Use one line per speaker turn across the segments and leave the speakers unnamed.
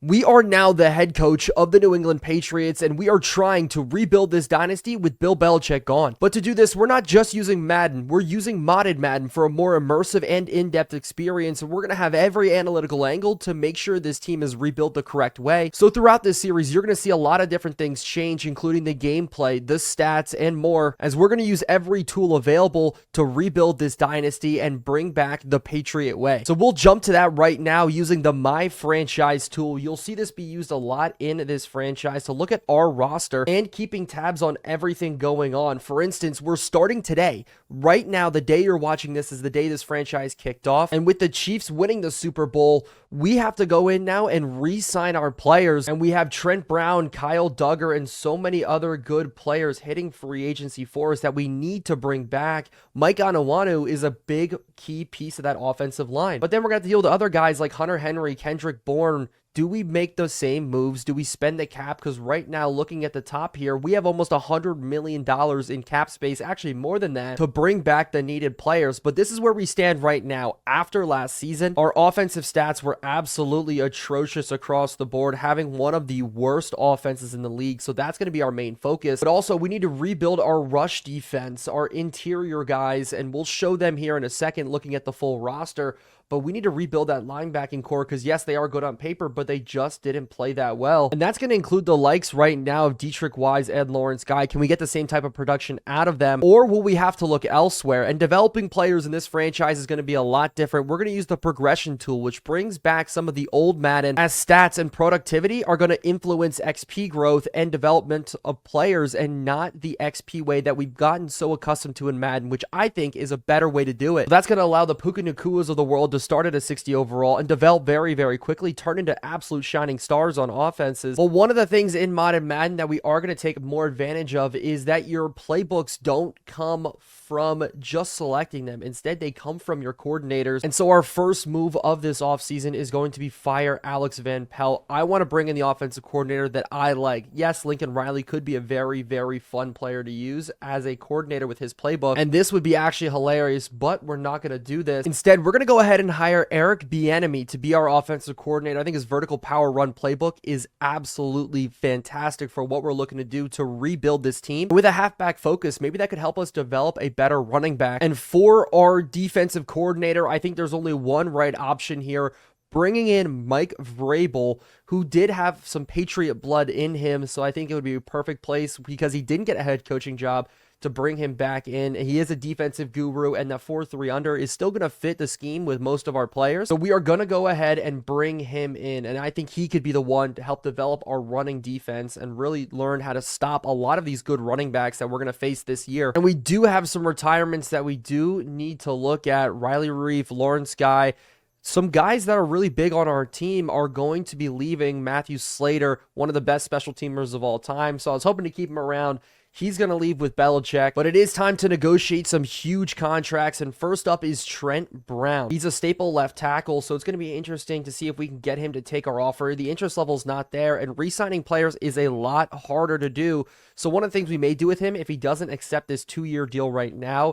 We are now the head coach of the New England Patriots, and we are trying to rebuild this dynasty with Bill Belichick gone. But to do this, we're not just using Madden, we're using Modded Madden for a more immersive and in-depth experience, and we're going to have every analytical angle to make sure this team is rebuilt the correct way. So throughout this series, you're going to see a lot of different things change, including the gameplay, the stats, and more, as we're going to use every tool available to rebuild this dynasty and bring back the Patriot way. So we'll jump to that right now using the My Franchise tool. You'll see this be used a lot in this franchise to look at our roster and keeping tabs on everything going on. For instance, we're starting today. Right now, the day you're watching this is the day this franchise kicked off. And with the Chiefs winning the Super Bowl, we have to go in now and re-sign our players. And we have Trent Brown, Kyle Duggar, and so many other good players hitting free agency for us that we need to bring back. Mike Onwenu is a big key piece of that offensive line. But then we're going to have to deal with other guys like Hunter Henry, Kendrick Bourne. Do we make the same moves? Do we spend the cap? Because right now, looking at the top here, we have almost $100 million in cap space, actually more than that, to bring back the needed players. But this is where we stand right now. After last season, our offensive stats were absolutely atrocious across the board, having one of the worst offenses in the league. So that's going to be our main focus. But also, we need to rebuild our rush defense, our interior guys, and we'll show them here in a second looking at the full roster. But we need to rebuild that linebacking core because, yes, they are good on paper, but they just didn't play that well. And that's going to include the likes right now of Dietrich Wise, Ed Lawrence Guy. Can we get the same type of production out of them? Or will we have to look elsewhere? And developing players in this franchise is going to be a lot different. We're going to use the progression tool, which brings back some of the old Madden, as stats and productivity are going to influence XP growth and development of players and not the XP way that we've gotten so accustomed to in Madden, which I think is a better way to do it. So that's going to allow the Puka Nakuas of the world to start at a 60 overall and develop very, very quickly, turn into absolute shining stars on offenses. But one of the things in Modded Madden that we are going to take more advantage of is that your playbooks don't come from just selecting them. Instead, they come from your coordinators. And so our first move of this offseason is going to be fire Alex Van Pelt. I want to bring in the offensive coordinator that I like. Yes, Lincoln Riley could be a very, very fun player to use as a coordinator with his playbook. And this would be actually hilarious, but we're not going to do this. Instead, we're going to go ahead and hire Eric Bieniemy to be our offensive coordinator. I think his vertical power run playbook is absolutely fantastic for what we're looking to do to rebuild this team. With a halfback focus, maybe that could help us develop a better running back. And for our defensive coordinator, I think there's only one right option here. Bringing in Mike Vrabel, who did have some Patriot blood in him, so I think it would be a perfect place because he didn't get a head coaching job to bring him back in. He is a defensive guru, and that 4-3 under is still going to fit the scheme with most of our players. So we are going to go ahead and bring him in, and I think he could be the one to help develop our running defense and really learn how to stop a lot of these good running backs that we're going to face this year. And we do have some retirements that we do need to look at. Riley Reef, Lawrence Guy. Some guys that are really big on our team are going to be leaving. Matthew Slater, one of the best special teamers of all time. So I was hoping to keep him around. He's going to leave with Belichick, but it is time to negotiate some huge contracts, and first up is Trent Brown. He's a staple left tackle, so it's going to be interesting to see if we can get him to take our offer. The interest level is not there, and re-signing players is a lot harder to do. So one of the things we may do with him, if he doesn't accept this 2-year deal right now,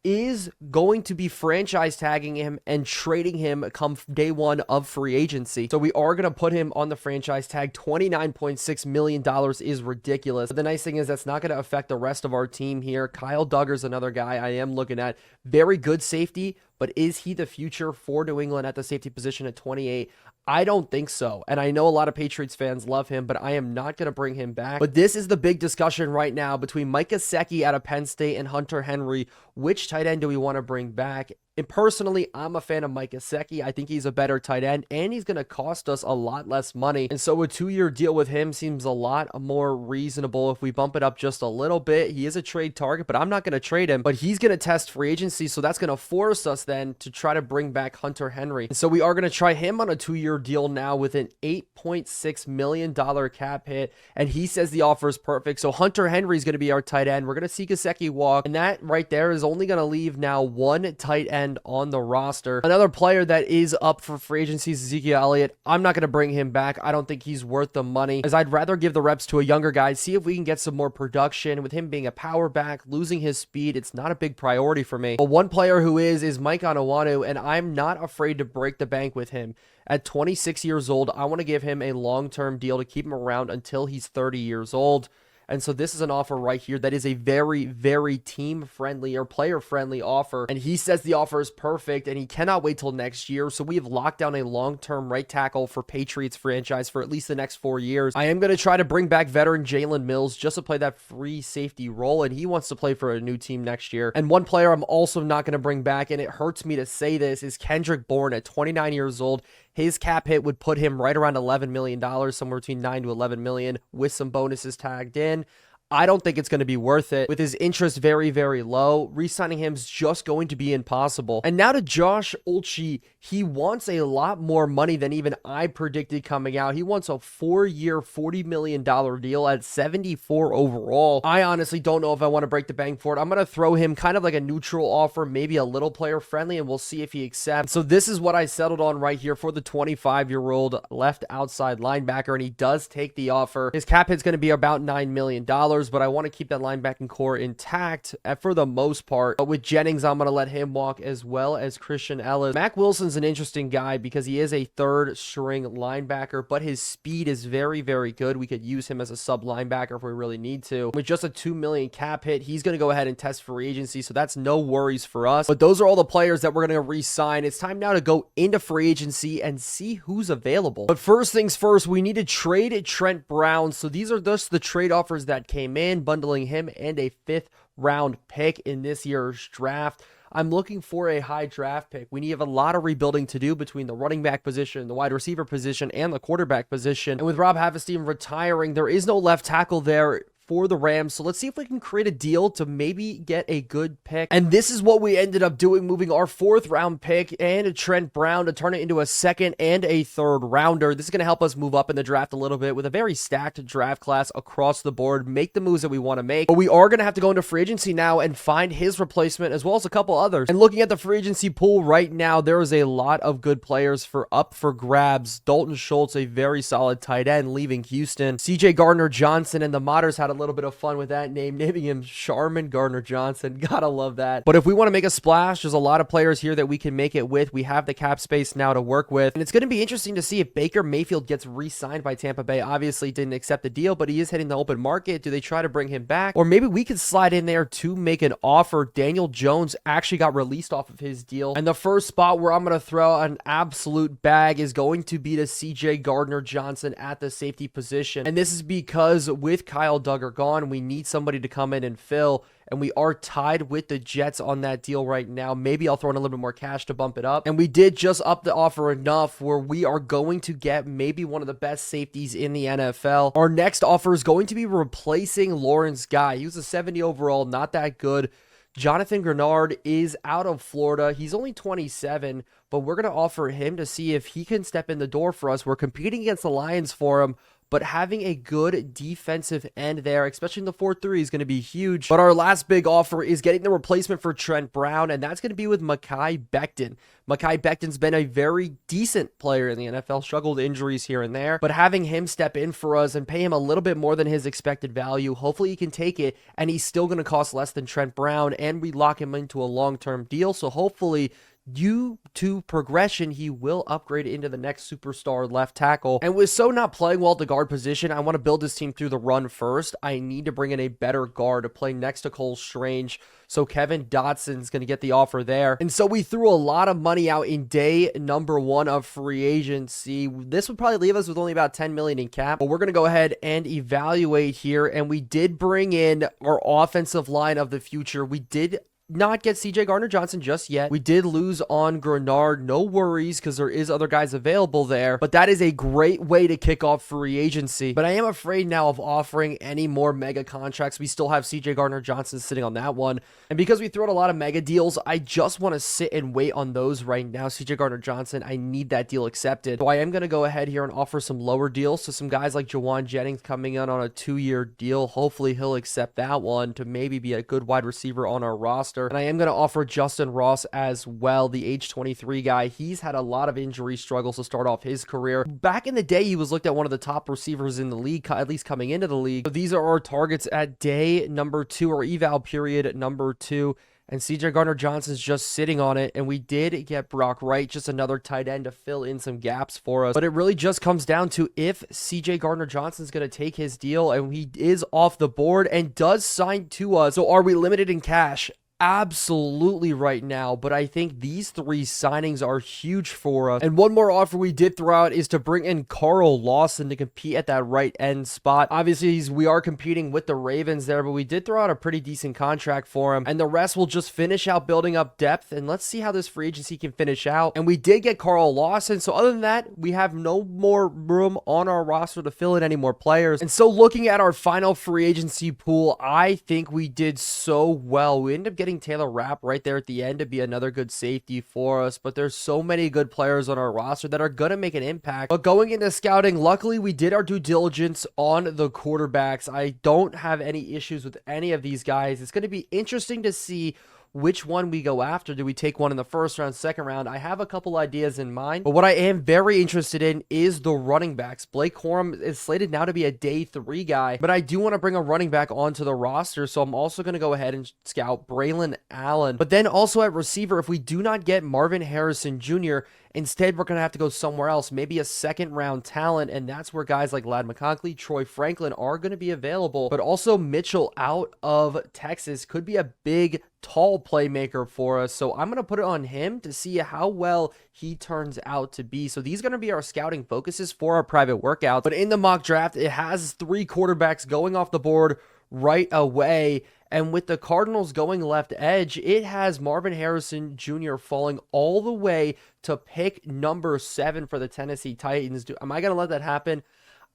is going to be franchise tagging him and trading him come day one of free agency. So we are going to put him on the franchise tag. $29.6 million is ridiculous. But the nice thing is that's not going to affect the rest of our team here. Kyle Duggar's another guy I am looking at. Very good safety, but is he the future for New England at the safety position at 28? I don't think so. And I know a lot of Patriots fans love him, but I am not going to bring him back. But this is the big discussion right now between Mike Gesicki out of Penn State and Hunter Henry. Which tight end do we want to bring back? And personally, I'm a fan of Mike Gesicki. I think he's a better tight end, and he's going to cost us a lot less money. And so a 2-year deal with him seems a lot more reasonable if we bump it up just a little bit. He is a trade target, but I'm not going to trade him. But he's going to test free agency, so that's going to force us then to try to bring back Hunter Henry. And so we are going to try him on a 2-year deal now with an $8.6 million cap hit, and he says the offer is perfect. So Hunter Henry is going to be our tight end. We're going to see Gesicki walk, and that right there is only going to leave now one tight end end on the roster. Another player that is up for free agency is Ezekiel Elliott. I'm not going to bring him back. I don't think he's worth the money, as I'd rather give the reps to a younger guy, see if we can get some more production. With him being a power back, losing his speed, it's not a big priority for me. But one player who is Mike Onwenu, and I'm not afraid to break the bank with him. At 26 years old, I want to give him a long-term deal to keep him around until he's 30 years old. And so this is an offer right here that is a very, very team-friendly or player-friendly offer. And he says the offer is perfect and he cannot wait till next year. So we have locked down a long-term right tackle for Patriots franchise for at least the next 4 years. I am going to try to bring back veteran Jalen Mills just to play that free safety role. And he wants to play for a new team next year. And one player I'm also not going to bring back, and it hurts me to say this, is Kendrick Bourne at 29 years old. His cap hit would put him right around $11 million, somewhere between 9 to 11 million, with some bonuses tagged in. I don't think it's going to be worth it. With his interest very, very low, re-signing him is just going to be impossible. And now to Josh Uche. He wants a lot more money than even I predicted coming out. He wants a 4-year, $40 million deal at 74 overall. I honestly don't know if I want to break the bank for it. I'm going to throw him kind of like a neutral offer, maybe a little player friendly, and we'll see if he accepts. So this is what I settled on right here for the 25-year-old left outside linebacker, and he does take the offer. His cap hit's going to be about $9 million. But I want to keep that linebacking core intact for the most part. But with Jennings, I'm going to let him walk, as well as Christian Ellis. Mack Wilson's an interesting guy because he is a third-string linebacker, but his speed is very, very good. We could use him as a sub linebacker if we really need to. With just a $2 million cap hit, he's going to go ahead and test free agency, so that's no worries for us. But those are all the players that we're going to re-sign. It's time now to go into free agency and see who's available. But first things first, we need to trade Trent Brown. So these are just the trade offers that came in, bundling him and a 5th round pick in this year's draft. I'm looking for a high draft pick. We have a lot of rebuilding to do between the running back position, the wide receiver position, and the quarterback position. And with Rob Havenstein retiring, there is no left tackle there for the Rams. So let's see if we can create a deal to maybe get a good pick. And this is what we ended up doing, moving our 4th round pick and Trent Brown to turn it into a 2nd and a 3rd rounder. This is going to help us move up in the draft a little bit with a very stacked draft class across the board, make the moves that we want to make. But we are going to have to go into free agency now and find his replacement, as well as a couple others. And looking at the free agency pool right now, there is a lot of good players up for grabs. Dalton Schultz, a very solid tight end, leaving Houston. CJ Gardner-Johnson, and the Modders had a little bit of fun with that name, naming him Charmin Gardner-Johnson. Gotta love that. But if we want to make a splash, there's a lot of players here that we can make it with. We have the cap space now to work with. And it's going to be interesting to see if Baker Mayfield gets re-signed by Tampa Bay. Obviously didn't accept the deal, but he is hitting the open market. Do they try to bring him back? Or maybe we could slide in there to make an offer. Daniel Jones actually got released off of his deal. And the first spot where I'm going to throw an absolute bag is going to be to CJ Gardner-Johnson at the safety position. And this is because with Kyle Duggar gone, we need somebody to come in and fill, and we are tied with the Jets on that deal right now. Maybe I'll throw in a little bit more cash to bump it up. And we did just up the offer enough where we are going to get maybe one of the best safeties in the NFL. Our next offer is going to be replacing Lawrence Guy. He was a 70 overall, not that good. Jonathan Grenard is out of Florida. He's only 27, but we're going to offer him to see if he can step in the door for us. We're competing against the Lions for him, but having a good defensive end there, especially in the 4-3, is going to be huge. But our last big offer is getting the replacement for Trent Brown, and that's going to be with Mekhi Becton. Mekhi Becton's been a very decent player in the NFL, struggled injuries here and there, but having him step in for us and pay him a little bit more than his expected value, hopefully he can take it, and he's still going to cost less than Trent Brown, and we lock him into a long-term deal, so hopefully due to progression, he will upgrade into the next superstar left tackle. And with So not playing well at the guard position, I want to build this team through the run first. I need to bring in a better guard to play next to Cole Strange. So Kevin Dotson's going to get the offer there. And so we threw a lot of money out in day number 1 of free agency. This would probably leave us with only about $10 million in cap, but we're going to go ahead and evaluate here. And we did bring in our offensive line of the future. We did not get CJ Gardner-Johnson just yet. We did lose on Grenard. No worries, because there is other guys available there. But that is a great way to kick off free agency. But I am afraid now of offering any more mega contracts. We still have CJ Gardner-Johnson sitting on that one. And because we threw out a lot of mega deals, I just want to sit and wait on those right now. CJ Gardner-Johnson, I need that deal accepted. So I am going to go ahead here and offer some lower deals. So some guys like Jawan Jennings coming in on a 2-year deal. Hopefully he'll accept that one to maybe be a good wide receiver on our roster. roster. And I am going to offer Justin Ross as well, the age 23 guy. He's had a lot of injury struggles to start off his career. Back in the day, he was looked at one of the top receivers in the league, at least coming into the league. So these are our targets at day number 2, or eval period number 2. And CJ Gardner-Johnson's just sitting on it. And we did get Brock Wright, just another tight end to fill in some gaps for us. But it really just comes down to if CJ Gardner-Johnson's going to take his deal, and he is off the board and does sign to us. So are we limited in cash? Absolutely right now, but I think these 3 signings are huge for us. And one more offer we did throw out is to bring in Carl Lawson to compete at that right end spot. Obviously, we are competing with the Ravens there, but we did throw out a pretty decent contract for him, and the rest will just finish out building up depth, and let's see how this free agency can finish out. And we did get Carl Lawson, so other than that, we have no more room on our roster to fill in any more players. And so looking at our final free agency pool, I think we did so well. We ended up getting Taylor Rapp right there at the end to be another good safety for us, but there's so many good players on our roster that are going to make an impact. But going into scouting, luckily we did our due diligence on the quarterbacks. I don't have any issues with any of these guys. It's going to be interesting to see which one we go after. Do we take one in the first round, second round? I have a couple ideas in mind, but what I am very interested in is the running backs. Blake Corum is slated now to be a day 3 guy, but I do want to bring a running back onto the roster, so I'm also going to go ahead and scout Braylon Allen. But then also at receiver, if we do not get Marvin Harrison Jr., instead, we're going to have to go somewhere else, maybe a second-round talent, and that's where guys like Ladd McConkey, Troy Franklin are going to be available. But also Mitchell out of Texas could be a big, tall playmaker for us, so I'm going to put it on him to see how well he turns out to be. So these are going to be our scouting focuses for our private workouts. But in the mock draft, it has 3 quarterbacks going off the board right away. And with the Cardinals going left edge, it has Marvin Harrison Jr. falling all the way to pick number 7 for the Tennessee Titans. Am I going to let that happen?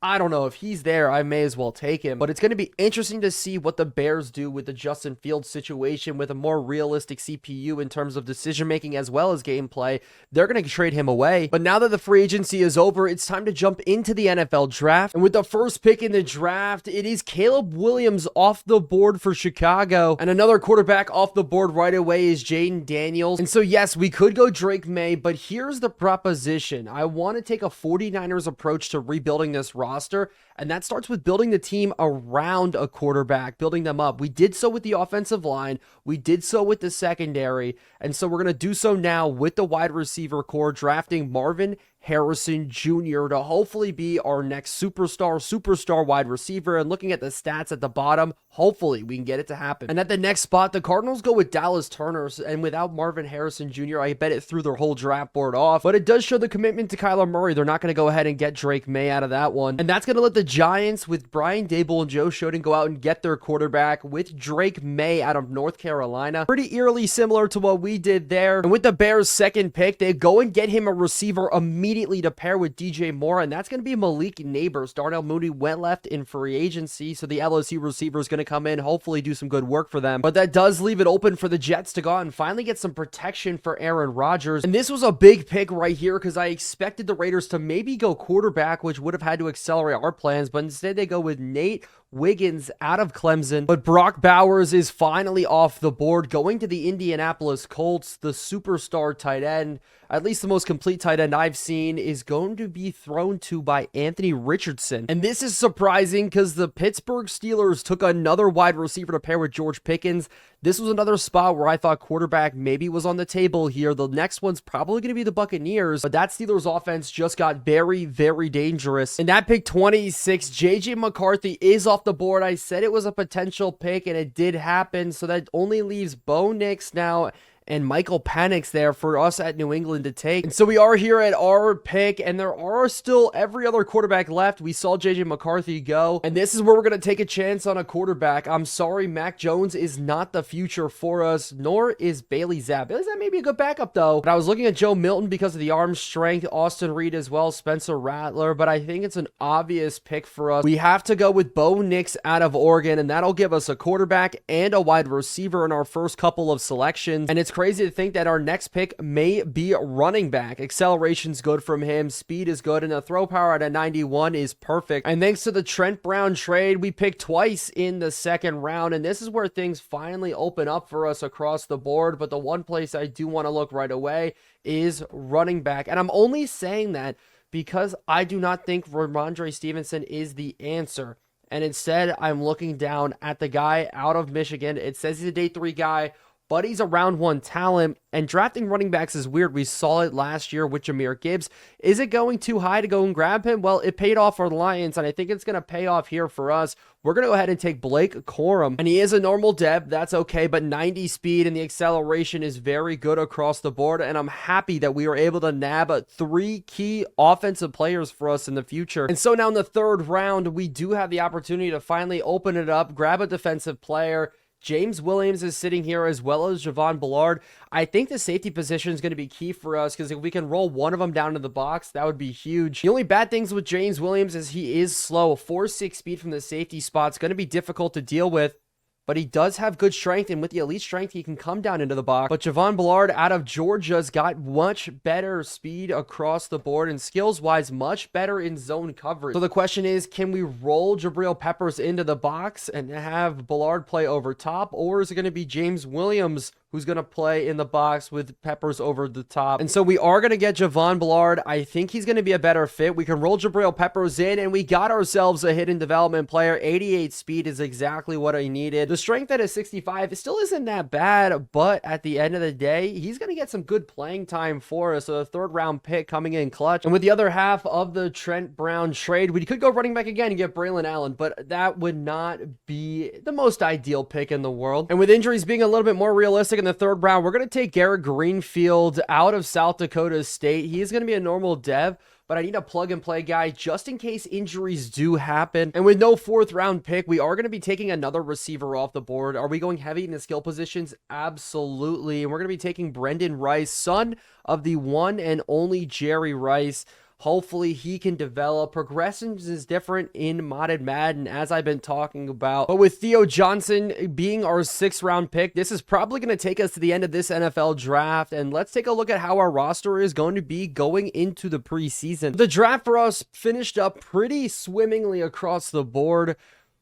I don't know. If he's there, I may as well take him. But it's going to be interesting to see what the Bears do with the Justin Fields situation with a more realistic CPU in terms of decision-making as well as gameplay. They're going to trade him away. But now that the free agency is over, it's time to jump into the NFL draft. And with the first pick in the draft, it is Caleb Williams off the board for Chicago. And another quarterback off the board right away is Jaden Daniels. And so yes, we could go Drake May, but here's the proposition. I want to take a 49ers approach to rebuilding this roster. And that starts with building the team around a quarterback, building them up. We did so with the offensive line. We did so with the secondary. And so we're going to do so now with the wide receiver core, drafting Marvin Harrison Jr. to hopefully be our next superstar wide receiver. And looking at the stats at the bottom, hopefully we can get it to happen. And at the next spot, the Cardinals go with Dallas Turner. And without Marvin Harrison Jr., I bet it threw their whole draft board off. But it does show the commitment to Kyler Murray. They're not going to go ahead and get Drake May out of that one. And that's going to let the Giants with Brian Daboll and Joe Schoen go out and get their quarterback with Drake May out of North Carolina. Pretty eerily similar to what we did there. And with the Bears' second pick, they go and get him a receiver immediately to pair with DJ Moore, and that's going to be Malik Neighbors. Darnell Mooney went left in free agency, so the LSU receiver is going to come in, hopefully do some good work for them. But that does leave it open for the Jets to go out and finally get some protection for Aaron Rodgers. And this was a big pick right here because I expected the Raiders to maybe go quarterback, which would have had to accelerate our plans, but instead they go with Nate Wiggins out of Clemson. But Brock Bowers is finally off the board, going to the Indianapolis Colts. The superstar tight end, at least the most complete tight end I've seen, is going to be thrown to by Anthony Richardson. And this is surprising because the Pittsburgh Steelers took another wide receiver to pair with George Pickens. This was another spot where I thought quarterback maybe was on the table here. The next one's probably going to be the Buccaneers, but that Steelers offense just got very, very dangerous. And at pick 26, JJ McCarthy is off the board. I said it was a potential pick, and it did happen, so that only leaves Bo Nix now and Michael Penix there for us at New England to take. And so we are here at our pick, and there are still every other quarterback left. We saw JJ McCarthy go, and this is where we're going to take a chance on a quarterback. I'm sorry, Mac Jones is not the future for us, nor is Bailey Zapp. Bailey Zapp may be a good backup, though. But I was looking at Joe Milton because of the arm strength, Austin Reed as well, Spencer Rattler, but I think it's an obvious pick for us. We have to go with Bo Nix out of Oregon, and that'll give us a quarterback and a wide receiver in our first couple of selections. And it's it's crazy to think that our next pick may be running back. Acceleration's good from him, speed is good, and the throw power at a 91 is perfect. And thanks to the Trent Brown trade, we picked twice in the second round, and this is where things finally open up for us across the board. But the one place I do want to look right away is running back, and I'm only saying that because I do not think Ramondre Stevenson is the answer. And instead, I'm looking down at the guy out of Michigan. It says he's a day 3 guy, but he's a round 1 talent. And drafting running backs is weird. We saw it last year with Jahmyr Gibbs. Is it going too high to go and grab him? Well, it paid off for the Lions, and I think it's going to pay off here for us. We're going to go ahead and take Blake Corum, and he is a normal dev. That's okay, but 90 speed and the acceleration is very good across the board, and I'm happy that we were able to nab 3 key offensive players for us in the future. And so now in the 3rd round, we do have the opportunity to finally open it up, grab a defensive player. James Williams is sitting here as well as Javon Bullard. I think the safety position is going to be key for us because if we can roll one of them down to the box, that would be huge. The only bad things with James Williams is he is slow. 4.6 speed from the safety spot is going to be difficult to deal with. But he does have good strength, and with the elite strength, he can come down into the box. But Javon Bullard out of Georgia's got much better speed across the board, and skills-wise, much better in zone coverage. So the question is, can we roll Jabril Peppers into the box and have Bullard play over top, or is it going to be James Williams who's going to play in the box with Peppers over the top? And so we are going to get Javon Bullard. I think he's going to be a better fit. We can roll Jabril Peppers in, and we got ourselves a hidden development player. 88 speed is exactly what I needed. The strength at a 65 still isn't that bad, but at the end of the day, he's going to get some good playing time for us. So the 3rd round pick coming in clutch. And with the other half of the Trent Brown trade, we could go running back again and get Braylon Allen, but that would not be the most ideal pick in the world. And with injuries being a little bit more realistic in the 3rd round, we're going to take Garrett Greenfield out of South Dakota State. He is going to be a normal dev, but I need a plug-and-play guy just in case injuries do happen. And with no 4th round pick, we are going to be taking another receiver off the board. Are we going heavy in the skill positions? Absolutely. And we're going to be taking Brendan Rice, son of the one and only Jerry Rice. Hopefully he can develop. Progressions is different in Modded Madden, as I've been talking about. But with Theo Johnson being our 6th round pick, this is probably going to take us to the end of this NFL draft. And let's take a look at how our roster is going to be going into the preseason. The draft for us finished up pretty swimmingly across the board.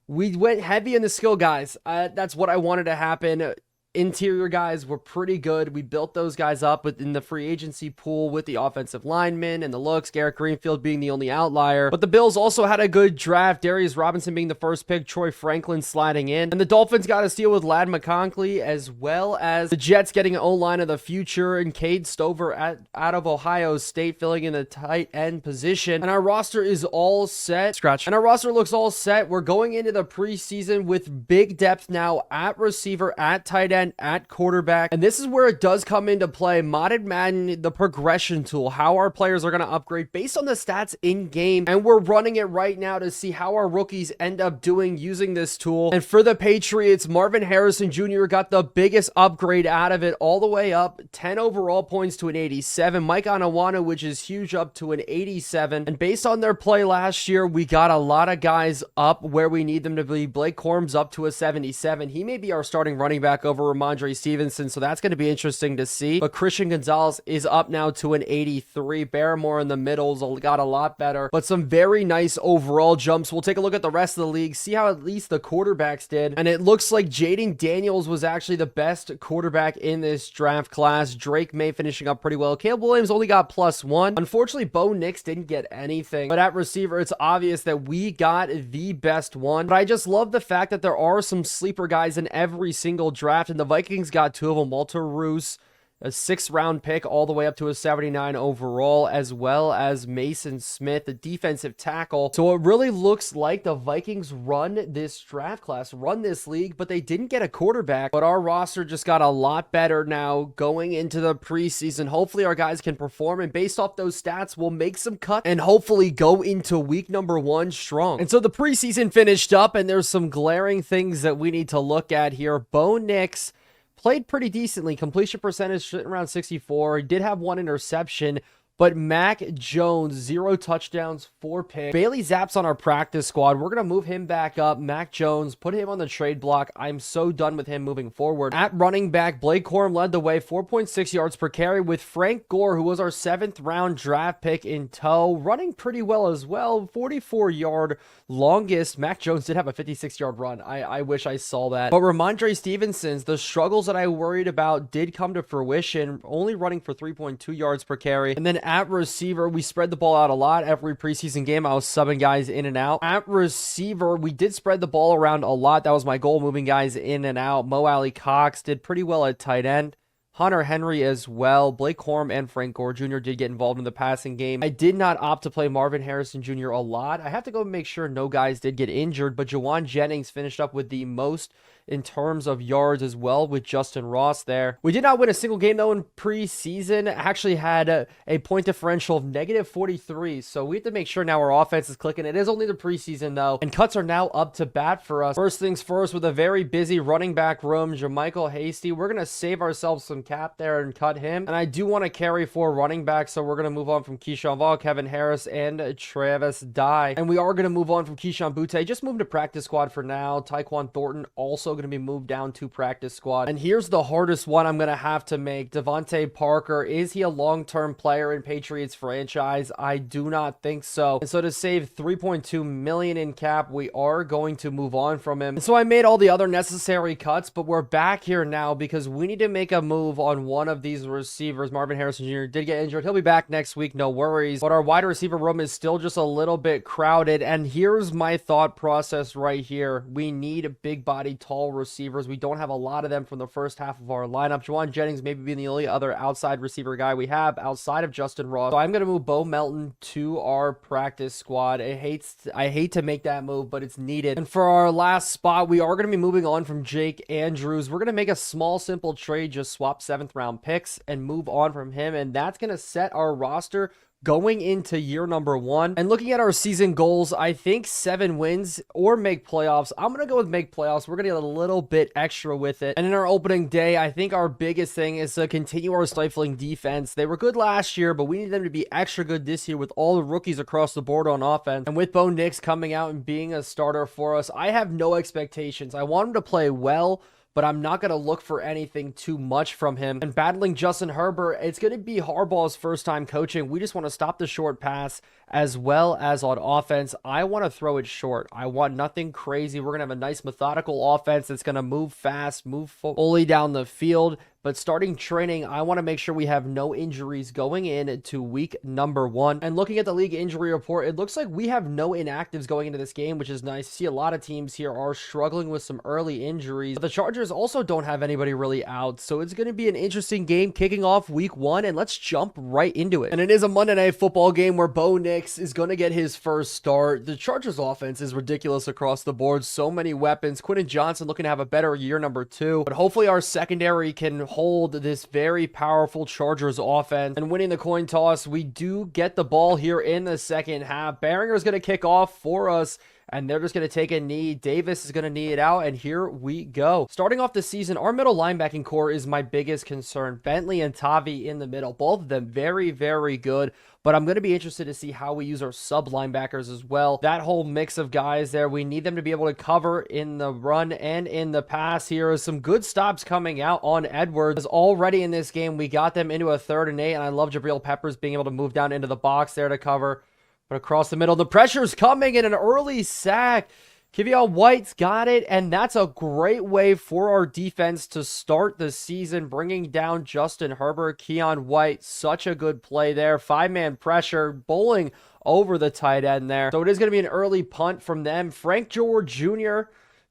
We went heavy in the skill guys. That's what I wanted to happen. Interior guys were pretty good. We built those guys up within the free agency pool with the offensive linemen and the looks, Garrett Greenfield being the only outlier. But the Bills also had a good draft, Darius Robinson being the first pick, Troy Franklin sliding in. And the Dolphins got a steal with Ladd McConkey, as well as the Jets getting an O-line of the future and Cade Stover out of Ohio State filling in the tight end position. And our roster is all set. And our roster looks all set. We're going into the preseason with big depth now at receiver, at tight end, at quarterback. And this is where it does come into play. Modded Madden, the progression tool, how our players are going to upgrade based on the stats in game. And we're running it right now to see how our rookies end up doing using this tool. And for the Patriots, Marvin Harrison Jr. got the biggest upgrade out of it, all the way up 10 overall points to an 87. Mike Anawana, which is huge, up to an 87. And based on their play last year, we got a lot of guys up where we need them to be. Blake Corum's up to a 77. He may be our starting running back over Ramondre Stevenson, so that's going to be interesting to see. But Christian Gonzalez is up now to an 83. Barrymore in the middle's got a lot better, but some very nice overall jumps. We'll take a look at the rest of the league, see how at least the quarterbacks did. And it looks like Jaden Daniels was actually the best quarterback in this draft class. Drake May finishing up pretty well. Caleb Williams only got +1. Unfortunately, Bo Nix didn't get anything. But at receiver, it's obvious that we got the best one. But I just love the fact that there are some sleeper guys in every single draft, and the Vikings got 2 of them. Walter Roos, a 6th round pick, all the way up to a 79 overall, as well as Mason Smith, the defensive tackle. So it really looks like the Vikings run this draft class, run this league, but they didn't get a quarterback. But our roster just got a lot better now going into the preseason. Hopefully our guys can perform, and based off those stats, we'll make some cuts and hopefully go into week number 1 strong. And so the preseason finished up, and there's some glaring things that we need to look at here. Bo Nix played pretty decently. Completion percentage sitting around 64. He did have 1 interception, But Mac Jones, 0 touchdowns, 4 picks. Bailey Zap's on our practice squad. We're going to move him back up. Mac Jones, put him on the trade block. I'm so done with him moving forward. At running back, Blake Corum led the way, 4.6 yards per carry, with Frank Gore, who was our 7th round draft pick, in tow, running pretty well as well. 44-yard longest. Mac Jones did have a 56-yard run. I wish I saw that. But Ramondre Stevenson's, the struggles that I worried about did come to fruition, only running for 3.2 yards per carry. And then at receiver, we spread the ball out a lot. Every preseason game, I was subbing guys in and out. At receiver, we did spread the ball around a lot. That was my goal, moving guys in and out. Mo Alley Cox did pretty well at tight end. Hunter Henry as well. Blake Corum and Frank Gore Jr. did get involved in the passing game. I did not opt to play Marvin Harrison Jr. a lot. I have to go make sure no guys did get injured, but Jawan Jennings finished up with the most in terms of yards as well, with Justin Ross there. We did not win a single game though in preseason. Actually had a point differential of -43, so we have to make sure now our offense is clicking. It is only the preseason though, and cuts are now up to bat for us. First things first, with a very busy running back room, Jermichael Hasty, we're gonna save ourselves some cap there and cut him. And I do want to carry 4 running backs, so we're gonna move on from Keyshawn Vaughn, Kevin Harris, and Travis Dye. And we are gonna move on from Keyshawn Butte. Just move to practice squad for now. Tyquan Thornton also going to be moved down to practice squad. And here's the hardest one I'm going to have to make. Devontae Parker, is he a long-term player in Patriots franchise? I do not think so. And so to save $3.2 million in cap, we are going to move on from him. And so I made all the other necessary cuts, but we're back here now because we need to make a move on one of these receivers. Marvin Harrison Jr. did get injured. He'll be back next week, no worries. But our wide receiver room is still just a little bit crowded. And here's my thought process right here. We need big body, tall receivers. We don't have a lot of them from the first half of our lineup. Juwan Jennings maybe being the only other outside receiver guy we have outside of Justin Ross. So I'm going to move Bo Melton to our practice squad. I hate to make that move, but it's needed. And for our last spot, we are going to be moving on from Jake Andrews. We're going to make a small, simple trade, just swap 7th round picks and move on from him. And that's going to set our roster going into year number 1. And looking at our season goals, I think 7 wins or make playoffs. I'm going to go with make playoffs. We're going to get a little bit extra with it. And in our opening day, I think our biggest thing is to continue our stifling defense. They were good last year, but we need them to be extra good this year with all the rookies across the board on offense. And with Bo Nix coming out and being a starter for us, I have no expectations. I want him to play well, but I'm not going to look for anything too much from him. And battling Justin Herbert, it's going to be Harbaugh's first time coaching. We just want to stop the short pass as well as on offense. I want to throw it short. I want nothing crazy. We're going to have a nice methodical offense that's going to move fast, move fully down the field. But starting training, I want to make sure we have no injuries going into week number 1. And looking at the league injury report, it looks like we have no inactives going into this game, which is nice. See, a lot of teams here are struggling with some early injuries. But the Chargers also don't have anybody really out. So it's going to be an interesting game kicking off week 1. And let's jump right into it. And it is a Monday Night Football game where Bo Nix is going to get his first start. The Chargers offense is ridiculous across the board. So many weapons. Quentin Johnson looking to have a better year number 2. But hopefully our secondary can hold this very powerful Chargers offense. And winning the coin toss, we do get the ball here in the second half. Behringer's going to kick off for us, and they're just going to take a knee. Davis is going to knee it out, and here we go. Starting off the season, our middle linebacking core is my biggest concern. Bentley and Tavi in the middle, both of them very, very good. But I'm going to be interested to see how we use our sub linebackers as well. That whole mix of guys there, we need them to be able to cover in the run and in the pass. Here is some good stops coming out on Edwards. Already in this game, we got them into a 3rd and 8, and I love Jabril Peppers being able to move down into the box there to cover. But across the middle, the pressure's coming in an early sack. Kevon White's got it, and that's a great way for our defense to start the season, bringing down Justin Herbert. Kevon White, such a good play there. 5-man pressure, bowling over the tight end there. So it is going to be an early punt from them. Frank Gore Jr.,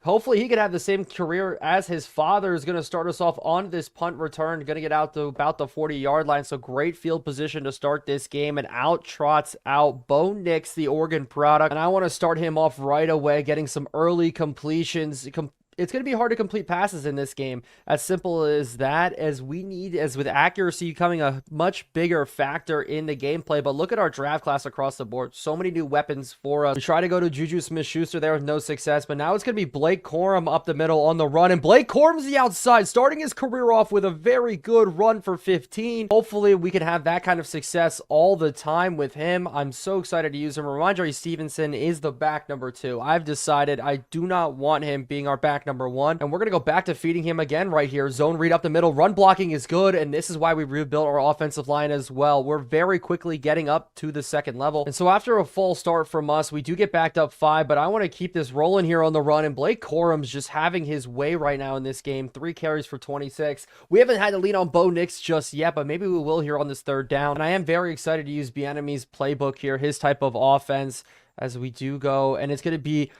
hopefully he could have the same career as his father, is going to start us off on this punt return. Going to get out to about the 40-yard line. So great field position to start this game. And out trots out Bo Nix, the Oregon product. And I want to start him off right away, getting some early completions. it's going to be hard to complete passes in this game. As simple as that, as with accuracy becoming a much bigger factor in the gameplay. But look at our draft class across the board. So many new weapons for us. We try to go to Juju Smith-Schuster there with no success, but now it's going to be Blake Corum up the middle on the run, and Blake Corum's the outside, starting his career off with a very good run for 15. Hopefully we can have that kind of success all the time with him. I'm so excited to use him. Ramondre Stevenson is the back number 2. I've decided I do not want him being our back number 1, and we're going to go back to feeding him again right here. Zone read up the middle. Run blocking is good, and this is why we rebuilt our offensive line as well. We're very quickly getting up to the second level, and so after a full start from us, we do get backed up 5, but I want to keep this rolling here on the run, and Blake Corum's just having his way right now in this game. 3 carries for 26. We haven't had to lean on Bo Nix just yet, but maybe we will here on this third down, and I am very excited to use Bieniemy's playbook here, his type of offense, as we do go, and it's going to be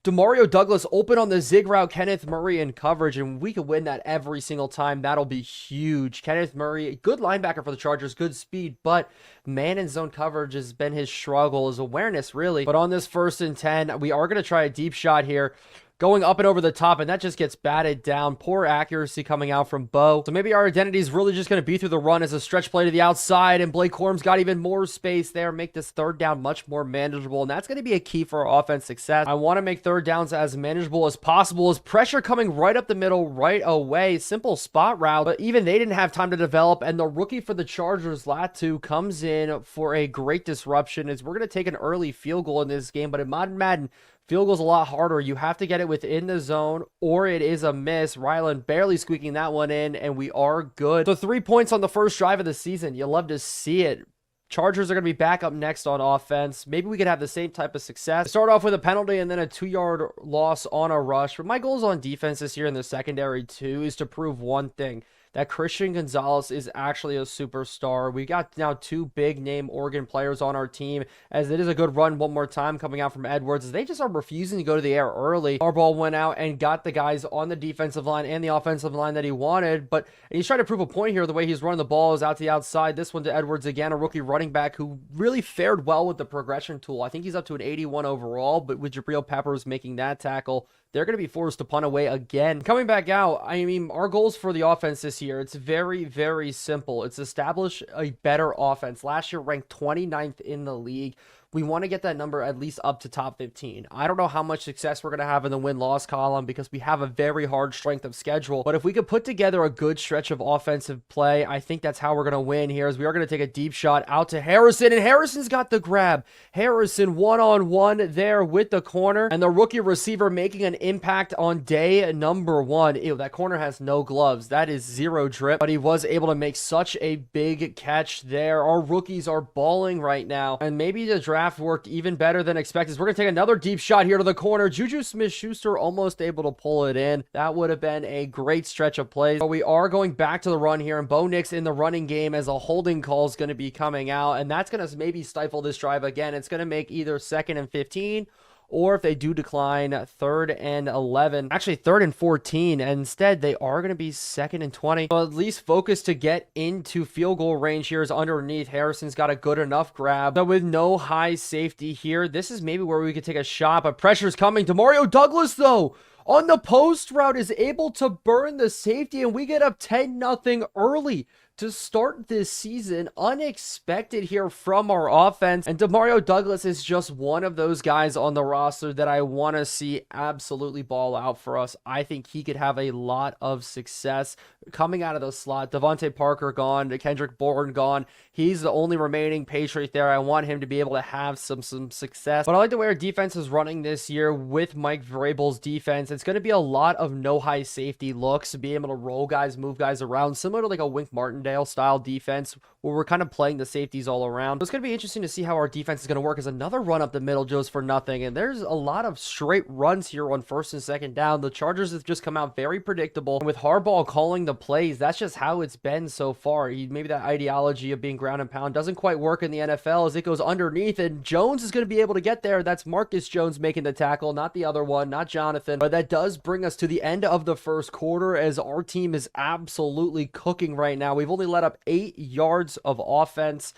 Demario Douglas open on the zig route, Kenneth Murray in coverage, and we could win that every single time. That'll be huge. Kenneth Murray, good linebacker for the Chargers, good speed, but man in zone coverage has been his struggle, his awareness really. But on this 1st and 10, we are going to try a deep shot here, going up and over the top, and that just gets batted down. Poor accuracy coming out from Bo. So maybe our identity is really just going to be through the run as a stretch play to the outside, and Blake Corum's got even more space there, make this third down much more manageable, and that's going to be a key for our offense success. I want to make third downs as manageable as possible, as pressure coming right up the middle right away. Simple spot route, but even they didn't have time to develop, and the rookie for the Chargers, Latu, comes in for a great disruption, as we're going to take an early field goal in this game. But in Modded Madden, field goal's a lot harder. You have to get it within the zone, or it is a miss. Ryland barely squeaking that one in, and we are good. So 3 points on the first drive of the season. You love to see it. Chargers are going to be back up next on offense. Maybe we could have the same type of success. Start off with a penalty and then a 2-yard loss on a rush. But my goals on defense this year in the secondary too is to prove one thing, that Christian Gonzalez is actually a superstar. We got now 2 big name Oregon players on our team, as it is a good run one more time coming out from Edwards, as they just are refusing to go to the air early. Harbaugh went out and got the guys on the defensive line and the offensive line that he wanted, but he's trying to prove a point here. The way he's running the ball is out to the outside. This one to Edwards again, a rookie running back who really fared well with the progression tool. I think he's up to an 81 overall, but with Jabril Peppers making that tackle, they're going to be forced to punt away again. Coming back out, I mean, our goals for the offense this year, it's very, very simple. It's establish a better offense. Last year ranked 29th in the league. We want to get that number at least up to top 15. I don't know how much success we're going to have in the win-loss column because we have a very hard strength of schedule. But if we could put together a good stretch of offensive play, I think that's how we're going to win here, as we are going to take a deep shot out to Harrison, and Harrison's got the grab. Harrison one-on-one there with the corner, and the rookie receiver making an impact on day number 1. Ew, that corner has no gloves. That is 0 drip, but he was able to make such a big catch there. Our rookies are balling right now, and maybe the draft worked even better than expected. We're going to take another deep shot here to the corner. Juju Smith-Schuster almost able to pull it in. That would have been a great stretch of plays. But we are going back to the run here, and Bo Nix in the running game, as a holding call is going to be coming out, and that's going to maybe stifle this drive again. It's going to make either 2nd and 15, or if they do decline, 3rd and 11, actually 3rd and 14, and instead they are going to be 2nd and 20. So at least focus to get into field goal range here is underneath. Harrison's got a good enough grab. So with no high safety here, this is maybe where we could take a shot, but pressure's coming. Demario Douglas, though, on the post route, is able to burn the safety, and we get up 10-0 early to start this season. Unexpected here from our offense, and Demario Douglas is just one of those guys on the roster that I want to see absolutely ball out for us. I think he could have a lot of success coming out of the slot. Devontae Parker gone, Kendrick Bourne gone. He's the only remaining Patriot there. I want him to be able to have some success. But I like the way our defense is running this year with Mike Vrabel's defense. It's going to be a lot of no high safety looks, be able to roll guys, move guys around, similar to like a Wink Martindale style defense, where we're kind of playing the safeties all around. So it's going to be interesting to see how our defense is going to work, as another run up the middle goes for nothing. And there's a lot of straight runs here on 1st and 2nd down. The Chargers have just come out very predictable. And with Harbaugh calling the plays, that's just how it's been so far. Maybe that ideology of being ground and pound doesn't quite work in the NFL, as it goes underneath, and Jones is going to be able to get there. That's Marcus Jones making the tackle, not the other one, not Jonathan. But that does bring us to the end of the first quarter, as our team is absolutely cooking right now. We've only let up 8 yards of offense,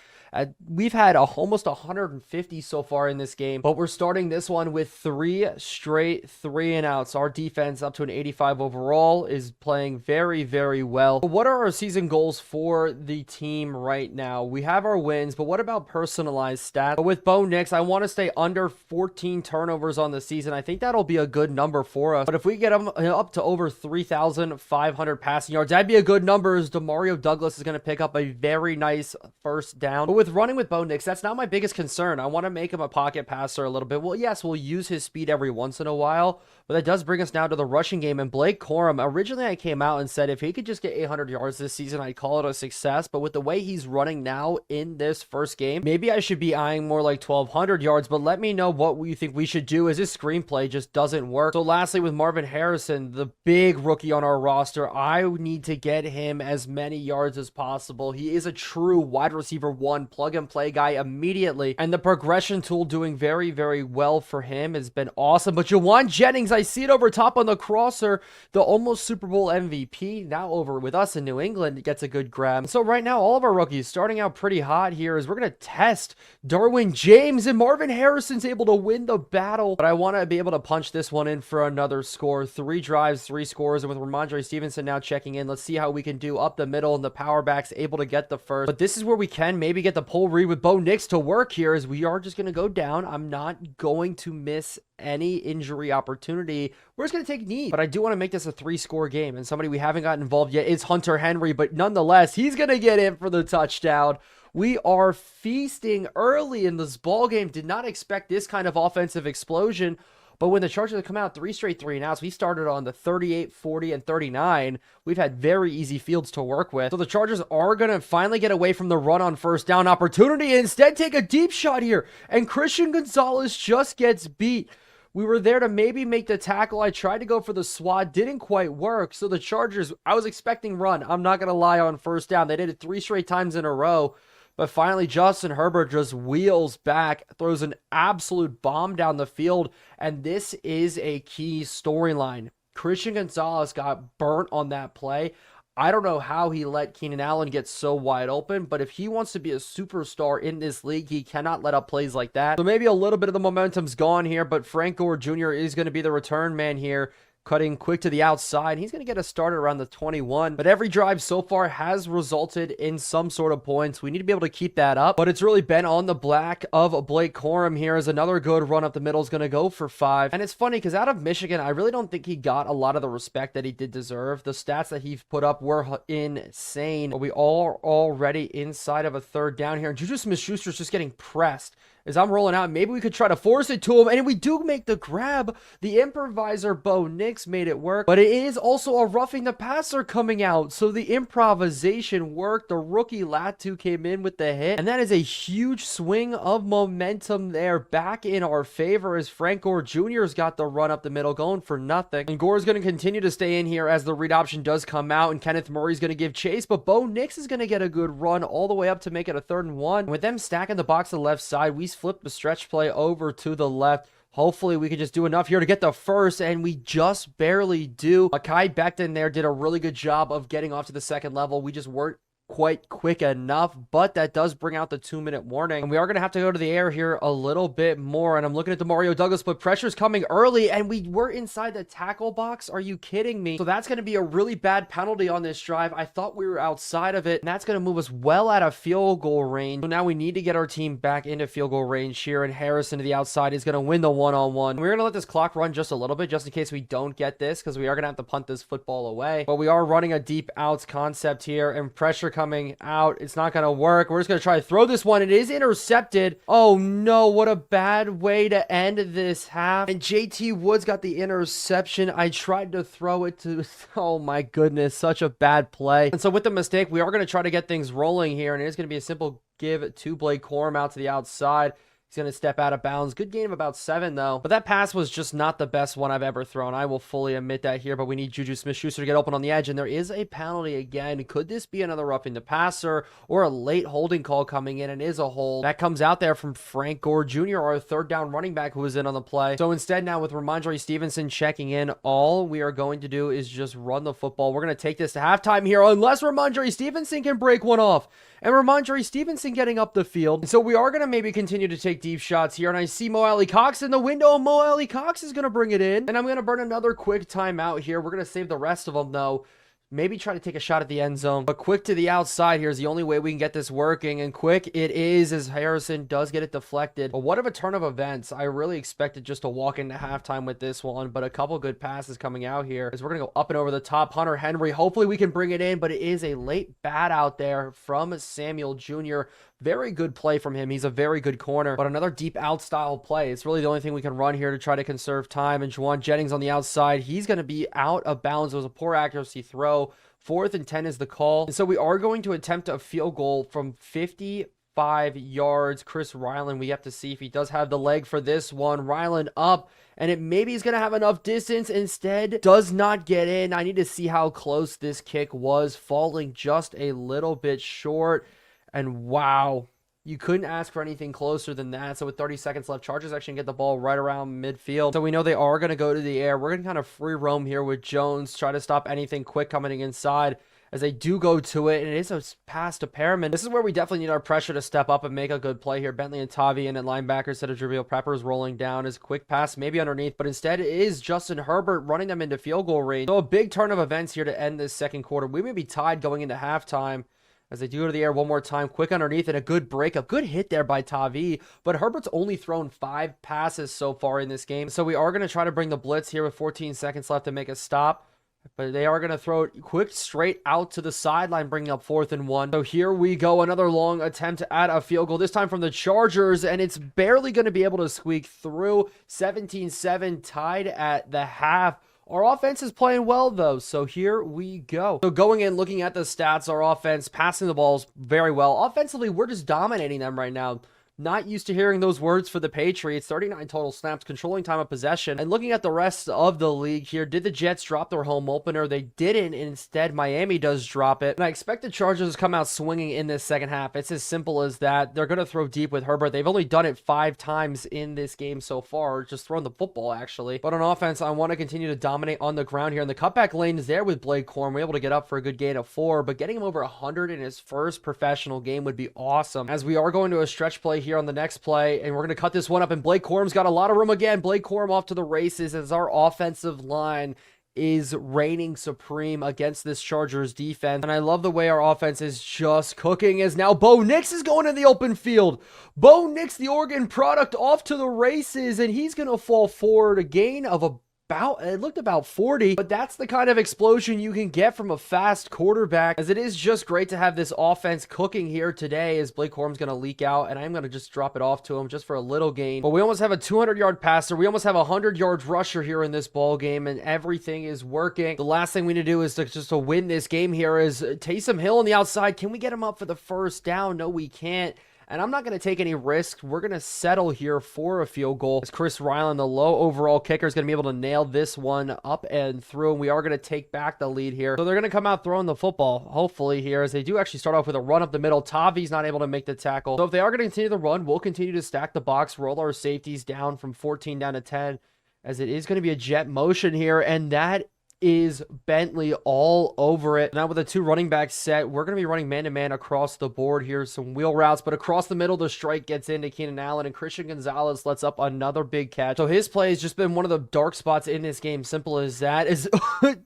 We've had almost 150 so far in this game, but we're starting this one with 3 straight 3-and-outs. Our defense, up to an 85 overall, is playing very, very well. But what are our season goals for the team right now? We have our wins, but what about personalized stats? But with Bo Nix, I want to stay under 14 turnovers on the season. I think that'll be a good number for us. But if we get them up to over 3,500 passing yards, that'd be a good number, as Demario Douglas is going to pick up a very nice first down. But with running with Bo Nix, that's not my biggest concern. I want to make him a pocket passer a little bit. Well, yes, we'll use his speed every once in a while, but that does bring us now to the rushing game. And Blake Corum, originally I came out and said if he could just get 800 yards this season, I'd call it a success. But with the way he's running now in this first game, maybe I should be eyeing more like 1,200 yards. But let me know what you think we should do, as this screenplay just doesn't work. So lastly, with Marvin Harrison, the big rookie on our roster, I need to get him as many yards as possible. He is a true wide receiver 1 plug and play guy immediately, and the progression tool doing very, very well for him has been awesome. But Jawan Jennings, I see it over top on the crosser, the almost Super Bowl MVP, now over with us in New England, gets a good grab. So right now, all of our rookies starting out pretty hot here, as we're going to test Derwin James, and Marvin Harrison's able to win the battle. But I want to be able to punch this one in for another score. 3 drives, 3 scores, and with Ramondre Stevenson now checking in, let's see how we can do up the middle, and the power backs able to get the first. But this is where we can maybe get the pull read with Bo Nix to work here, as we are just going to go down. I'm not going to miss any injury opportunity. We're just going to take knee. But I do want to make this a 3-score game, and somebody we haven't gotten involved yet is Hunter Henry, but nonetheless, he's going to get in for the touchdown. We are feasting early in this ball game. Did not expect this kind of offensive explosion. But when the Chargers have come out 3 straight 3-and-outs, we started on the 38, 40, and 39. We've had very easy fields to work with. So the Chargers are going to finally get away from the run on first down opportunity and instead take a deep shot here. And Christian Gonzalez just gets beat. We were there to maybe make the tackle. I tried to go for the swat. Didn't quite work. So the Chargers, I was expecting run. I'm not going to lie, on first down. They did it 3 straight times in a row. But finally, Justin Herbert just wheels back, throws an absolute bomb down the field, and this is a key storyline. Christian Gonzalez got burnt on that play. I don't know how he let Keenan Allen get so wide open, but if he wants to be a superstar in this league, he cannot let up plays like that. So maybe a little bit of the momentum's gone here, but Frank Gore Jr. is going to be the return man here, cutting quick to the outside. He's going to get us started around the 21. But every drive so far has resulted in some sort of points. We need to be able to keep that up. But it's really been on the back of Blake Corum here, as another good run up the middle is going to go for 5. And it's funny because out of Michigan, I really don't think he got a lot of the respect that he did deserve. The stats that he put up were insane. But we are already inside of a third down here. And Juju Smith-Schuster's just getting pressed. As I'm rolling out, maybe we could try to force it to him, and we do make the grab. The improviser Bo Nix made it work, but it is also a roughing the passer coming out, so the improvisation worked. The rookie Latu came in with the hit, and that is a huge swing of momentum there back in our favor, as Frank Gore Jr.'s got the run up the middle going for nothing. And Gore's going to continue to stay in here as the read option does come out, and Kenneth Murray's going to give chase, but Bo Nix is going to get a good run all the way up to make it a 3rd and 1. With them stacking the box to the left side, we flip the stretch play over to the left. Hopefully we can just do enough here to get the first, and we just barely do. Mekhi Becton there did a really good job of getting off to the second level. We just weren't quite quick enough, but that does bring out the 2-minute warning, and we are going to have to go to the air here a little bit more. And I'm looking at Demario Douglas, but pressure's coming early, and we were inside the tackle box. Are you kidding me? So that's going to be a really bad penalty on this drive. I thought we were outside of it, and that's going to move us well out of field goal range. So now we need to get our team back into field goal range here, and Harrison to the outside is going to win the one-on-one. We're going to let this clock run just a little bit, just in case we don't get this, because we are going to have to punt this football away. But we are running a deep outs concept here, and pressure coming out. It's not going to work. We're just going to try to throw this one. It is intercepted. Oh no, what a bad way to end this half. And JT Woods got the interception. I tried to throw it to, oh my goodness, such a bad play. And so with the mistake, we are going to try to get things rolling here, and it is going to be a simple give to Blake Corum out to the outside. He's going to step out of bounds. Good gain of about 7, though. But that pass was just not the best one I've ever thrown. I will fully admit that here. But we need Juju Smith-Schuster to get open on the edge. And there is a penalty again. Could this be another roughing the passer or a late holding call coming in? And is a hold. That comes out there from Frank Gore Jr., our third down running back who was in on the play. So instead now with Ramondre Stevenson checking in, all we are going to do is just run the football. We're going to take this to halftime here unless Ramondre Stevenson can break one off. And Ramondre Stevenson getting up the field. And so we are going to maybe continue to take deep shots here. And I see Mo Alley Cox in the window. Mo Alley Cox is going to bring it in. And I'm going to burn another quick timeout here. We're going to save the rest of them, though. Maybe try to take a shot at the end zone. But quick to the outside here is the only way we can get this working. And quick it is, as Harrison does get it deflected. But what of a turn of events. I really expected just to walk into halftime with this one. But a couple good passes coming out here. As we're going to go up and over the top. Hunter Henry. Hopefully we can bring it in. But it is a late bat out there from Samuel Jr. Very good play from him. He's a very good corner. But another deep out style play. It's really the only thing we can run here to try to conserve time. And Juwan Jennings on the outside. He's going to be out of bounds. It was a poor accuracy throw. 4th and 10 is the call. And so we are going to attempt a field goal from 55 yards. Chris Ryland, we have to see if he does have the leg for this one. Ryland up, and it maybe he's going to have enough distance. Instead, does not get in. I need to see how close this kick was, falling just a little bit short. And wow, you couldn't ask for anything closer than that. So with 30 seconds left, Chargers actually get the ball right around midfield. So we know they are going to go to the air. We're going to kind of free roam here with Jones, try to stop anything quick coming inside as they do go to it. And it is a pass to Perriman. This is where we definitely need our pressure to step up and make a good play here. Bentley and Tavi in at linebacker instead of Jabril Peppers rolling down. As a quick pass, maybe underneath, but instead it is Justin Herbert running them into field goal range. So a big turn of events here to end this second quarter. We may be tied going into halftime. As they do go to the air one more time, quick underneath and a good breakup. Good hit there by Tavi, but Herbert's only thrown 5 passes so far in this game. So we are going to try to bring the blitz here with 14 seconds left to make a stop. But they are going to throw it quick straight out to the sideline, bringing up 4th and 1. So here we go, another long attempt at a field goal, this time from the Chargers, and it's barely going to be able to squeak through. 17-7 tied at the half. Our offense is playing well, though, so here we go. So going in, looking at the stats, our offense passing the balls very well. Offensively, we're just dominating them right now. Not used to hearing those words for the Patriots. 39 total snaps, controlling time of possession. And looking at the rest of the league here, did the Jets drop their home opener? They didn't. Instead, Miami does drop it. And I expect the Chargers to come out swinging in this second half. It's as simple as that. They're going to throw deep with Herbert. They've only done it 5 times in this game so far, just throwing the football, actually. But on offense, I want to continue to dominate on the ground here. And the cutback lane is there with Blake Corum. We're able to get up for a good gain of 4, but getting him over 100 in his first professional game would be awesome. As we are going to a stretch play here on the next play, and we're going to cut this one up, and Blake Corum's got a lot of room again. Blake Corum off to the races as our offensive line is reigning supreme against this Chargers defense. And I love the way our offense is just cooking, as now Bo Nix is going in the open field. Bo Nix, the Oregon product, off to the races, and he's going to fall forward, a gain of it looked about 40, but that's the kind of explosion you can get from a fast quarterback, as it is just great to have this offense cooking here today, as Blake Corum's going to leak out, and I'm going to just drop it off to him just for a little gain. But we almost have a 200-yard passer. We almost have a 100-yard rusher here in this ball game, and everything is working. The last thing we need to do is to win this game here is Taysom Hill on the outside. Can we get him up for the first down? No, we can't. And I'm not going to take any risks. We're going to settle here for a field goal, as Chris Ryland, the low overall kicker, is going to be able to nail this one up and through. And we are going to take back the lead here. So they're going to come out throwing the football, hopefully, here, as they do actually start off with a run up the middle. Tavi's not able to make the tackle. So if they are going to continue the run, we'll continue to stack the box, roll our safeties down from 14 down to 10, as it is going to be a jet motion here. And that is Bentley all over it. Now with a 2 running back set, we're going to be running man-to-man across the board here. Some wheel routes, but across the middle, the strike gets into Keenan Allen, and Christian Gonzalez lets up another big catch. So his play has just been one of the dark spots in this game. Simple as that. Is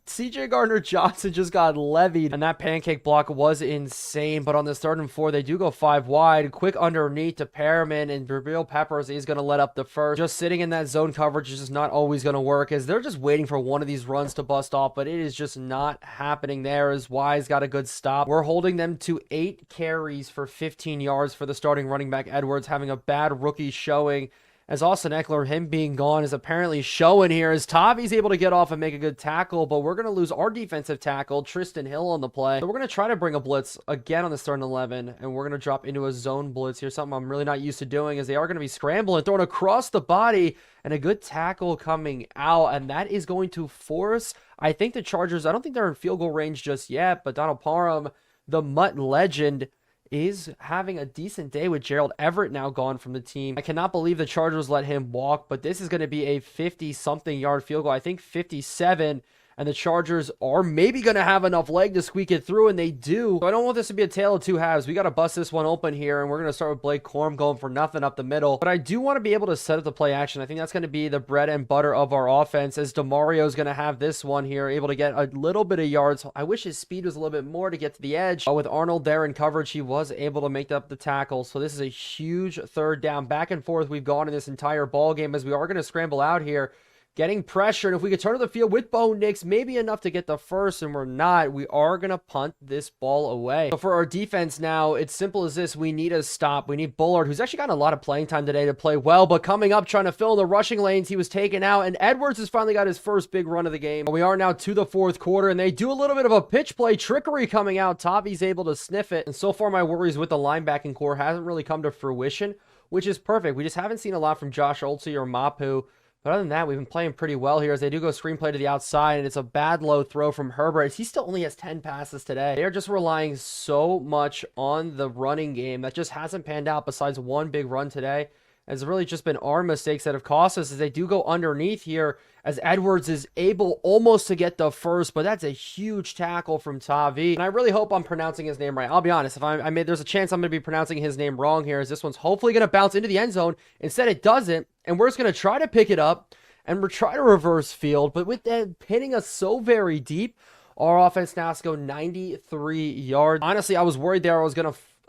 CJ Gardner-Johnson just got levied, and that pancake block was insane. But on this 3rd and 4, they do go 5 wide. Quick underneath to Perriman, and Jabril Peppers is going to let up the first. Just sitting in that zone coverage is just not always going to work, as they're just waiting for one of these runs to bust off, but it is just not happening there, as Wise got a good stop. We're holding them to 8 carries for 15 yards for the starting running back Edwards, having a bad rookie showing, as Austin Eckler, him being gone, is apparently showing here as Tavi's able to get off and make a good tackle, but we're going to lose our defensive tackle, Tristan Hill, on the play. So we're going to try to bring a blitz again on the starting 11, and we're going to drop into a zone blitz here, something I'm really not used to doing, as they are going to be scrambling, throwing across the body, and a good tackle coming out, and that is going to force, I think, the Chargers. I don't think they're in field goal range just yet, but Donald Parham, the Mutt legend, is having a decent day with Gerald Everett now gone from the team. I cannot believe the Chargers let him walk, but this is going to be a 50-something yard field goal. I think 57, and the Chargers are maybe going to have enough leg to squeak it through, and they do. So I don't want this to be a tale of two halves. We got to bust this one open here, and we're going to start with Blake Corum going for nothing up the middle. But I do want to be able to set up the play action. I think that's going to be the bread and butter of our offense, as DeMario is going to have this one here, able to get a little bit of yards. I wish his speed was a little bit more to get to the edge. But with Arnold there in coverage, he was able to make up the tackle. So this is a huge third down. Back and forth we've gone in this entire ball game, as we are going to scramble out here, getting pressure, and if we could turn to the field with Bo Nix, maybe enough to get the first, and we're not, we are going to punt this ball away. So for our defense now, it's simple as this. We need a stop. We need Bullard, who's actually gotten a lot of playing time today, to play well, but coming up, trying to fill in the rushing lanes, he was taken out, and Edwards has finally got his first big run of the game. But we are now to the fourth quarter, and they do a little bit of a pitch play trickery coming out. Tavi's able to sniff it, and so far my worries with the linebacking core hasn't really come to fruition, which is perfect. We just haven't seen a lot from Josh Olsey or Mapu. But other than that, we've been playing pretty well here, as they do go screenplay to the outside, and it's a bad low throw from Herbert, as he still only has 10 passes today. They're just relying so much on the running game that just hasn't panned out, besides one big run today. It's really just been our mistakes that have cost us, as they do go underneath here, as Edwards is able almost to get the first, but that's a huge tackle from Tavi. And I really hope I'm pronouncing his name right. I'll be honest, if there's a chance I'm going to be pronouncing his name wrong here, as this one's hopefully going to bounce into the end zone. Instead, it doesn't, and we're just going to try to pick it up, and we're trying to reverse field, but with that hitting us so very deep, our offense now has to go 93 yards. Honestly, I was worried there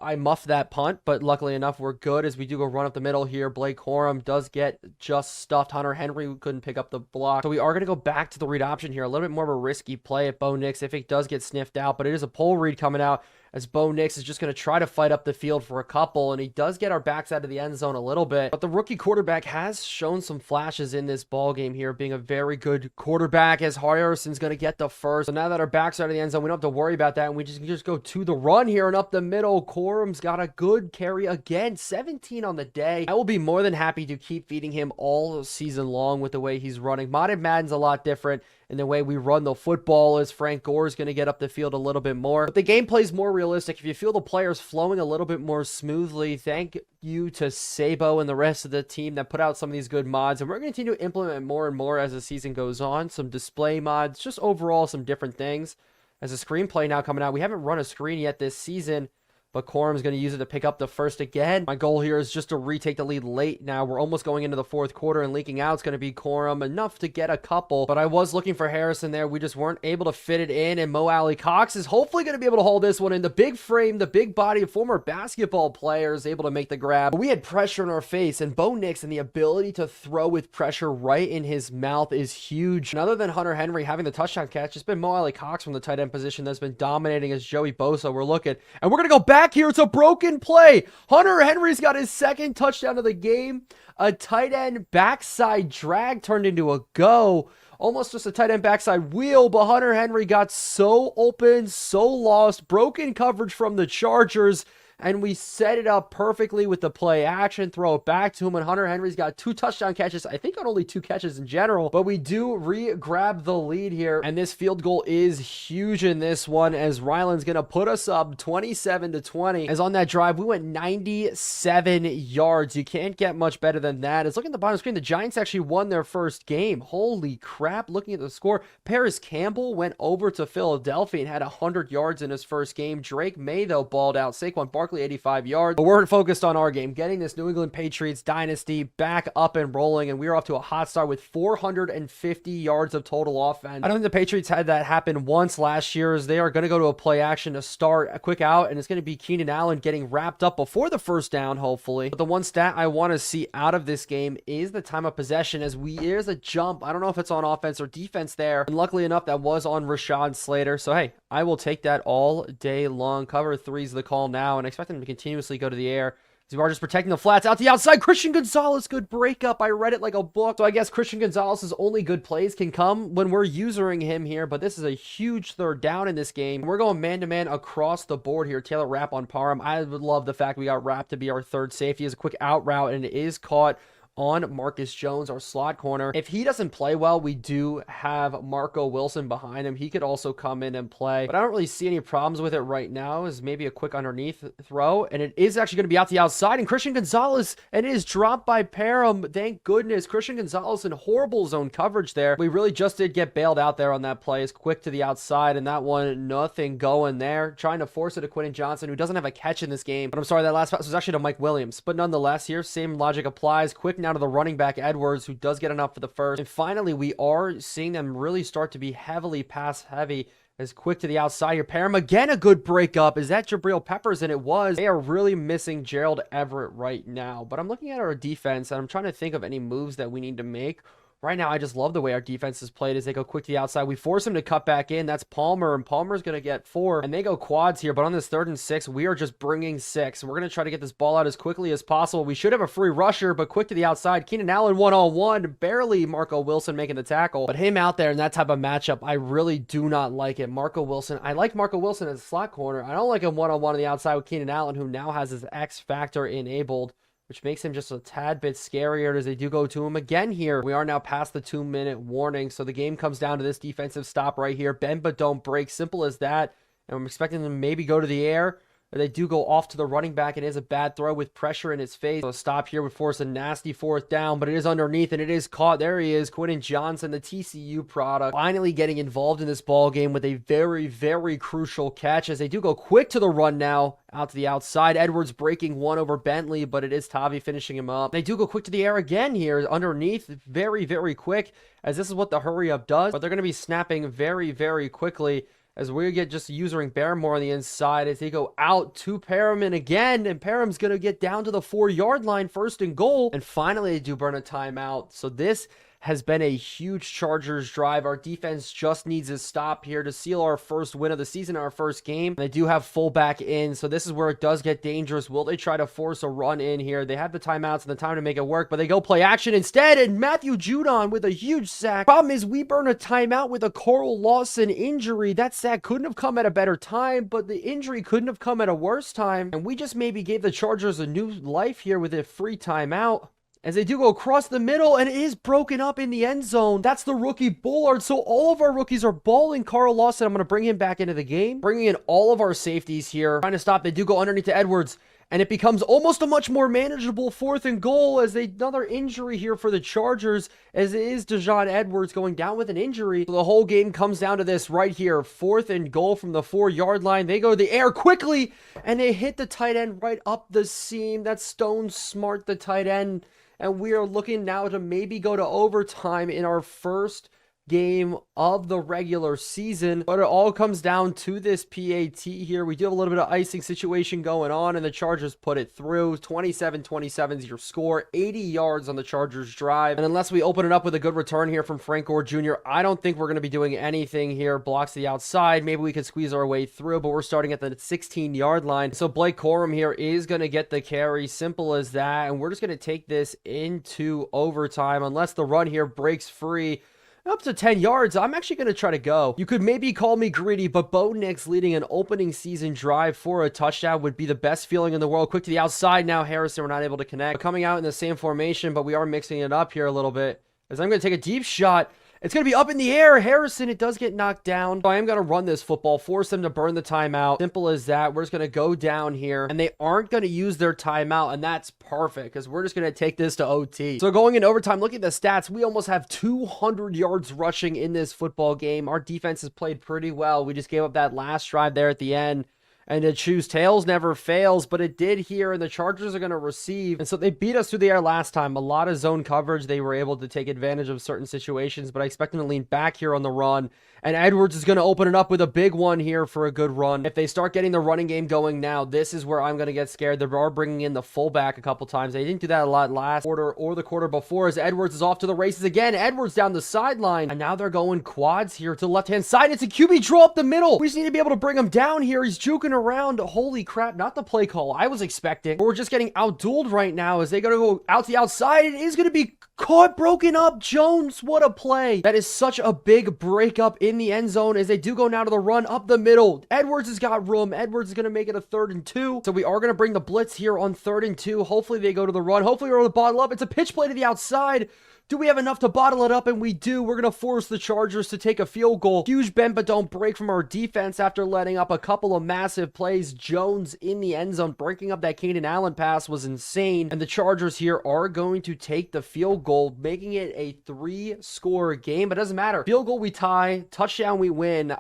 I muffed that punt, but luckily enough, we're good, as we do go run up the middle here. Blake Corum does get just stuffed. Hunter Henry couldn't pick up the block. So we are going to go back to the read option here. A little bit more of a risky play at Bo Nix if it does get sniffed out, but it is a pull read coming out, as Bo Nix is just going to try to fight up the field for a couple, and he does get our backs out of the end zone a little bit. But the rookie quarterback has shown some flashes in this ball game here, being a very good quarterback, as Harrison's going to get the first. So now that our backs are out of the end zone, we don't have to worry about that, and we just go to the run here and up the middle. Corum's got a good carry again, 17 on the day. I will be more than happy to keep feeding him all season long with the way he's running. Modded Madden's a lot different in the way we run the football, as Frank Gore is going to get up the field a little bit more. But the gameplay is more realistic. If you feel the players flowing a little bit more smoothly, thank you to Sabo and the rest of the team that put out some of these good mods. And we're going to continue to implement more and more as the season goes on. Some display mods, just overall some different things. As a screenplay now coming out, we haven't run a screen yet this season, but Corum's going to use it to pick up the first again. My goal here is just to retake the lead late now. We're almost going into the fourth quarter, and leaking out is going to be Corum, enough to get a couple. But I was looking for Harrison there. We just weren't able to fit it in, and Mo Alley Cox is hopefully going to be able to hold this one in. The big frame, the big body of former basketball players able to make the grab. But we had pressure in our face, and Bo Nix, and the ability to throw with pressure right in his mouth is huge. And other than Hunter Henry having the touchdown catch, it's been Mo Alley Cox from the tight end position that's been dominating, as Joey Bosa. We're looking, and we're going to go back here. It's a broken play. Hunter Henry's got his second touchdown of the game. A tight end backside drag turned into a go. Almost just a tight end backside wheel, but Hunter Henry got so open, so lost. Broken coverage from the Chargers, and we set it up perfectly with the play action, throw it back to him, and Hunter Henry's got 2 touchdown catches. I think on only 2 catches in general, but we do re-grab the lead here, and this field goal is huge in this one, as Ryland's going to put us up 27-20. As on that drive, we went 97 yards. You can't get much better than that. As looking at the bottom screen, the Giants actually won their first game. Holy crap, looking at the score, Paris Campbell went over to Philadelphia and had 100 yards in his first game. Drake May, though, balled out. Saquon Barkley, 85 yards. But we're focused on our game, getting this New England Patriots dynasty back up and rolling, and we are off to a hot start with 450 yards of total offense. I don't think the Patriots had that happen once last year, as they are going to go to a play action to start a quick out, and it's going to be Keenan Allen getting wrapped up before the first down, hopefully. But the one stat I want to see out of this game is the time of possession, as there's a jump. I don't know if it's on offense or defense there, and luckily enough, that was on Rashad Slater. So hey, I will take that all day long. Cover 3 is the call now, and expect them to continuously go to the air. We are just protecting the flats out the outside. Christian Gonzalez, good breakup. I read it like a book. So I guess Christian Gonzalez's only good plays can come when we're using him here. But this is a huge third down in this game. We're going man-to-man across the board here. Taylor Rapp on Parham. I would love the fact we got Rapp to be our third safety. It's a quick out route, and it is caught on Marcus Jones, our slot corner. If he doesn't play well, we do have Marco Wilson behind him. He could also come in and play, but I don't really see any problems with it right now. Is maybe a quick underneath throw, and it is actually going to be out the outside, and Christian Gonzalez, and it is dropped by Parham. Thank goodness. Christian Gonzalez in horrible zone coverage there. We really just did get bailed out there on that play. It's quick to the outside, and that one, nothing going there. Trying to force it to Quentin Johnson, who doesn't have a catch in this game, but I'm sorry, that last pass was actually to Mike Williams, but nonetheless, here, same logic applies. Quick now to the running back Edwards, who does get enough for the first. And finally, we are seeing them really start to be heavily pass heavy. As quick to the outside here. Parham again, a good breakup. Is that Jabril Peppers? And it was. They are really missing Gerald Everett right now. But I'm looking at our defense, and I'm trying to think of any moves that we need to make. Right now, I just love the way our defense is played as they go quick to the outside. We force him to cut back in. That's Palmer, and Palmer's going to get 4. And they go quads here, but on this 3rd and 6, we are just bringing 6. And we're going to try to get this ball out as quickly as possible. We should have a free rusher, but quick to the outside. Keenan Allen one-on-one. Barely Marco Wilson making the tackle. But him out there in that type of matchup, I really do not like it. Marco Wilson, I like Marco Wilson as a slot corner. I don't like him one-on-one on the outside with Keenan Allen, who now has his X factor enabled, which makes him just a tad bit scarier as they do go to him again here. We are now past the 2-minute warning, so the game comes down to this defensive stop right here. Bend but don't break, simple as that. And I'm expecting them to maybe go to the air, but they do go off to the running back. It is a bad throw with pressure in his face. So a stop here would force a nasty 4th down, but it is underneath, and it is caught. There he is, Quentin Johnson, the TCU product, finally getting involved in this ball game with a very, very crucial catch as they do go quick to the run now. Out to the outside. Edwards breaking one over Bentley, but it is Tavi finishing him up. They do go quick to the air again here underneath. Very, very quick, as this is what the hurry up does. But they're going to be snapping very, very quickly as we get just using Barrymore on the inside as they go out to Parham again. And Parham's going to get down to the 4-yard line, 1st and goal. And finally, they do burn a timeout. So this has been a huge Chargers drive. Our defense just needs a stop here to seal our first win of the season, our first game. They do have fullback in, so this is where it does get dangerous. Will they try to force a run in here? They have the timeouts and the time to make it work, but they go play action instead, and Matthew Judon with a huge sack. Problem is, we burn a timeout with a Carl Lawson injury. That sack couldn't have come at a better time, but the injury couldn't have come at a worse time, and we just maybe gave the Chargers a new life here with a free timeout. As they do go across the middle, and it is broken up in the end zone. That's the rookie Bullard. So all of our rookies are balling. Carl Lawson, I'm going to bring him back into the game. Bringing in all of our safeties here. Trying to stop. They do go underneath to Edwards. And it becomes almost a much more manageable 4th and goal as another injury here for the Chargers, as it is Dejon Edwards going down with an injury. So the whole game comes down to this right here. 4th and goal from the 4-yard line. They go to the air quickly, and they hit the tight end right up the seam. That's Stone Smart, the tight end. And we are looking now to maybe go to overtime in our first game of the regular season. But it all comes down to this PAT here. We do have a little bit of icing situation going on, and the Chargers put it through. 27-27 is your score. 80 yards on the Chargers drive. And unless we open it up with a good return here from Frank Gore Jr., I don't think we're going to be doing anything here. Blocks the outside. Maybe we could squeeze our way through, but we're starting at the 16-yard line. So Blake Corum here is going to get the carry. Simple as that. And we're just going to take this into overtime unless the run here breaks free. Up to 10 yards, I'm actually going to try to go. You could maybe call me greedy, but Bo Nix leading an opening season drive for a touchdown would be the best feeling in the world. Quick to the outside now. Harrison, we're not able to connect. Coming out in the same formation, but we are mixing it up here a little bit. As I'm going to take a deep shot. It's going to be up in the air. Harrison, it does get knocked down. So I am going to run this football, force them to burn the timeout. Simple as that. We're just going to go down here, and they aren't going to use their timeout, and that's perfect because we're just going to take this to OT. So going in overtime, look at the stats. We almost have 200 yards rushing in this football game. Our defense has played pretty well. We just gave up that last drive there at the end. And to choose tails never fails, but it did here, and the Chargers are going to receive. And so they beat us through the air last time. A lot of zone coverage. They were able to take advantage of certain situations, but I expect them to lean back here on the run. And Edwards is going to open it up with a big one here for a good run. If they start getting the running game going now, this is where I'm going to get scared. They are bringing in the fullback a couple times. They didn't do that a lot last quarter or the quarter before, as Edwards is off to the races again. Edwards down the sideline, and now they're going quads here to the left-hand side. It's a QB draw up the middle. We just need to be able to bring him down here. He's juking around. Holy crap, not the play call I was expecting. But we're just getting outdueled right now as they gotta go out to the outside. It is gonna be caught, broken up. Jones, what a play. That is such a big breakup in the end zone as they do go now to the run up the middle. Edwards has got room. Edwards is gonna make it a 3rd and 2. So we are gonna bring the blitz here on 3rd and 2. Hopefully they go to the run. Hopefully we're able to bottle up. It's a pitch play to the outside. Do we have enough to bottle it up? And we do. We're going to force the Chargers to take a field goal. Huge bend but don't break from our defense after letting up a couple of massive plays. Jones in the end zone, breaking up that Keenan Allen pass was insane. And the Chargers here are going to take the field goal, making it a 3-score game. But it doesn't matter. Field goal, we tie. Touchdown, we win.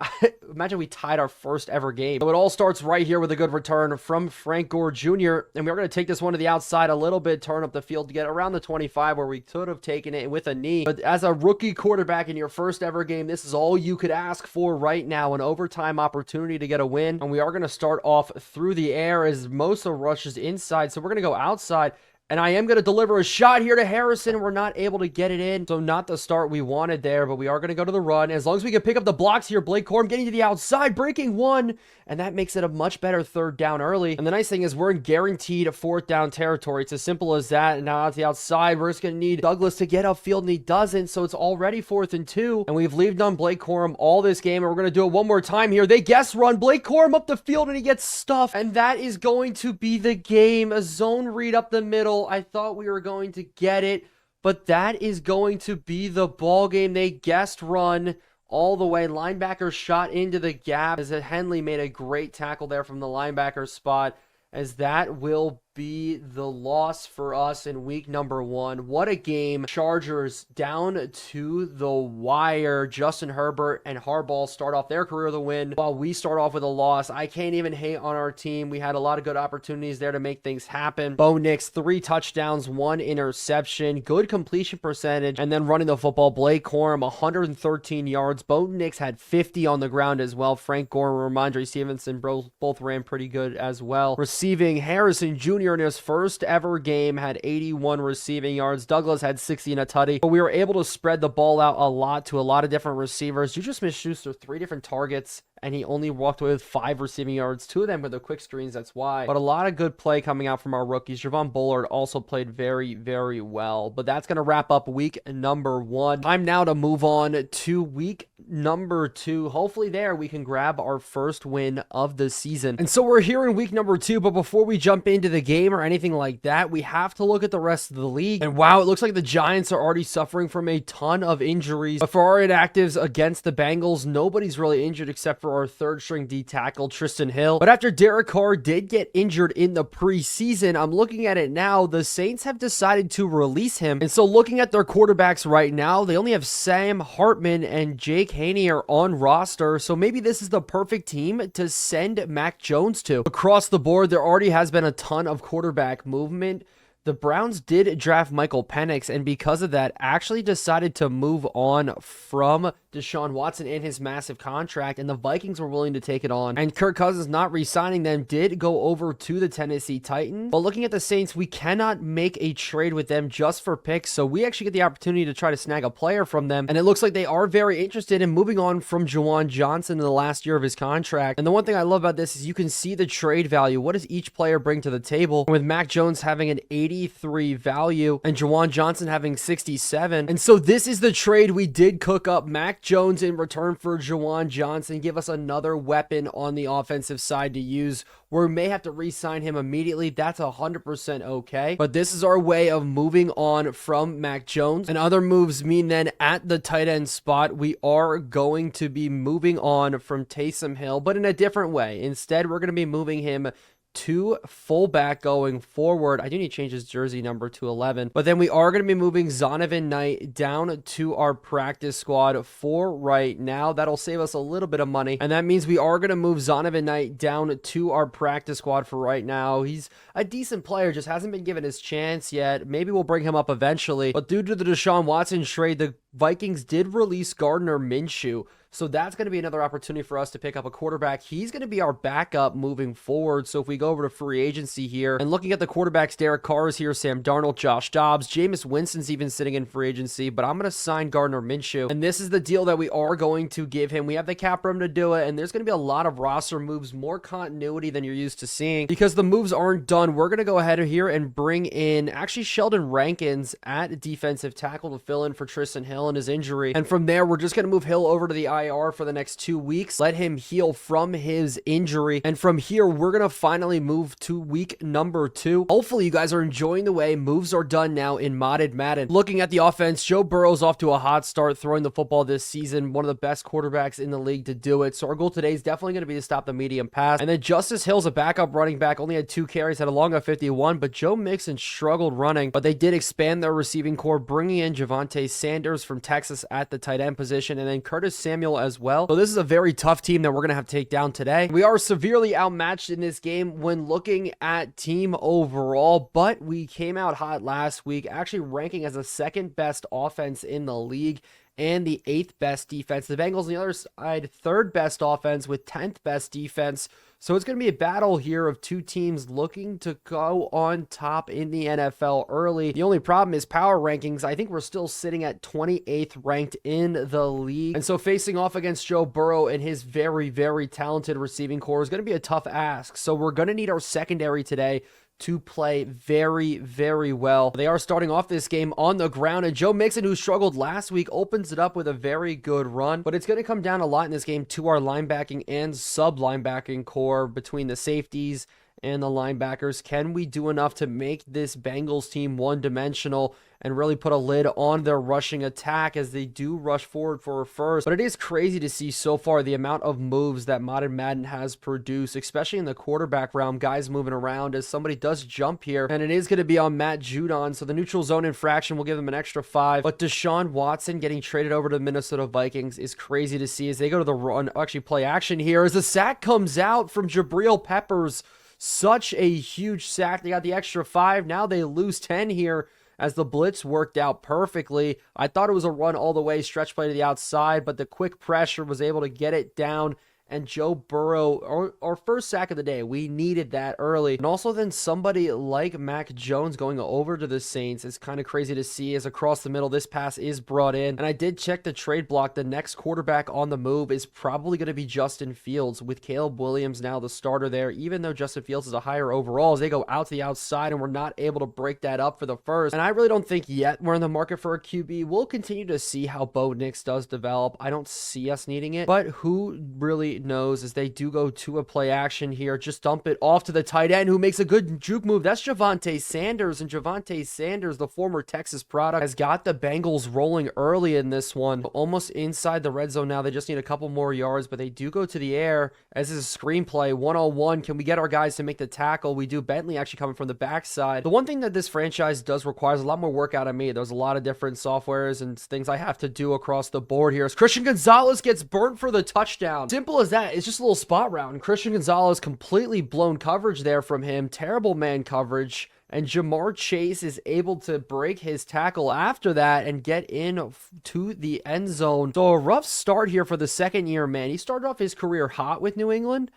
Imagine we tied our first ever game. So it all starts right here with a good return from Frank Gore Jr. And we're going to take this one to the outside a little bit, turn up the field to get around the 25 where we could have taken it with a knee. But as a rookie quarterback in your first ever game, this is all you could ask for right now, an overtime opportunity to get a win. And we are going to start off through the air as most of the rush is inside, so we're going to go outside. And I am going to deliver a shot here to Harrison. We're not able to get it in. So not the start we wanted there, but we are going to go to the run. As long as we can pick up the blocks here, Blake Corum getting to the outside, breaking one. And that makes it a much better 3rd down early. And the nice thing is we're in guaranteed 4th down territory. It's as simple as that. And now out to the outside, we're just going to need Douglas to get upfield, and he doesn't. So it's already 4th and 2. And we've leaved on Blake Corum all this game. And we're going to do it one more time here. They guess run. Blake Corum up the field, and he gets stuffed. And that is going to be the game. A zone read up the middle. I thought we were going to get it, but that is going to be the ball game. They guessed run all the way. Linebacker shot into the gap as Henley made a great tackle there from the linebacker spot, as that will be the loss for us in week number 1. What a game. Chargers down to the wire. Justin Herbert and Harbaugh start off their career with a win while we start off with a loss. I can't even hate on our team. We had a lot of good opportunities there to make things happen. Bo Nix, 3 touchdowns, 1 interception, good completion percentage, and then running the football, Blake Corum, 113 yards. Bo Nix had 50 on the ground as well. Frank Gore and Ramondre Stevenson both ran pretty good as well. Receiving, Harrison Jr. in his first ever game had 81 receiving yards. Douglas had 60 and a tutty. But we were able to spread the ball out a lot to a lot of different receivers. Juju Smith-Schuster, 3 different targets, and he only walked away with 5 receiving yards. 2 of them with the quick screens, that's why. But a lot of good play coming out from our rookies. Javon Bullard also played very, very well. But that's going to wrap up week number 1. Time now to move on to week number 2. Hopefully there we can grab our first win of the season. And so we're here in week number 2, but before we jump into the game or anything like that, we have to look at the rest of the league. And wow, it looks like the Giants are already suffering from a ton of injuries. But for our inactives against the Bengals, nobody's really injured except for our 3rd string D tackle, Tristan Hill. But after Derek Carr did get injured in the preseason, I'm looking at it now, the Saints have decided to release him. And so looking at their quarterbacks right now, they only have Sam Hartman and Jake Haney are on roster. So maybe this is the perfect team to send Mac Jones to. Across the board, there already has been a ton of quarterback movement. The Browns did draft Michael Penix, and because of that, actually decided to move on from Deshaun Watson and his massive contract, and the Vikings were willing to take it on. And Kirk Cousins not re-signing them did go over to the Tennessee Titans. But looking at the Saints, we cannot make a trade with them just for picks, so we actually get the opportunity to try to snag a player from them, and it looks like they are very interested in moving on from Juwan Johnson in the last year of his contract. And the one thing I love about this is you can see the trade value. What does each player bring to the table? And with Mac Jones having an 83 value and Juwan Johnson having 67. And so this is the trade we did cook up. Mac Jones in return for Juwan Johnson. Give us another weapon on the offensive side to use. We may have to re-sign him immediately. That's 100% okay. But this is our way of moving on from Mac Jones. And other moves mean then at the tight end spot, we are going to be moving on from Taysom Hill, but in a different way. Instead, we're going to be moving him to fullback going forward. I do need to change his jersey number to 11. But then we are going to be moving Zonovan Knight down to our practice squad for right now. That'll save us a little bit of money. And that means we are going to move Zonovan Knight down to our practice squad for right now. He's a decent player, just hasn't been given his chance yet. Maybe we'll bring him up eventually. But due to the Deshaun Watson trade, the Vikings did release Gardner Minshew, so that's going to be another opportunity for us to pick up a quarterback. He's going to be our backup moving forward. So if we go over to free agency here and looking at the quarterbacks, Derek Carr is here, Sam Darnold, Josh Dobbs, Jameis Winston's even sitting in free agency, but I'm going to sign Gardner Minshew. And this is the deal that we are going to give him. We have the cap room to do it, and there's going to be a lot of roster moves, more continuity than you're used to seeing because the moves aren't done. We're going to go ahead here and bring in actually Sheldon Rankins at defensive tackle to fill in for Tristan Hill and his injury. And from there, we're just going to move Hill over to the IR for the next 2 weeks, let him heal from his injury. And from here, we're going to finally move to week number 2. Hopefully, you guys are enjoying the way moves are done now in Modded Madden. Looking at the offense, Joe Burrow's off to a hot start throwing the football this season, one of the best quarterbacks in the league to do it. So our goal today is definitely going to be to stop the medium pass. And then Justice Hill's a backup running back, only had 2 carries, had a long of 51, but Joe Mixon struggled running. But they did expand their receiving core, bringing in Javonte Sanders from Texas at the tight end position, and then Curtis Samuel as well. So this is a very tough team that we're going to have to take down today. We are severely outmatched in this game when looking at team overall, but we came out hot last week, actually ranking as the 2nd best offense in the league and the 8th best defense. The Bengals on the other side, 3rd best offense with 10th best defense. So it's going to be a battle here of 2 teams looking to go on top in the NFL early. The only problem is power rankings. I think we're still sitting at 28th ranked in the league. And so facing off against Joe Burrow and his very, very talented receiving core is going to be a tough ask. So we're going to need our secondary today to play very, very well. They are starting off this game on the ground, and Joe Mixon, who struggled last week, opens it up with a very good run, but it's going to come down a lot in this game to our linebacking and sub-linebacking core between the safeties and the linebackers. Can we do enough to make this Bengals team one-dimensional and really put a lid on their rushing attack as they do rush forward for a first? But it is crazy to see so far the amount of moves that Modded Madden has produced, especially in the quarterback realm, guys moving around as somebody does jump here, and it is going to be on Matt Judon, so the neutral zone infraction will give them an extra 5, but Deshaun Watson getting traded over to the Minnesota Vikings is crazy to see as they go to the run, actually play action here, as the sack comes out from Jabril Peppers. Such a huge sack. They got the extra 5. Now they lose 10 here as the blitz worked out perfectly. I thought it was a run all the way, stretch play to the outside, but the quick pressure was able to get it down. And Joe Burrow, our first sack of the day, we needed that early. And also then somebody like Mac Jones going over to the Saints is kind of crazy to see as across the middle this pass is brought in. And I did check the trade block. The next quarterback on the move is probably going to be Justin Fields, with Caleb Williams now the starter there, even though Justin Fields is a higher overall as they go out to the outside and we're not able to break that up for the first. And I really don't think yet we're in the market for a QB. We'll continue to see how Bo Nix does develop. I don't see us needing it, but who really knows as they do go to a play action here. Just dump it off to the tight end who makes a good juke move. That's Javonte Sanders, and Javonte Sanders, the former Texas product, has got the Bengals rolling early in this one. Almost inside the red zone now. They just need a couple more yards, but they do go to the air as is a screenplay. 1-on-1. Can we get our guys to make the tackle? We do. Bentley actually coming from the backside. The one thing that this franchise does requires a lot more work out of me. There's a lot of different softwares and things I have to do across the board here. As Christian Gonzalez gets burnt for the touchdown. Simple as that. It's just a little spot route. Christian Gonzalez completely blown coverage there from him. Terrible man coverage. And Jamar Chase is able to break his tackle after that and get in to the end zone. So a rough start here for the second year man. He started off his career hot with New England,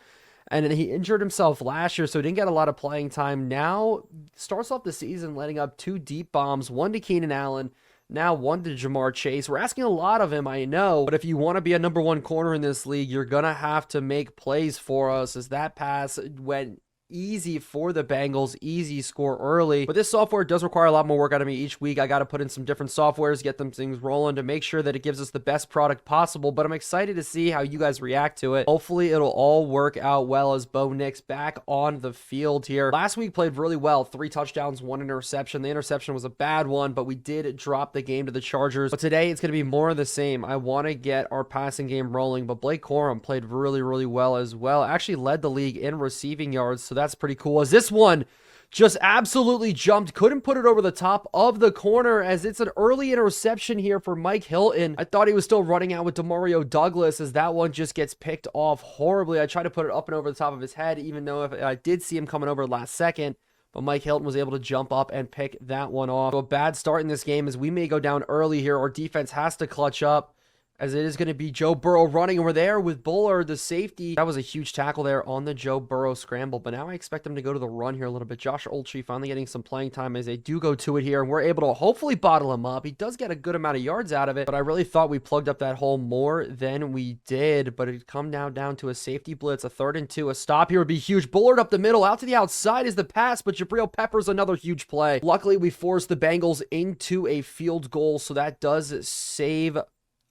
and then he injured himself last year, so he didn't get a lot of playing time. Now starts off the season letting up 2 deep bombs, one to Keenan Allen, now one to Jamar Chase. We're asking a lot of him, I know, but if you want to be a number 1 corner in this league, you're going to have to make plays for us, as that pass went easy for the Bengals, easy score early. But this software does require a lot more work out of me each week. I got to put in some different softwares, get them things rolling to make sure that it gives us the best product possible. But I'm excited to see how you guys react to it. Hopefully it'll all work out well as Bo Nix back on the field here. Last week played really well. 3 touchdowns, 1 interception. The interception was a bad one, but we did drop the game to the Chargers. But today it's going to be more of the same. I want to get our passing game rolling, but Blake Corum played really, really well as well. Actually led the league in receiving yards, so that's pretty cool. As this one just absolutely jumped, couldn't put it over the top of the corner, as it's an early interception here for Mike Hilton. I thought he was still running out with Demario Douglas, as that one just gets picked off horribly. I tried to put it up and over the top of his head, even though I did see him coming over last second, but Mike Hilton was able to jump up and pick that one off. So a bad start in this game as we may go down early here. Our defense has to clutch up, as it is going to be Joe Burrow running, and we're there with Buller, the safety. That was a huge tackle there on the Joe Burrow scramble, but now I expect them to go to the run here a little bit. Josh Oltree finally getting some playing time as they do go to it here, and we're able to hopefully bottle him up. He does get a good amount of yards out of it, but I really thought we plugged up that hole more than we did, but it come now down to a safety blitz, a 3rd and 2. A stop here would be huge. Bullard up the middle, out to the outside is the pass, but Jabril Peppers another huge play. Luckily, we forced the Bengals into a field goal, so that does save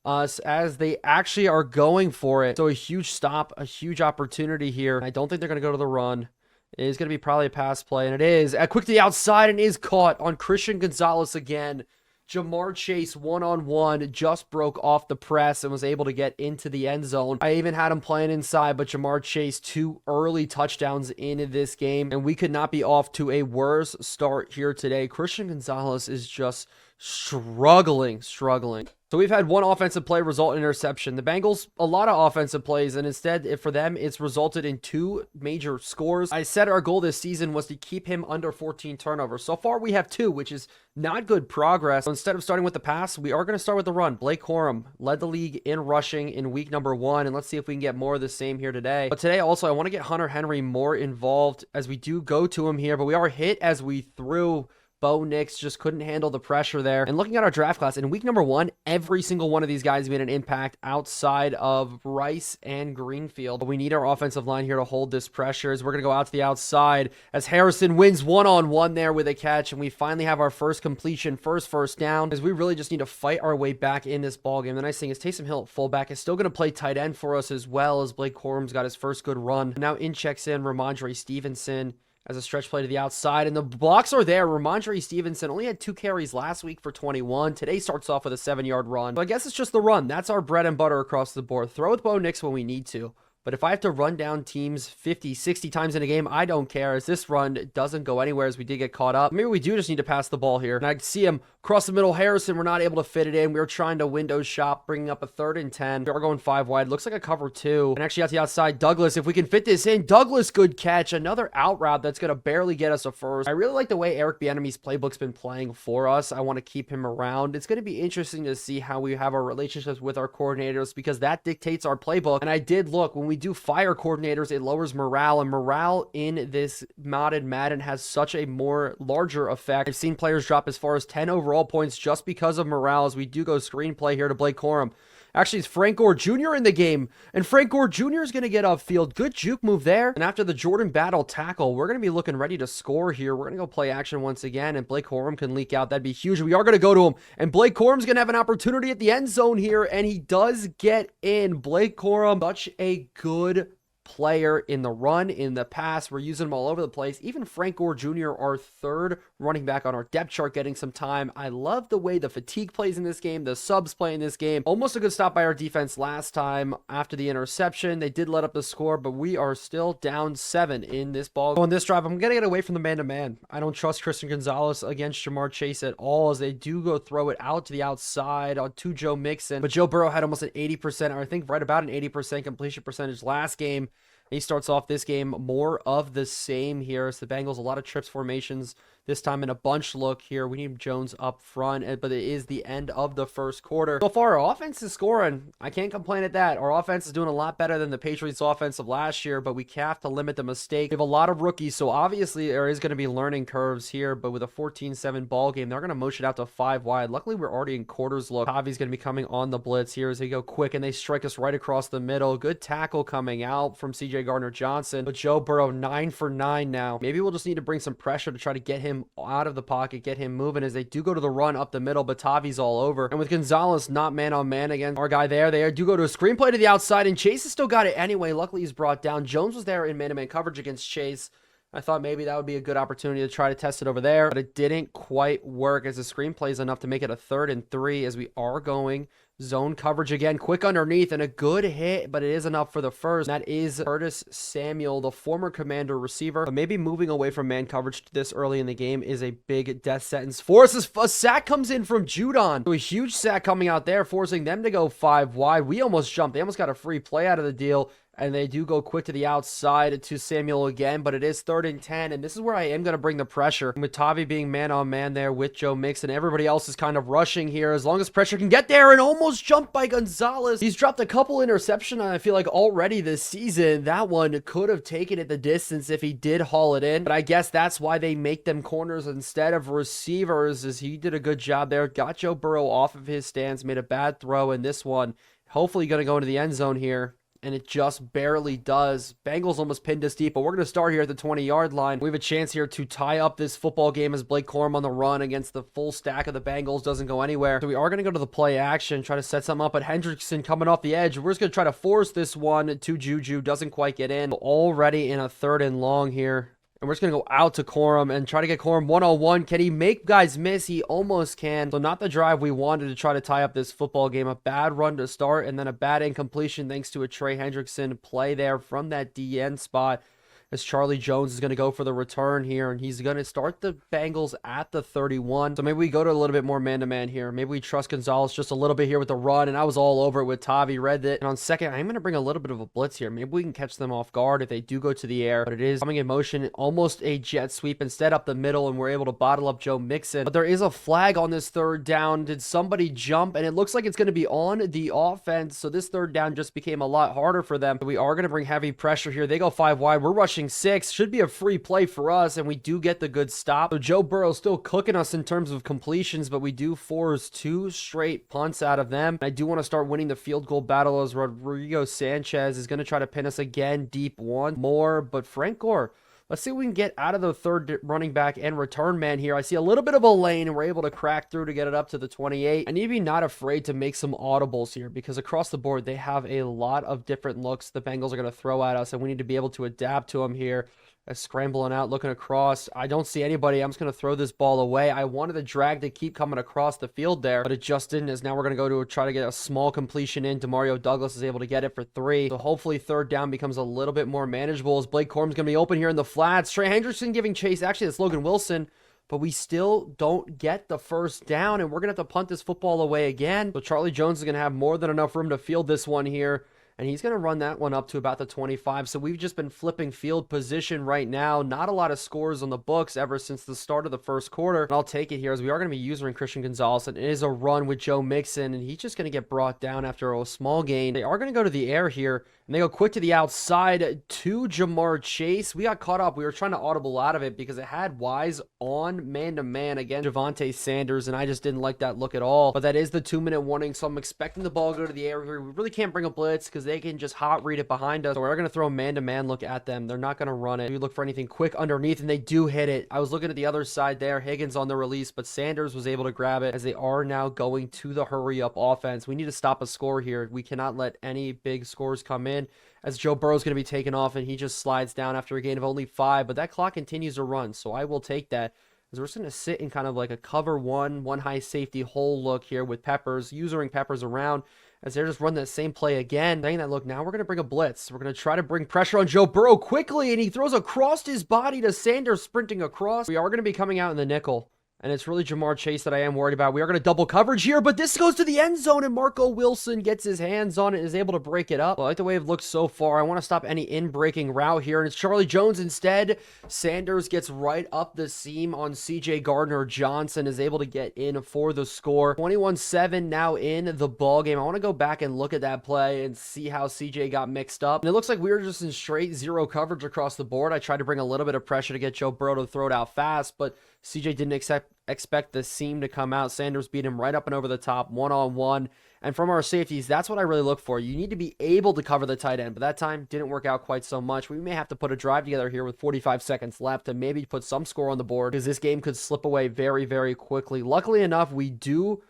us as they actually are going for it. So a huge stop, a huge opportunity here. I don't think they're going to go to the run. It is going to be probably a pass play, and it is. Quick to the outside and is caught on Christian Gonzalez again. Jamar Chase one-on-one just broke off the press and was able to get into the end zone. I even had him playing inside, but Jamar Chase 2 early touchdowns in this game, and we could not be off to a worse start here today. Christian Gonzalez is just struggling. So we've had one offensive play result in interception. The Bengals, a lot of offensive plays, and instead, for them, it's resulted in 2 major scores. I said our goal this season was to keep him under 14 turnovers. So far, we have 2, which is not good progress. So instead of starting with the pass, we are going to start with the run. Blake Corum led the league in rushing in week number 1, and let's see if we can get more of the same here today. But today, also, I want to get Hunter Henry more involved as we do go to him here, but we are hit as we threw. Bo Nix just couldn't handle the pressure there. And looking at our draft class, in week number 1, every single one of these guys made an impact outside of Rice and Greenfield. But we need our offensive line here to hold this pressure as we're going to go out to the outside as Harrison wins one-on-one there with a catch. And we finally have our first completion, first down, as we really just need to fight our way back in this ballgame. The nice thing is Taysom Hill at fullback is still going to play tight end for us as well, as Blake Corum's got his first good run. Now in checks in Ramondre Stevenson as a stretch play to the outside, and the blocks are there. Ramondre Stevenson only had 2 carries last week for 21. Today starts off with a 7-yard run. So I guess it's just the run. That's our bread and butter across the board. Throw with Bo Nix when we need to. But if I have to run down teams 50, 60 times in a game, I don't care, as this run doesn't go anywhere as we did get caught up. Maybe we do just need to pass the ball here. And I see him across the middle. Harrison, we're not able to fit it in. We were trying to window shop, bringing up a 3rd and 10. We are going 5 wide. Looks like a cover 2. And actually out to the outside, Douglas, if we can fit this in. Douglas, good catch. Another out route that's going to barely get us a first. I really like the way Eric Bieniemy's playbook's been playing for us. I want to keep him around. It's going to be interesting to see how we have our relationships with our coordinators, because that dictates our playbook. And I did look, when we do fire coordinators, it lowers morale, and morale in this Modded Madden has such a more larger effect. I've seen players drop as far as 10 overall points just because of morale, as we do go screenplay here to Blake Corum. Actually, it's Frank Gore Jr. in the game, and Frank Gore Jr. is going to get upfield. Good juke move there. And after the Jordan Battle tackle, we're going to be looking ready to score here. We're going to go play action once again, and Blake Corum can leak out. That'd be huge. We are going to go to him, and Blake Corum's going to have an opportunity at the end zone here, and he does get in. Blake Corum, such a good player in the run, in the pass. We're using him all over the place. Even Frank Gore Jr., our 3rd running back on our depth chart, getting some time. I love the way the fatigue plays in this game, the subs play in this game. Almost a good stop by our defense last time after the interception. They did let up the score, but we are still down 7 in this ball. On this drive, I'm going to get away from the man-to-man. I don't trust Christian Gonzalez against Jamar Chase at all, as they do go throw it out to the outside to Joe Mixon. But Joe Burrow had almost an 80%, or I think right about an 80% completion percentage last game. He starts off this game more of the same here. It's the Bengals, a lot of trips formations, this time in a bunch look here. We need Jones up front, but it is the end of the first quarter. So far, our offense is scoring. I can't complain at that. Our offense is doing a lot better than the Patriots' offense of last year, but we have to limit the mistake. We have a lot of rookies, so obviously there is going to be learning curves here, but with a 14-7 ball game, they're going to motion out to 5 wide. Luckily, we're already in quarters look. Javi's going to be coming on the blitz here as they go quick, and they strike us right across the middle. Good tackle coming out from CJ Gardner-Johnson, but Joe Burrow 9 for 9 now. Maybe we'll just need to bring some pressure to try to get him out of the pocket, get him moving as they do go to the run up the middle, but Tavi's all over. And with Gonzalez not man-on-man against our guy there, they do go to a screenplay to the outside, and Chase has still got it anyway. Luckily, he's brought down. Jones was there in man-to-man coverage against Chase. I thought maybe that would be a good opportunity to try to test it over there, but it didn't quite work, as the screenplay is enough to make it a 3rd and 3 as we are going zone coverage again. Quick underneath and a good hit, but it is enough for the first. That is Curtis Samuel, the former Commander receiver. But maybe moving away from man coverage this early in the game is a big death sentence for us. A sack comes in from Judon. So a huge sack coming out there, forcing them to go 5 wide. We almost jumped. They almost got a free play out of the deal And they do go quick to the outside to Samuel again, but it is 3rd and 10. And this is where I am going to bring the pressure. With Tavi being man-on-man there with Joe Mixon. Everybody else is kind of rushing here. As long as pressure can get there, and almost jumped by Gonzalez. He's dropped a couple interceptions, I feel like, already this season. That one could have taken it the distance if he did haul it in. But I guess that's why they make them corners instead of receivers, as he did a good job there. Got Joe Burrow off of his stance, made a bad throw in this one. Hopefully going to go into the end zone here. And it just barely does. Bengals almost pinned us deep, but we're going to start here at the 20-yard line. We have a chance here to tie up this football game as Blake Corum on the run against the full stack of the Bengals doesn't go anywhere. So we are going to go to the play action, try to set something up, but Hendrickson coming off the edge. We're just going to try to force this one to Juju. Doesn't quite get in. Already in a 3rd and long here. And we're just going to go out to Corum and try to get Corum one-on-one. Can he make guys miss? He almost can. So not the drive we wanted to try to tie up this football game. A bad run to start and then a bad incompletion thanks to a Trey Hendrickson play there from that DN spot. As Charlie Jones is going to go for the return here, and he's going to start the Bengals at the 31. So maybe we go to a little bit more man-to-man here. Maybe we trust Gonzalez just a little bit here with the run, and I was all over it with Tavi. Read it. And on second, I'm going to bring a little bit of a blitz here. Maybe we can catch them off guard if they do go to the air, but it is coming in motion, almost a jet sweep instead up the middle, and we're able to bottle up Joe Mixon. But there is a flag on this 3rd down. Did somebody jump? And it looks like it's going to be on the offense, so this 3rd down just became a lot harder for them. But we are going to bring heavy pressure here. They go 5 wide. We're rushing 6. Should be a free play for us, and we do get the good stop. So Joe Burrow still cooking us in terms of completions, but we do force 2 straight punts out of them. I do want to start winning the field goal battle as Rodrigo Sanchez is going to try to pin us again deep one more, but Frank Gore, let's see if we can get out of the 3rd running back and return man here. I see a little bit of a lane, and we're able to crack through to get it up to the 28. I need to be not afraid to make some audibles here, because across the board, they have a lot of different looks the Bengals are going to throw at us, and we need to be able to adapt to them here. Scrambling out, looking across. I don't see anybody. I'm just going to throw this ball away. I wanted the drag to keep coming across the field there, but it just didn't, as now we're going to go to try to get a small completion in. Demario Douglas is able to get it for 3. So hopefully 3rd down becomes a little bit more manageable as Blake Corum's going to be open here in the flats. Trey Hendrickson giving chase. Actually, it's Logan Wilson. But we still don't get the 1st down, and we're going to have to punt this football away again. So Charlie Jones is going to have more than enough room to field this one here. And he's going to run that one up to about the 25. So we've just been flipping field position right now. Not a lot of scores on the books ever since the start of the 1st quarter. And I'll take it here as we are going to be using Christian Gonzalez. And it is a run with Joe Mixon. And he's just going to get brought down after a small gain. They are going to go to the air here. And they go quick to the outside to Jamar Chase. We got caught up. We were trying to audible out of it because it had Wise on man-to-man against Javonte Sanders. And I just didn't like that look at all. But that is the 2-minute warning. So I'm expecting the ball to go to the air here. We really can't bring a blitz because they can just hot read it behind us. So we're going to throw a man-to-man look at them. They're not going to run it. We look for anything quick underneath, and they do hit it. I was looking at the other side there. Higgins on the release, but Sanders was able to grab it as they are now going to the hurry-up offense. We need to stop a score here. We cannot let any big scores come in as Joe Burrow's going to be taken off, and he just slides down after a gain of only 5, but that clock continues to run, so I will take that. As we're just going to sit in kind of like a cover one high safety hole look here with Peppers, using Peppers around as they're just running that same play again. Saying that, look, now we're going to bring a blitz. We're going to try to bring pressure on Joe Burrow quickly, and he throws across his body to Sanders sprinting across. We are going to be coming out in the nickel. And it's really Jamar Chase that I am worried about. We are going to double coverage here, but this goes to the end zone, and Marco Wilson gets his hands on it and is able to break it up. I like the way it looks so far. I want to stop any in-breaking route here, and it's Charlie Jones instead. Sanders gets right up the seam on C.J. Gardner-Johnson, is able to get in for the score. 21-7 now in the ball game. I want to go back and look at that play and see how C.J. got mixed up. And it looks like we were just in straight zero coverage across the board. I tried to bring a little bit of pressure to get Joe Burrow to throw it out fast, but CJ didn't expect the seam to come out. Sanders beat him right up and over the top, one-on-one. And from our safeties, that's what I really look for. You need to be able to cover the tight end, but that time didn't work out quite so much. We may have to put a drive together here with 45 seconds left to maybe put some score on the board because this game could slip away very, very quickly. Luckily enough, we do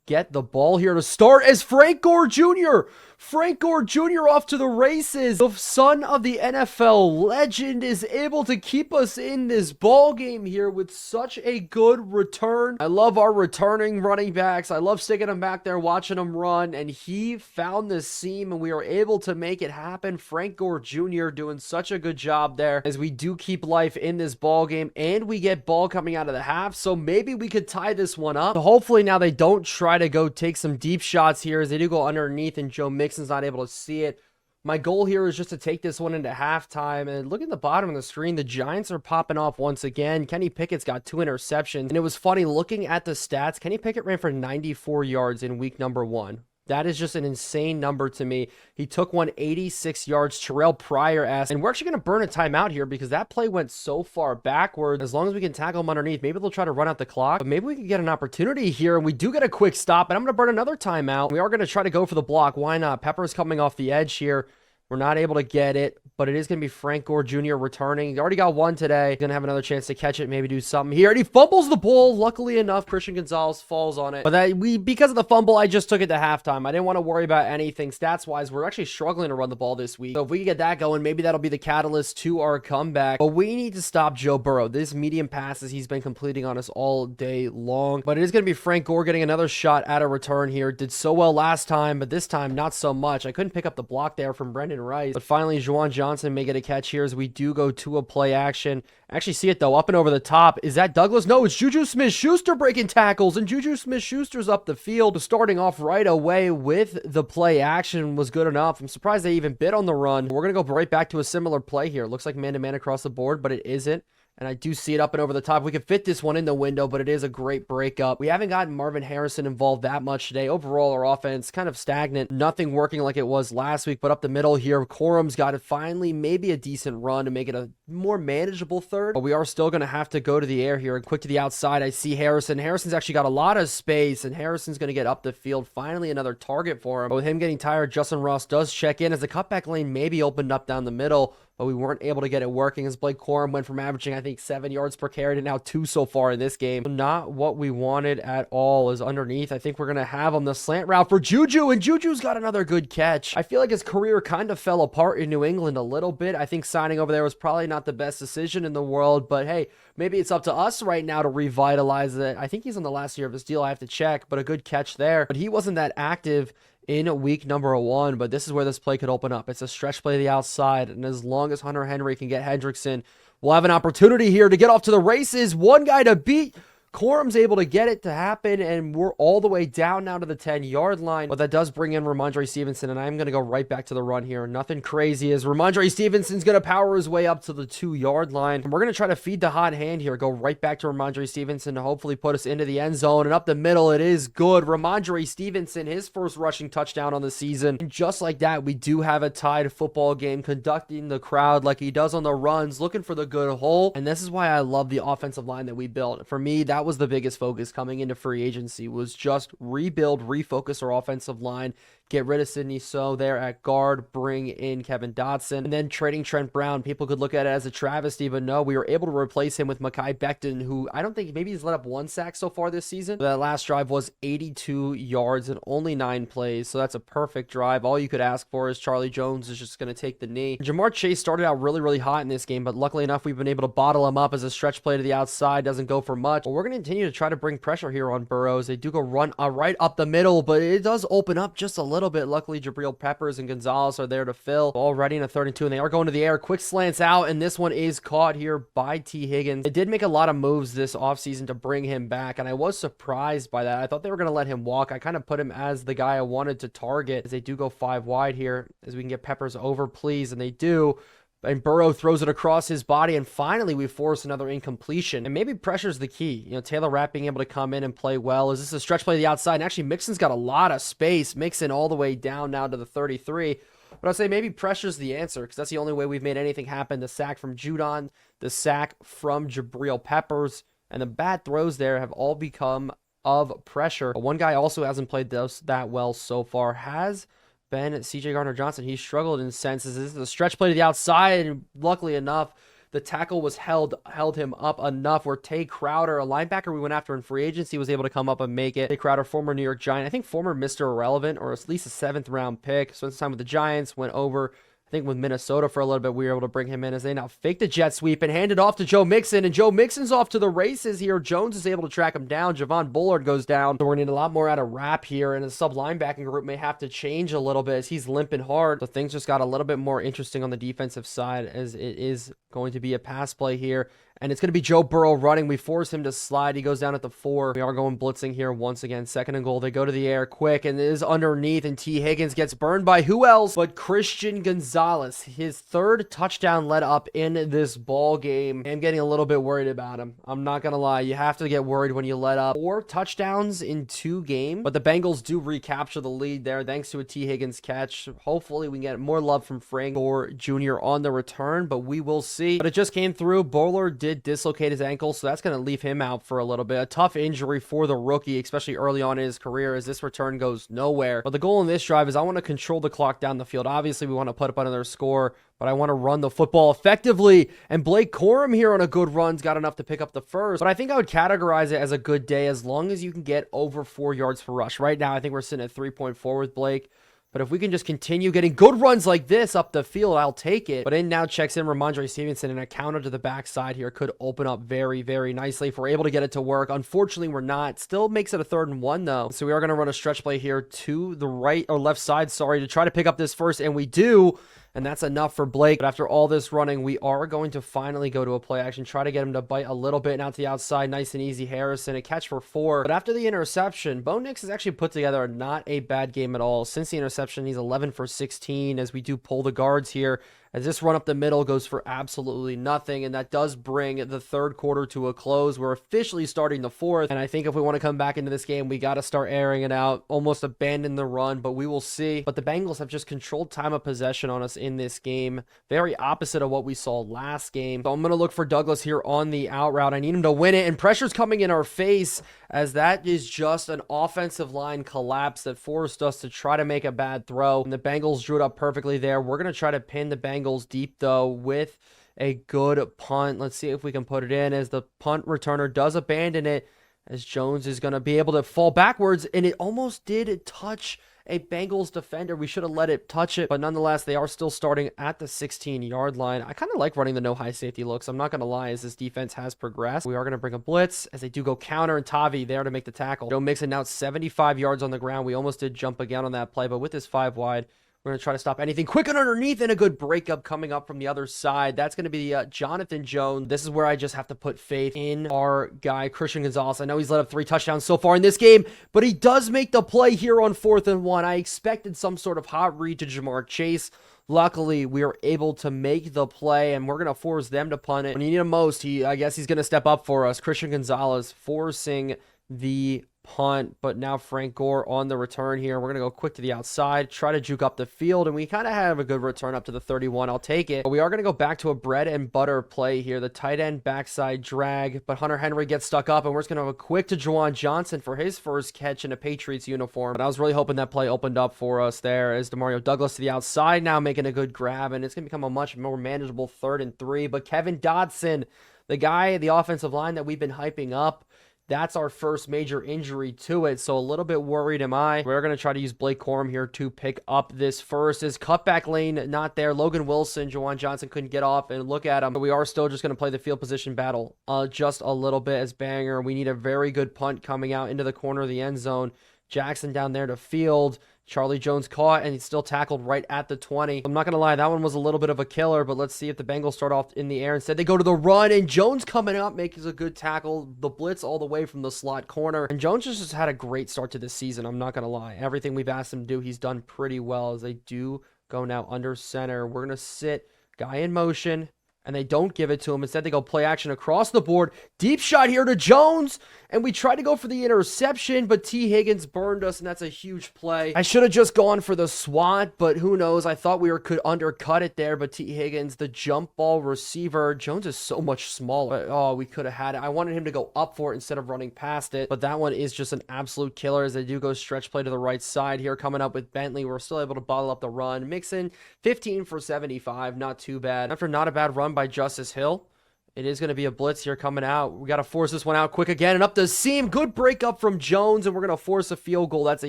get the ball here to start as Frank Gore Jr. Frank Gore Jr. off to the races. The son of the NFL legend is able to keep us in this ball game here with such a good return. I love our returning running backs. I love sticking them back there, watching them run, and he found the seam and we are able to make it happen. Frank Gore Jr. doing such a good job there as we do keep life in this ball game, and we get ball coming out of the half, so maybe we could tie this one up. So hopefully now they don't try to go take some deep shots here as they do go underneath and Joe Mixon's not able to see it. My goal here is just to take this one into halftime. And look at the bottom of the screen. The Giants are popping off once again. Kenny Pickett's got 2 interceptions. And it was funny looking at the stats. Kenny Pickett ran for 94 yards in week number 1. That is just an insane number to me. He took 186 yards. Terrell Pryor asked, and we're actually going to burn a timeout here because that play went so far backward. As long as we can tackle him underneath, maybe they'll try to run out the clock, but maybe we can get an opportunity here, and we do get a quick stop, and I'm going to burn another timeout. We are going to try to go for the block. Why not? Pepper's coming off the edge here. We're not able to get it, but it is going to be Frank Gore Jr. returning. He already got one today. He's going to have another chance to catch it, maybe do something here. And he fumbles the ball. Luckily enough, Christian Gonzalez falls on it. But because of the fumble, I just took it to halftime. I didn't want to worry about anything stats-wise. We're actually struggling to run the ball this week. So if we can get that going, maybe that'll be the catalyst to our comeback. But we need to stop Joe Burrow. This medium passes he's been completing on us all day long. But it is going to be Frank Gore getting another shot at a return here. Did so well last time, but this time not so much. I couldn't pick up the block there from Brendan Rice. But finally, Juwan Johnson may get a catch here as we do go to a play action. Actually see it though, up and over the top. Is that Douglas? No, it's Juju Smith-Schuster breaking tackles, and Juju Smith-Schuster's up the field. Starting off right away with the play action was good enough. I'm surprised they even bit on the run. We're going to go right back to a similar play here. Looks like man-to-man across the board, but it isn't. And I do see it up and over the top. We could fit this one in the window, but it is a great breakup. We haven't gotten Marvin Harrison involved that much today. Overall, our offense kind of stagnant. Nothing working like it was last week, but up the middle here, Corum's got it finally, maybe a decent run to make it a more manageable third. But we are still going to have to go to the air here and quick to the outside. I see Harrison. Harrison's actually got a lot of space, and Harrison's going to get up the field. Finally, another target for him. But with him getting tired, Justin Ross does check in as the cutback lane maybe opened up down the middle, but we weren't able to get it working as Blake Corum went from averaging, I think, 7 yards per carry to now 2 so far in this game. Not what we wanted at all is underneath. I think we're going to have him the slant route for Juju, and Juju's got another good catch. I feel like his career kind of fell apart in New England a little bit. I think signing over there was probably not the best decision in the world, but hey, maybe it's up to us right now to revitalize it. I think he's on the last year of his deal. I have to check, but a good catch there. But he wasn't that active in week number 1, but this is where this play could open up. It's a stretch play to the outside, and as long as Hunter Henry can get Hendrickson, we'll have an opportunity here to get off to the races. One guy to beat. Corum's able to get it to happen, and we're all the way down now to the 10-yard line. But that does bring in Ramondre Stevenson, and I'm going to go right back to the run here. Nothing crazy as Ramondre Stevenson's going to power his way up to the 2-yard line. And we're going to try to feed the hot hand here. Go right back to Ramondre Stevenson to hopefully put us into the end zone. And up the middle, it is good. Ramondre Stevenson, his first rushing touchdown on the season. And just like that, we do have a tied football game, conducting the crowd like he does on the runs, looking for the good hole. And this is why I love the offensive line that we built. For me, that was the biggest focus coming into free agency, was just rebuild, refocus our offensive line, get rid of Sidney So there at guard, bring in Kevin Dotson, and then trading Trent Brown. People could look at it as a travesty, but no, we were able to replace him with Mekhi Becton, who I don't think, maybe he's let up 1 sack so far this season. That last drive was 82 yards and only 9 plays, so that's a perfect drive. All you could ask for is Charlie Jones is just going to take the knee. Jamar Chase started out really, really hot in this game, but luckily enough, we've been able to bottle him up as a stretch play to the outside. Doesn't go for much, but we're going to continue to try to bring pressure here on Burrows. They do go run right up the middle, but it does open up just a little bit. Luckily, Jabril Peppers and Gonzalez are there to fill. Already in a 3rd and 2, and they are going to the air. Quick slants out, and this one is caught here by T. Higgins. They did make a lot of moves this offseason to bring him back, and I was surprised by that. I thought they were going to let him walk. I kind of put him as the guy I wanted to target, as they do go 5 wide here, as we can get Peppers over, please, and they do. And Burrow throws it across his body, and finally we force another incompletion. And maybe pressure's the key. You know, Taylor Rapp being able to come in and play well. Is this a stretch play to the outside? And actually, Mixon's got a lot of space. Mixon all the way down now to the 33. But I'd say maybe pressure's the answer, because that's the only way we've made anything happen. The sack from Judon, the sack from Jabril Peppers, and the bad throws there have all become of pressure. But one guy also hasn't played that well so far has been CJ Gardner-Johnson. He struggled in senses. This is a stretch play to the outside, and luckily enough, the tackle was held him up enough where Tay Crowder, a linebacker we went after in free agency, was able to come up and make it. Tay Crowder, former New York Giant, I think former Mr. Irrelevant, or at least a 7th round pick. Spent some time with the Giants, went over, I think, with Minnesota for a little bit. We were able to bring him in as they now fake the jet sweep and hand it off to Joe Mixon, and Joe Mixon's off to the races here. Jones is able to track him down. Javon Bullard goes down. So we're going to need a lot more out of Rapp here, and the sub-linebacking group may have to change a little bit as he's limping hard. So things just got a little bit more interesting on the defensive side, as it is going to be a pass play here And it's going to be Joe Burrow running. We force him to slide. He goes down at the 4. We are going blitzing here once again. 2nd and goal. They go to the air quick, and it is underneath, and T. Higgins gets burned by who else but Christian Gonzalez. His 3rd touchdown led up in this ball game. I'm getting a little bit worried about him. I'm not going to lie. You have to get worried when you let up 4 touchdowns in 2 games. But the Bengals do recapture the lead there thanks to a T. Higgins catch. Hopefully, we can get more love from Frank or Jr. on the return, but we will see. But it just came through. Bowler did dislocate his ankle, so that's going to leave him out for a little bit. A tough injury for the rookie, especially early on in his career, as this return goes nowhere. But the goal in this drive is I want to control the clock down the field. Obviously, we want to put up another score, but I want to run the football effectively. And Blake Corum here on a good run's got enough to pick up the first. But I think I would categorize it as a good day as long as you can get over 4 yards per rush. Right now, I think we're sitting at 3.4 with Blake. But if we can just continue getting good runs like this up the field, I'll take it. But in now checks in Ramondre Stevenson, and a counter to the backside here could open up very, very nicely if we're able to get it to work. Unfortunately, we're not. Still makes it a 3rd and 1, though. So we are going to run a stretch play here to the right or left side, to try to pick up this first, and we do. And that's enough for Blake. But after all this running, we are going to finally go to a play action. Try to get him to bite a little bit and out to the outside. Nice and easy, Harrison. A catch for 4. But after the interception, Bo Nix has actually put together not a bad game at all. Since the interception, he's 11 for 16 as we do pull the guards here. As this run up the middle goes for absolutely nothing, and that does bring the 3rd quarter to a close. We're officially starting the 4th, and I think if we want to come back into this game, we got to start airing it out, almost abandon the run, but we will see. But the Bengals have just controlled time of possession on us in this game, very opposite of what we saw last game. So I'm going to look for Douglas here on the out route. I need him to win it, and pressure's coming in our face, as that is just an offensive line collapse that forced us to try to make a bad throw. And the Bengals drew it up perfectly there. We're going to try to pin the Bengals deep, though, with a good punt. Let's see if we can put it in, as the punt returner does abandon it, as Jones is going to be able to fall backwards, and it almost did touch a Bengals defender. We should have let it touch it, but nonetheless, they are still starting at the 16-yard line. I kind of like running the no high safety looks. I'm not going to lie, as this defense has progressed. We are going to bring a blitz, as they do go counter, and Tavi there to make the tackle. Joe Mixon now 75 yards on the ground. We almost did jump again on that play, but with this 5 wide, we're going to try to stop anything quick and underneath, and a good breakup coming up from the other side. That's going to be Jonathan Jones. This is where I just have to put faith in our guy, Christian Gonzalez. I know he's let up 3 touchdowns so far in this game, but he does make the play here on 4th and 1. I expected some sort of hot read to Jamar Chase. Luckily, we are able to make the play, and we're going to force them to punt it. When you need him most, I guess he's going to step up for us. Christian Gonzalez forcing the punt, but now Frank Gore on the return here. We're going to go quick to the outside, try to juke up the field, and we kind of have a good return up to the 31. I'll take it. But we are going to go back to a bread and butter play here. The tight end backside drag, but Hunter Henry gets stuck up, and we're just going to have a quick to Juwan Johnson for his first catch in a Patriots uniform. But I was really hoping that play opened up for us there, as Demario Douglas to the outside now making a good grab, and it's going to become a much more manageable 3rd and 3. But Kevin Dotson, the guy, the offensive line that we've been hyping up, that's our first major injury to it, so a little bit worried am I. We're going to try to use Blake Corum here to pick up this first. His cutback lane not there. Logan Wilson, Juwan Johnson couldn't get off, and look at him. But we are still just going to play the field position battle just a little bit as banger. We need a very good punt coming out into the corner of the end zone. Jackson down there to field. Charlie Jones caught, and he's still tackled right at the 20. I'm not going to lie, that one was a little bit of a killer, but let's see if the Bengals start off in the air. Instead, they go to the run, and Jones coming up makes a good tackle. The blitz all the way from the slot corner. And Jones just had a great start to this season, I'm not going to lie. Everything we've asked him to do, he's done pretty well, as they do go now under center. We're going to sit guy in motion, and they don't give it to him. Instead, they go play action across the board. Deep shot here to Jones, and we tried to go for the interception, but T. Higgins burned us, and that's a huge play. I should have just gone for the swat, but who knows? I thought we could undercut it there, but T. Higgins, the jump ball receiver. Jones is so much smaller. Oh, we could have had it. I wanted him to go up for it instead of running past it, but that one is just an absolute killer, as they do go stretch play to the right side here, coming up with Bentley. We're still able to bottle up the run. Mixon, 15 for 75, not too bad. After not a bad run by Justice Hill, it is going to be a blitz here coming out. We got to force this one out quick again, and up the seam. Good breakup from Jones, and we're going to force a field goal. That's a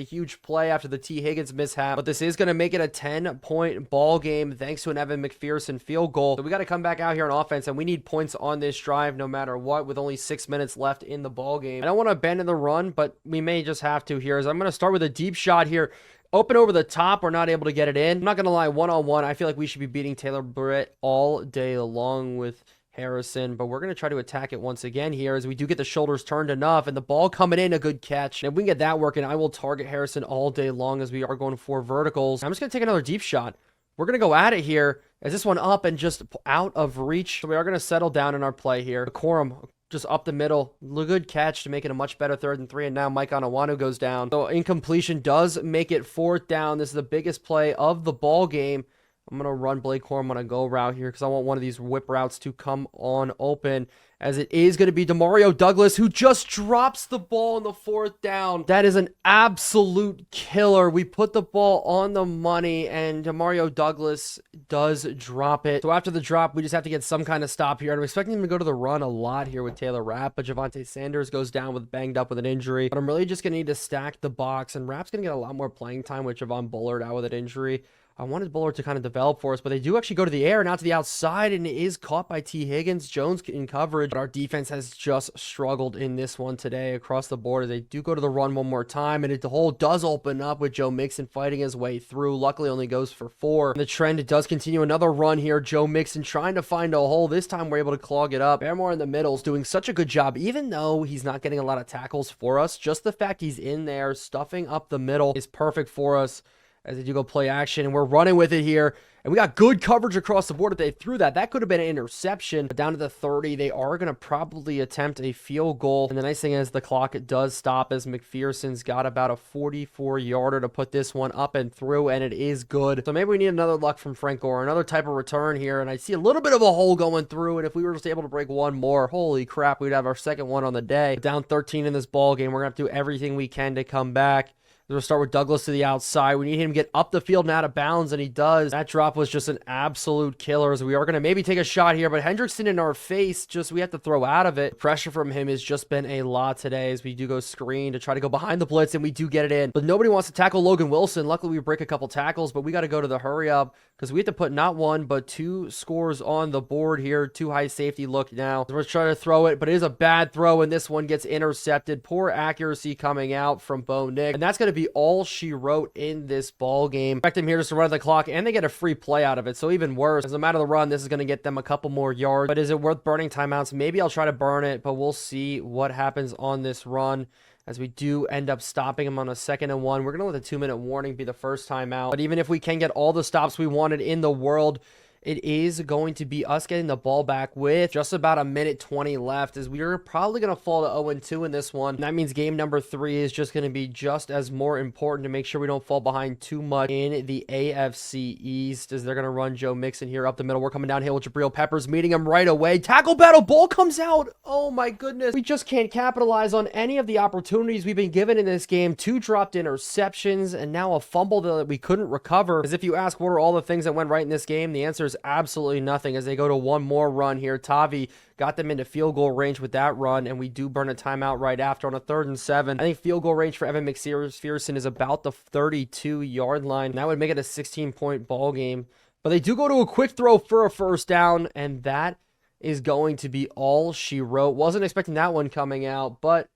huge play after the T. Higgins mishap, but this is going to make it a 10-point ball game thanks to an Evan McPherson field goal. So we got to come back out here on offense, and we need points on this drive no matter what, with only 6 minutes left in the ball game. I don't want to abandon the run, but we may just have to here, as I'm going to start with a deep shot here. Open over the top. We're not able to get it in. I'm not going to lie, one-on-one, I feel like we should be beating Taylor Britt all day long with Harrison, but we're going to try to attack it once again here as we do get the shoulders turned enough and the ball coming in, a good catch. And if we can get that working, I will target Harrison all day long as we are going for verticals. I'm just going to take another deep shot. We're going to go at it here as this one up and just out of reach. So we are going to settle down in our play here. Decorum just up the middle. Good catch to make it a much better 3rd and 3. And now Mike Onawanu goes down. So incompletion does make it 4th down. This is the biggest play of the ball game. I'm going to run Blake Corum on a go route here because I want one of these whip routes to come on open, as it is going to be Demario Douglas, who just drops the ball in the 4th down. That is an absolute killer. We put the ball on the money, and Demario Douglas does drop it. So after the drop, we just have to get some kind of stop here. I'm expecting him to go to the run a lot here with Taylor Rapp, but Javonte Sanders goes down with banged up with an injury. But I'm really just going to need to stack the box, and Rapp's going to get a lot more playing time with Javon Bullard out with an injury. I wanted Bullard to kind of develop for us, but they do actually go to the air and out to the outside, and it is caught by T. Higgins. Jones in coverage, but our defense has just struggled in this one today across the board. They do go to the run one more time, and the hole does open up with Joe Mixon fighting his way through. Luckily, only goes for 4. And the trend does continue. Another run here. Joe Mixon trying to find a hole. This time, we're able to clog it up. Barrymore in the middle is doing such a good job, even though he's not getting a lot of tackles for us. Just the fact he's in there, stuffing up the middle is perfect for us, as they do go play action, and we're running with it here. And we got good coverage across the board. If they threw that, that could have been an interception. But down to the 30, they are going to probably attempt a field goal. And the nice thing is the clock does stop as McPherson's got about a 44-yarder to put this one up and through, and it is good. So maybe we need another luck from Frank Gore, another type of return here. And I see a little bit of a hole going through, and if we were just able to break one more, holy crap, we'd have our second one on the day. Down 13 in this ball game. We're going to have to do everything we can to come back. We'll start with Douglas to the outside. We need him to get up the field and out of bounds, and he does. That drop was just an absolute killer, as we are going to maybe take a shot here, but Hendrickson in our face, just we have to throw out of it. The pressure from him has just been a lot today, as we do go screen to try to go behind the blitz, and we do get it in. But nobody wants to tackle Logan Wilson. Luckily, we break a couple tackles, but we got to go to the hurry up, because we have to put not 1, but 2 scores on the board here. 2 high safety look now. So we're trying to throw it, but it is a bad throw, and this one gets intercepted. Poor accuracy coming out from Bo Nick, and that's going to be all she wrote in this ball game. Expect him here just to run the clock, and they get a free play out of it. So even worse, as a matter of the run, this is going to get them a couple more yards. But is it worth burning timeouts? Maybe I'll try to burn it, but we'll see what happens on this run, as we do end up stopping him on a 2nd and 1. We're going to let the 2-minute warning be the first time out. But even if we can get all the stops we wanted in the world, it is going to be us getting the ball back with just about 1:20 left, as we are probably going to fall to 0-2 in this one. And that means game number 3 is just going to be just as more important to make sure we don't fall behind too much in the AFC East, as they're going to run Joe Mixon here up the middle. We're coming downhill with Jabril Peppers meeting him right away. Tackle battle, ball comes out. Oh my goodness. We just can't capitalize on any of the opportunities we've been given in this game. 2 dropped interceptions, and now a fumble that we couldn't recover. As if you ask what are all the things that went right in this game, the answer is absolutely nothing, as they go to one more run here. Tavi got them into field goal range with that run, and we do burn a timeout right after on a 3rd and 7. I think field goal range for Evan McPherson is about the 32-yard line. That would make it a 16-point ball game. But they do go to a quick throw for a 1st down, and that is going to be all she wrote. Wasn't expecting that one coming out, but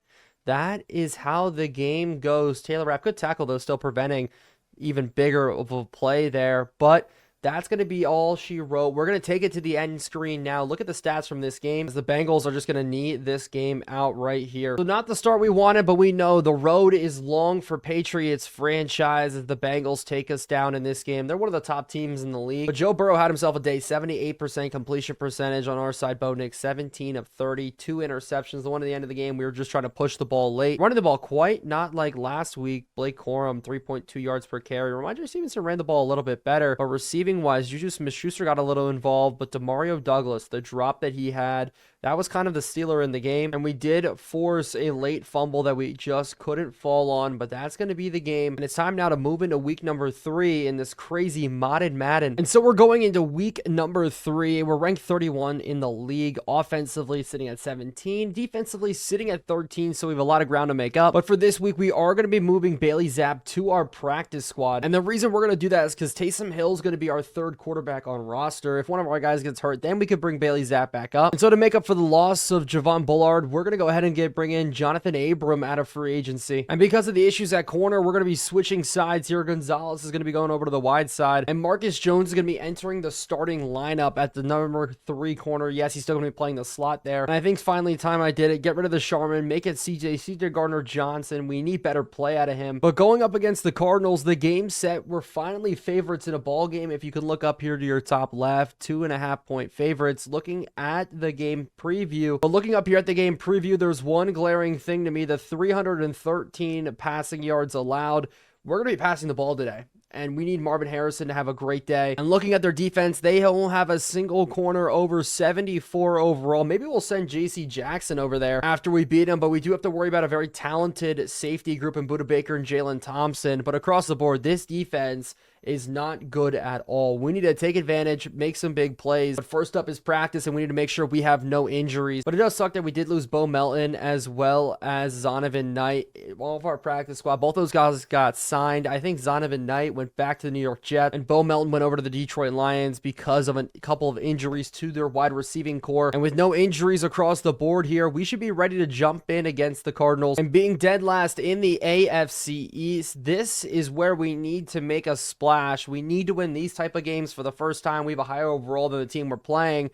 that is how the game goes. Taylor Rapp, good tackle, though, still preventing even bigger of a play there, but that's going to be all she wrote. We're going to take it to the end screen now. Look at the stats from this game, as the Bengals are just going to need this game out right here. So not the start we wanted, but we know the road is long for Patriots franchise as the Bengals take us down in this game. They're one of the top teams in the league. But Joe Burrow had himself a day. 78% completion percentage on our side. Bo Nick, 17 of 30. 2 interceptions. The one at the end of the game, we were just trying to push the ball late. Running the ball quite not like last week. Blake Corum, 3.2 yards per carry. Reminder, Stevenson ran the ball a little bit better, but receiving wise, Juju Smith-Schuster got a little involved, but Demario Douglas, the drop that he had, that was kind of the stealer in the game, and we did force a late fumble that we just couldn't fall on, but that's going to be the game, and it's time now to move into week number 3 in this crazy modded Madden. And so we're going into week number 3. We're ranked 31 in the league, offensively sitting at 17, defensively sitting at 13, so we have a lot of ground to make up. But for this week, we are going to be moving Bailey Zapp to our practice squad, and the reason we're going to do that is because Taysom Hill is going to be our 3rd quarterback on roster. If one of our guys gets hurt, then we could bring Bailey Zapp back up. And so to make up for for the loss of Javon Bullard, we're going to go ahead and bring in Jonathan Abram out of free agency. And because of the issues at corner, we're going to be switching sides here. Gonzalez is going to be going over to the wide side, and Marcus Jones is going to be entering the starting lineup at the number 3 corner. Yes, he's still going to be playing the slot there. And I think finally time I did it. Get rid of the Sharman, make it CJ Gardner-Johnson. We need better play out of him. But going up against the Cardinals, the game set, we're finally favorites in a ball game. If you can look up here to your top left, 2.5-point favorites. Looking at the game preview, but looking up here at the game preview, there's one glaring thing to me: the 313 passing yards allowed. We're going to be passing the ball today, and we need Marvin Harrison to have a great day. And looking at their defense, they don't have a single corner over 74 overall. Maybe we'll send JC Jackson over there after we beat him, but we do have to worry about a very talented safety group in Budda Baker and Jalen Thompson. But across the board, this defense is not good at all. We need to take advantage, make some big plays. But first up is practice, and we need to make sure we have no injuries. But it does suck that we did lose Bo Melton as well as Zonovan Knight. All of our practice squad, both those guys got signed. I think Zonovan Knight went back to the New York Jets, and Bo Melton went over to the Detroit Lions because of a couple of injuries to their wide receiving core. And with no injuries across the board here, we should be ready to jump in against the Cardinals. And being dead last in the AFC East, this is where we need to make a splash. We need to win these type of games for the first time. We have a higher overall than the team we're playing.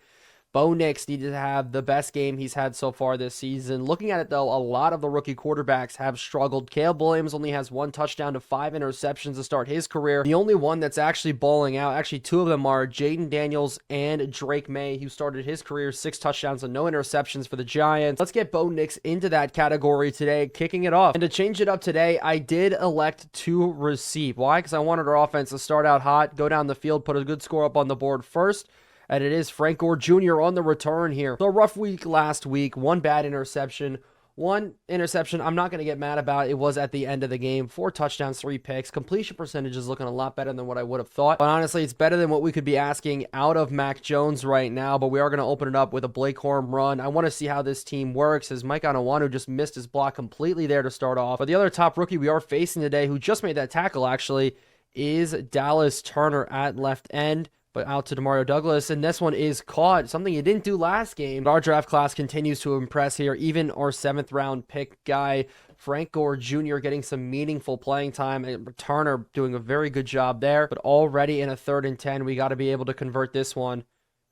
Bo Nix needed to have the best game he's had so far this season. Looking at it, though, a lot of the rookie quarterbacks have struggled. Caleb Williams only has 1 touchdown to 5 interceptions to start his career. The only one that's actually balling out, actually 2 of them are Jaden Daniels and Drake May, who started his career 6 touchdowns and no interceptions for the Giants. Let's get Bo Nix into that category today, kicking it off. And to change it up today, I did elect to receive. Why? Because I wanted our offense to start out hot, go down the field, put a good score up on the board first. And it is Frank Gore Jr. on the return here. So a rough week last week. 1 bad interception. 1 interception I'm not going to get mad about. It was at the end of the game. 4 touchdowns, 3 picks. Completion percentage is looking a lot better than what I would have thought. But honestly, it's better than what we could be asking out of Mac Jones right now. But we are going to open it up with a Blake Corum run. I want to see how this team works, as Mike Onwenu just missed his block completely there to start off. But the other top rookie we are facing today, who just made that tackle actually, is Dallas Turner at left end. But out to Demario Douglas, and this one is caught. Something he didn't do last game. But our draft class continues to impress here. Even our 7th round pick guy, Frank Gore Jr., getting some meaningful playing time. And Turner doing a very good job there. But already in a 3rd and 10, we got to be able to convert this one.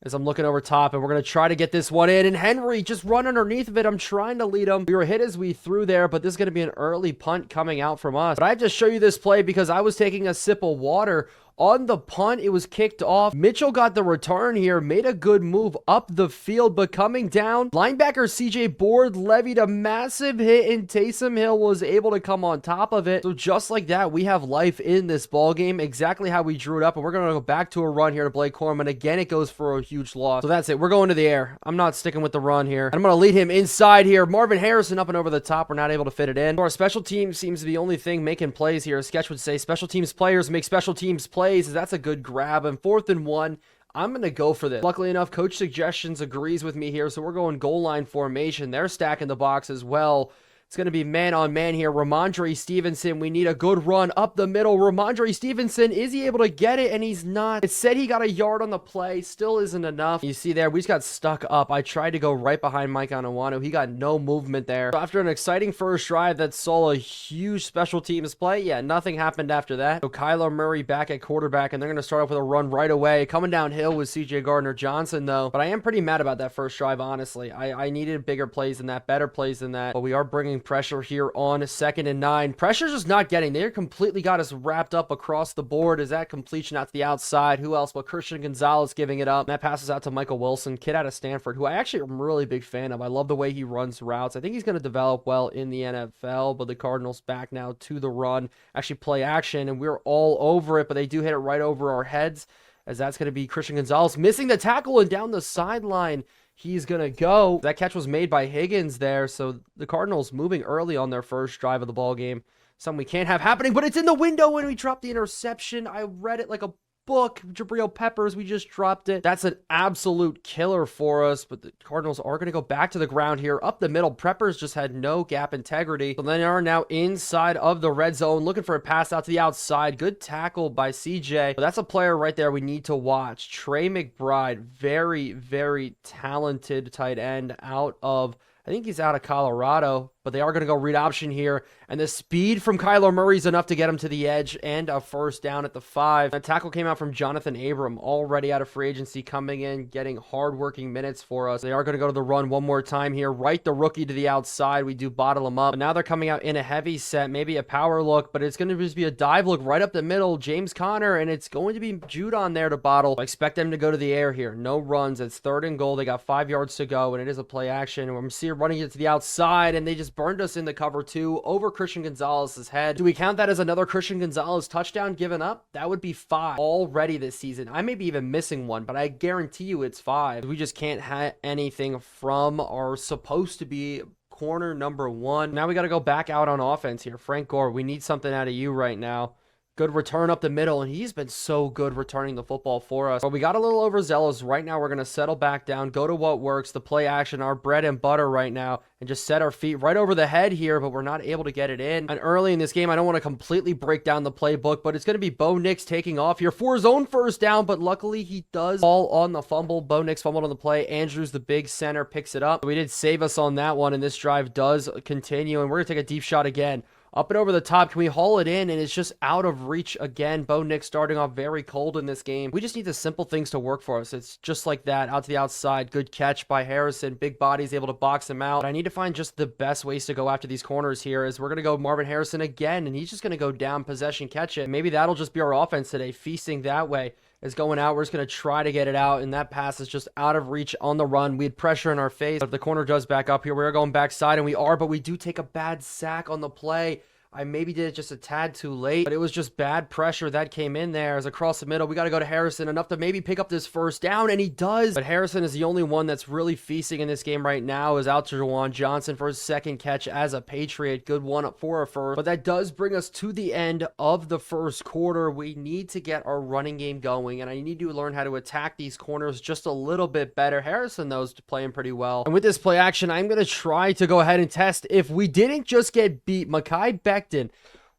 As I'm looking over top, and we're going to try to get this one in. And Henry just run underneath of it. I'm trying to lead him. We were hit as we threw there, but this is going to be an early punt coming out from us. But I have to show you this play because I was taking a sip of water. On the punt, it was kicked off. Mitchell got the return here, made a good move up the field, but coming down, linebacker CJ Board levied a massive hit, and Taysom Hill was able to come on top of it. So just like that, we have life in this ball game, exactly how we drew it up, and we're going to go back to a run here to Blake Corum, and again, it goes for a huge loss. So that's it. We're going to the air. I'm not sticking with the run here. And I'm going to lead him inside here. Marvin Harrison up and over the top. We're not able to fit it in. So our special team seems to be the only thing making plays here. As Sketch would say, special teams players make special teams plays. That's a good grab. And 4th and 1, I'm going to go for this. Luckily enough, Coach Suggestions agrees with me here, so we're going goal line formation. They're stacking the box as well. It's going to be man on man here. Ramondre Stevenson, we need a good run up the middle. Ramondre Stevenson, is he able to get it? And he's not. It said he got a yard on the play. Still isn't enough. You see there, we just got stuck up. I tried to go right behind Mike Onwenu. He got no movement there. So after an exciting first drive that saw a huge special teams play, yeah, nothing happened after that. So Kyler Murray back at quarterback, and they're going to start off with a run right away. Coming downhill with CJ Gardner-Johnson, though. But I am pretty mad about that first drive, honestly. I needed bigger plays than that, better plays than that. But we are bringing pressure here on 2nd and 9. Pressure's just not getting. They're completely got us wrapped up across the board. Is that completion out to the outside? Who else but Christian Gonzalez giving it up? And that passes out to Michael Wilson, kid out of Stanford, who I actually am a really big fan of. I love the way he runs routes. I think he's going to develop well in the NFL, but the Cardinals back now to the run, actually play action, and we're all over it, but they do hit it right over our heads, as that's going to be Christian Gonzalez missing the tackle, and down the sideline he's going to go. That catch was made by Higgins there, so the Cardinals moving early on their first drive of the ball game. Something we can't have happening, but it's in the window when we dropped the interception. I read it like a book. Jabril Peppers, we just dropped it. That's an absolute killer for us, but the Cardinals are going to go back to the ground here. Up the middle, Peppers just had no gap integrity. So they are now inside of the red zone, looking for a pass out to the outside. Good tackle by CJ. But that's a player right there we need to watch. Trey McBride, very, very talented tight end out of, I think he's out of Colorado, but they are going to go read option here. And the speed from Kyler Murray is enough to get him to the edge and a first down at the 5. That tackle came out from Jonathan Abram, already out of free agency, coming in, getting hard-working minutes for us. They are going to go to the run one more time here. Right the rookie to the outside. We do bottle him up. But now they're coming out in a heavy set, maybe a power look, but it's going to just be a dive look right up the middle. James Conner, and it's going to be Judon there to bottle. I expect them to go to the air here. No runs. It's 3rd and goal. They got 5 yards to go, and it is a play action. I'm seeing running it to the outside, and they just burned us in the cover 2 over Christian Gonzalez's head. Do we count that as another Christian Gonzalez touchdown given up? That would be 5 already this season. I may be even missing one, but I guarantee you it's 5. We just can't have anything from our supposed to be corner number 1. Now we got to go back out on offense here. Frank Gore, we need something out of you right now. Good return up the middle, and he's been so good returning the football for us. But we got a little overzealous. Right now, we're going to settle back down, go to what works, the play action, our bread and butter right now, and just set our feet right over the head here, but we're not able to get it in. And early in this game, I don't want to completely break down the playbook, but it's going to be Bo Nix taking off here for his own first down, but luckily he does fall on the fumble. Bo Nix fumbled on the play. Andrews, the big center, picks it up. We did save us on that one, and this drive does continue, and we're going to take a deep shot again. Up and over the top, can we haul it in? And it's just out of reach again. Bo Nix starting off very cold in this game. We just need the simple things to work for us. It's just like that, out to the outside. Good catch by Harrison. Big body's able to box him out. But I need to find just the best ways to go after these corners here, as we're going to go Marvin Harrison again, and he's just going to go down, possession, catch it. Maybe that'll just be our offense today, feasting that way. Is going out. We're just going to try to get it out, and that pass is just out of reach on the run. We had pressure in our face. But if the corner does back up here, we're going backside, and we are, but we do take a bad sack on the play. I maybe did it just a tad too late, but it was just bad pressure that came in there. As across the middle, we got to go to Harrison, enough to maybe pick up this first down, and he does. But Harrison is the only one that's really feasting in this game right now, is out to Juwan Johnson for his 2nd catch as a Patriot. Good one up for a first. But that does bring us to the end of the first quarter. We need to get our running game going, and I need to learn how to attack these corners just a little bit better. Harrison, though, is playing pretty well. And with this play action, I'm going to try to go ahead and test if we didn't just get beat. Mekhi Becton,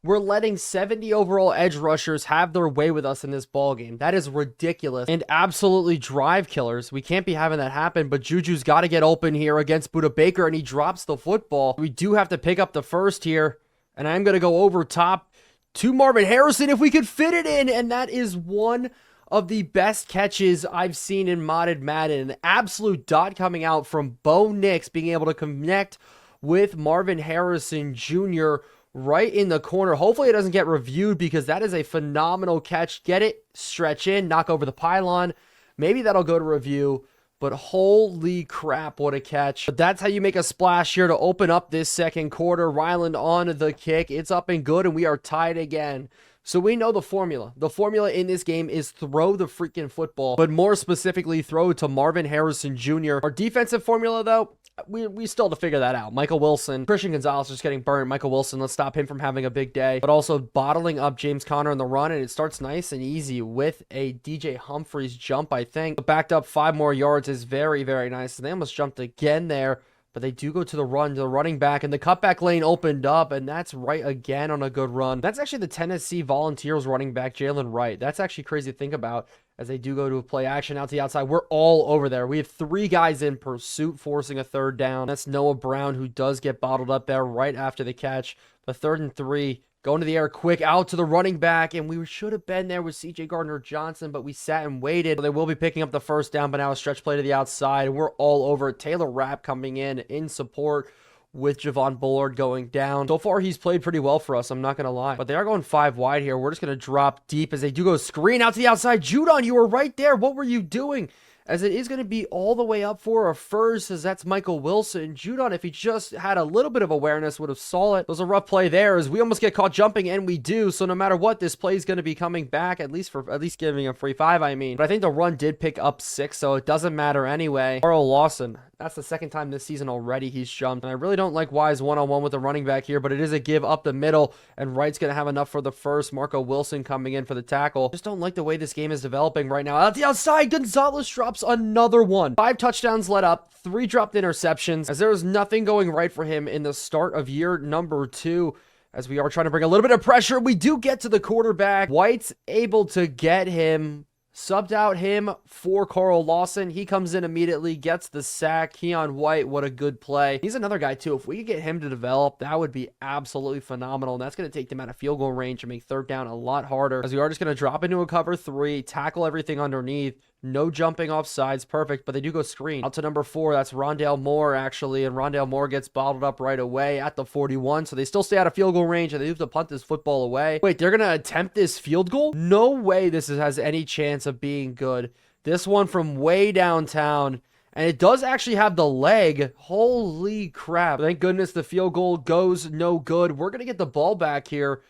we're letting 70 overall edge rushers have their way with us in this ball game. That is ridiculous and absolutely drive killers. We can't be having that happen, but Juju's got to get open here against Budda Baker, and he drops the football. We do have to pick up the first here, and I'm going to go over top to Marvin Harrison if we could fit it in, and that is one of the best catches I've seen in Modded Madden. An absolute dot coming out from Bo Nix, being able to connect with Marvin Harrison Jr. right in the corner. Hopefully it doesn't get reviewed, because that is a phenomenal catch. Get it, stretch in, knock over the pylon. Maybe that'll go to review, but holy crap, what a catch. But that's how you make a splash here to open up this second quarter. Ryland on the kick. It's up and good, and we are tied again. So we know the formula. The formula in this game is throw the freaking football, but more specifically, throw to Marvin Harrison Jr. Our defensive formula, though, we still have to figure that out. Michael Wilson, Christian Gonzalez just getting burnt. Michael Wilson, let's stop him from having a big day, but also bottling up James Conner in the run, and it starts nice and easy with a DJ Humphries jump, I think. Backed up 5 more yards is very, very nice. And they almost jumped again there, but they do go to the run, to the running back, and the cutback lane opened up, and that's right again on a good run. That's actually the Tennessee Volunteers running back, Jalen Wright. That's actually crazy to think about, as they do go to a play action out to the outside. We're all over there. We have 3 guys in pursuit, forcing a 3rd down. That's Noah Brown, who does get bottled up there right after the catch. But 3rd and 3, going to the air quick, out to the running back, and we should have been there with CJ Gardner-Johnson, but we sat and waited. They will be picking up the first down, but now a stretch play to the outside, and we're all over it. Taylor Rapp coming in support, with Javon Bullard going down. So far, he's played pretty well for us, I'm not going to lie. But they are going 5 wide here. We're just going to drop deep as they do go screen out to the outside. Judon, you were right there. What were you doing? as it is going to be all the way up for a first, as that's Michael Wilson. Judon, if he just had a little bit of awareness, would have saw it. It was a rough play there, as we almost get caught jumping, and we do. So no matter what, this play is going to be coming back, at least giving a free 5, I mean. But I think the run did pick up 6, so it doesn't matter anyway. Carl Lawson, that's the second time this season already he's jumped. And I really don't like Wise one-on-one with the running back here, but it is a give up the middle, and Wright's going to have enough for the first. Marco Wilson coming in for the tackle. Just don't like the way this game is developing right now. Out the outside, Gonzalez drops another one. 5 touchdowns let up, 3 dropped interceptions, as there was nothing going right for him in the start of year number 2. As we are trying to bring a little bit of pressure, we do get to the quarterback. White's able to get him. Subbed out him for Carl Lawson. He comes in immediately, gets the sack. Keon White, what a good play. He's another guy, too. If we could get him to develop, that would be absolutely phenomenal. And that's going to take them out of field goal range and make third down a lot harder. As we are just going to drop into a cover 3, tackle everything underneath. No jumping off sides, perfect, but they do go screen. Out to number 4, that's Rondale Moore, actually, and Rondale Moore gets bottled up right away at the 41, so they still stay out of field goal range, and they have to punt this football away. Wait, they're going to attempt this field goal? No way this has any chance of being good. This one from way downtown, and it does actually have the leg. Holy crap. Thank goodness the field goal goes no good. We're going to get the ball back here.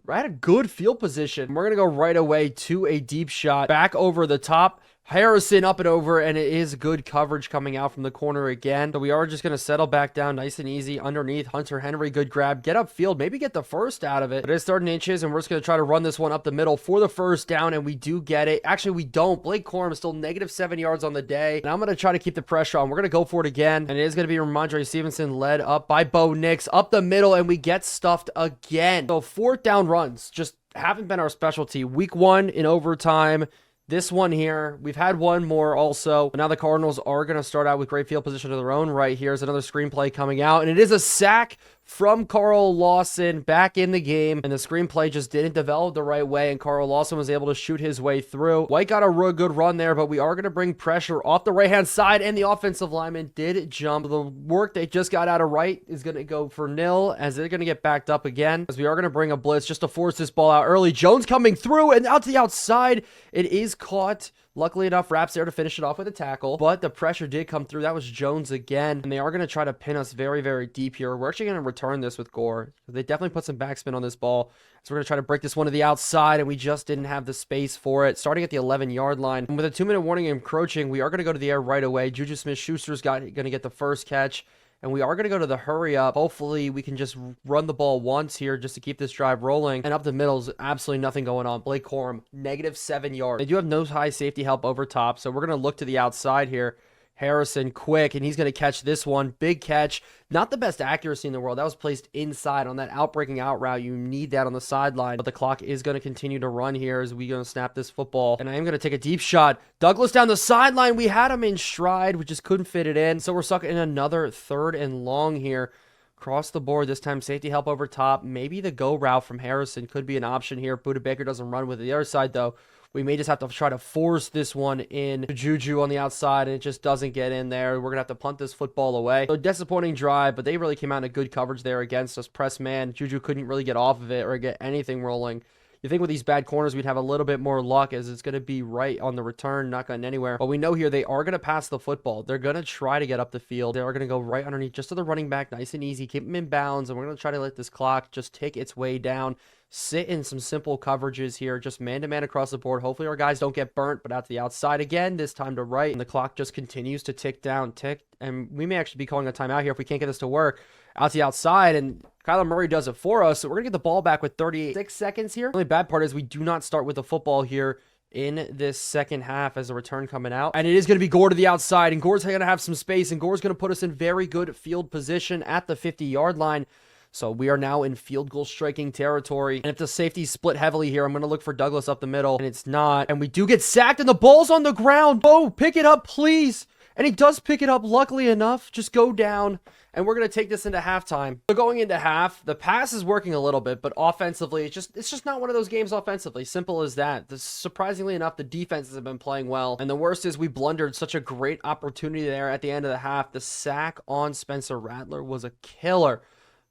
We're at a good field position. We're going to go right away to a deep shot. Back over the top. Harrison up and over, and it is good coverage coming out from the corner again. So we are just going to settle back down nice and easy underneath. Hunter Henry, good grab. Get upfield, maybe get the first out of it. But it's 3rd and inches, and we're just going to try to run this one up the middle for the first down, and we do get it. Actually, we don't. Blake Corum is still -7 yards on the day, and I'm going to try to keep the pressure on. We're going to go for it again, and it is going to be Ramondre Stevenson led up by Bo Nix up the middle, and we get stuffed again. So 4th down runs just haven't been our specialty. Week 1 in overtime. This one here, we've had one more also. But now the Cardinals are going to start out with great field position of their own right. Here's another screenplay coming out, and it is a sack from Carl Lawson back in the game. And the screenplay just didn't develop the right way, and Carl Lawson was able to shoot his way through. White got a real good run there, but we are going to bring pressure off the right-hand side, and the offensive lineman did jump. The work they just got out of right is going to go for nil, as they're going to get backed up again, as we are going to bring a blitz just to force this ball out early. Jones coming through, and out to the outside. It is caught. Luckily enough, Raps there to finish it off with a tackle, but the pressure did come through. That was Jones again, and they are going to try to pin us very, very deep here. We're actually going to return this with Gore. They definitely put some backspin on this ball, so we're going to try to break this one to the outside, and we just didn't have the space for it. Starting at the 11-yard line, and with a 2-minute warning encroaching, we are going to go to the air right away. Juju Smith-Schuster's going to get the first catch. And we are going to go to the hurry up. Hopefully, we can just run the ball once here just to keep this drive rolling. And up the middle is absolutely nothing going on. Blake Corum, -7 yards. They do have no high safety help over top, so we're going to look to the outside here. Harrison quick, and he's going to catch this one. Big catch. Not the best accuracy in the world. That was placed inside on that outbreaking out route. You need that on the sideline. But the clock is going to continue to run here as we're going to snap this football. And I am going to take a deep shot. Douglas down the sideline. We had him in stride. We just couldn't fit it in. So we're stuck in another 3rd and long here. Across the board this time. Safety help over top. Maybe the go route from Harrison could be an option here. Buda Baker doesn't run with it. The other side, though, we may just have to try to force this one in to Juju on the outside, and it just doesn't get in there. We're going to have to punt this football away. So disappointing drive, but they really came out in good coverage there against us. Press man. Juju couldn't really get off of it or get anything rolling. You think with these bad corners, we'd have a little bit more luck, as it's going to be right on the return, not going anywhere. But we know here they are going to pass the football. They're going to try to get up the field. They are going to go right underneath just to the running back, nice and easy. Keep him in bounds, and we're going to try to let this clock just tick its way down. Sit in some simple coverages here, just man-to-man across the board. Hopefully our guys don't get burnt, but out to the outside again, this time to right. And the clock just continues to tick down, and we may actually be calling a timeout here if we can't get this to work. Out to the outside, and Kyler Murray does it for us, so we're going to get the ball back with 36 seconds here. The only bad part is we do not start with the football here in this second half as a return coming out. And it is going to be Gore to the outside, and Gore's going to have some space, and Gore's going to put us in very good field position at the 50-yard line. So we are now in field goal striking territory. And if the safety split heavily here, I'm going to look for Douglas up the middle. And it's not. And we do get sacked, and the ball's on the ground. Oh, pick it up, please. And he does pick it up, luckily enough. Just go down. And we're going to take this into halftime. So going into half, the pass is working a little bit, but offensively, it's just not one of those games offensively. Simple as that. Surprisingly enough, the defenses have been playing well. And the worst is we blundered such a great opportunity there at the end of the half. The sack on Spencer Rattler was a killer.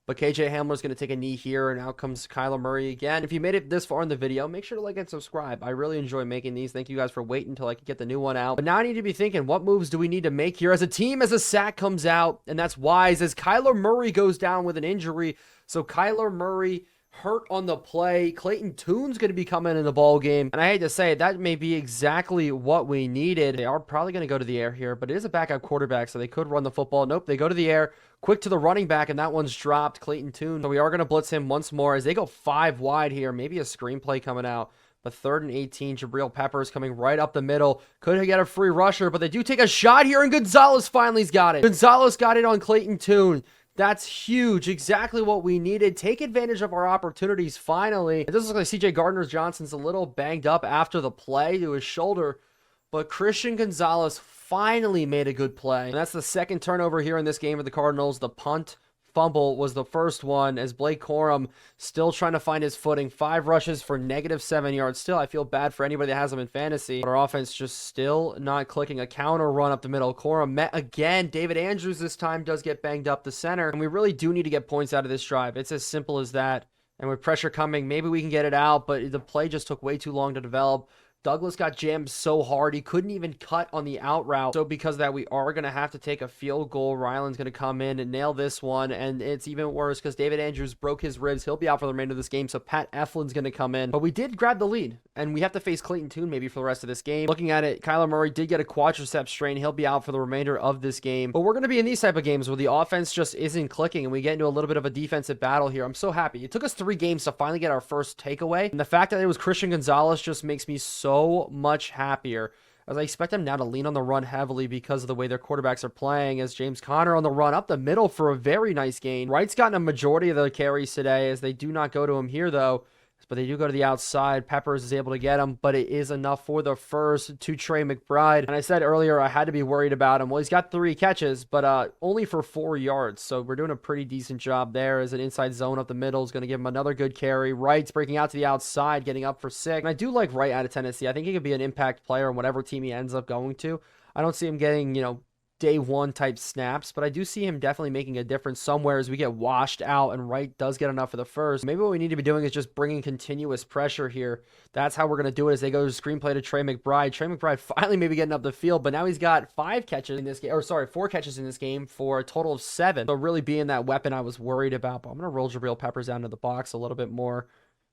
But KJ Hamler's going to take a knee here, and out comes Kyler Murray again. If you made it this far in the video, make sure to like and subscribe. I really enjoy making these. Thank you guys for waiting until I could get the new one out. But now I need to be thinking, what moves do we need to make here as a team as a sack comes out? And that's wise as Kyler Murray goes down with an injury. So Kyler Murray hurt on the play. Clayton Tune's going to be coming in the ball game. And I hate to say it, that may be exactly what we needed. They are probably going to go to the air here, but it is a backup quarterback, so they could run the football. Nope, they go to the air. Quick to the running back, and that one's dropped. Clayton Tune. So we are going to blitz him once more as they go 5 wide here. Maybe a screenplay coming out. But 3rd and 18, Jabril Peppers coming right up the middle. Could get a free rusher, but they do take a shot here, and Gonzalez finally's got it. Gonzalez got it on Clayton Tune. That's huge. Exactly what we needed. Take advantage of our opportunities finally. It does look like CJ Gardner-Johnson's a little banged up after the play to his shoulder, but Christian Gonzalez finally made a good play. And that's the second turnover here in this game for the Cardinals. The punt fumble was the first one as Blake Corum still trying to find his footing. 5 rushes for -7 yards. Still, I feel bad for anybody that has him in fantasy. But our offense just still not clicking. A counter run up the middle. Corum met again. David Andrews this time does get banged up the center. And we really do need to get points out of this drive. It's as simple as that. And with pressure coming, maybe we can get it out. But the play just took way too long to develop. Douglas got jammed so hard, he couldn't even cut on the out route. So because of that, we are going to have to take a field goal. Ryland's going to come in and nail this one. And it's even worse because David Andrews broke his ribs. He'll be out for the remainder of this game. So Pat Eflin's going to come in. But we did grab the lead. And we have to face Clayton Tune maybe for the rest of this game. Looking at it, Kyler Murray did get a quadricep strain. He'll be out for the remainder of this game. But we're going to be in these type of games where the offense just isn't clicking. And we get into a little bit of a defensive battle here. I'm so happy. It took us 3 games to finally get our first takeaway. And the fact that it was Christian Gonzalez just makes me so much happier, as I expect them now to lean on the run heavily because of the way their quarterbacks are playing, as James Conner on the run up the middle for a very nice gain. Wright's gotten a majority of the carries today, as they do not go to him here though. But they do go to the outside. Peppers is able to get him, but it is enough for the first to Trey McBride. And I said earlier I had to be worried about him. Well, he's got 3 catches, but only for 4 yards. So we're doing a pretty decent job there as an inside zone up the middle is going to give him another good carry. Wright's breaking out to the outside, getting up for 6. And I do like Wright out of Tennessee. I think he could be an impact player in whatever team he ends up going to. I don't see him getting, day 1 type snaps, but I do see him definitely making a difference somewhere as we get washed out, and Wright does get enough for the first. Maybe what we need to be doing is just bringing continuous pressure here. That's how we're going to do it as they go to screenplay to Trey McBride. Trey McBride finally maybe getting up the field, but now he's got 4 catches in this game for a total of 7. So really being that weapon I was worried about, but I'm going to roll Jabril Peppers down to the box a little bit more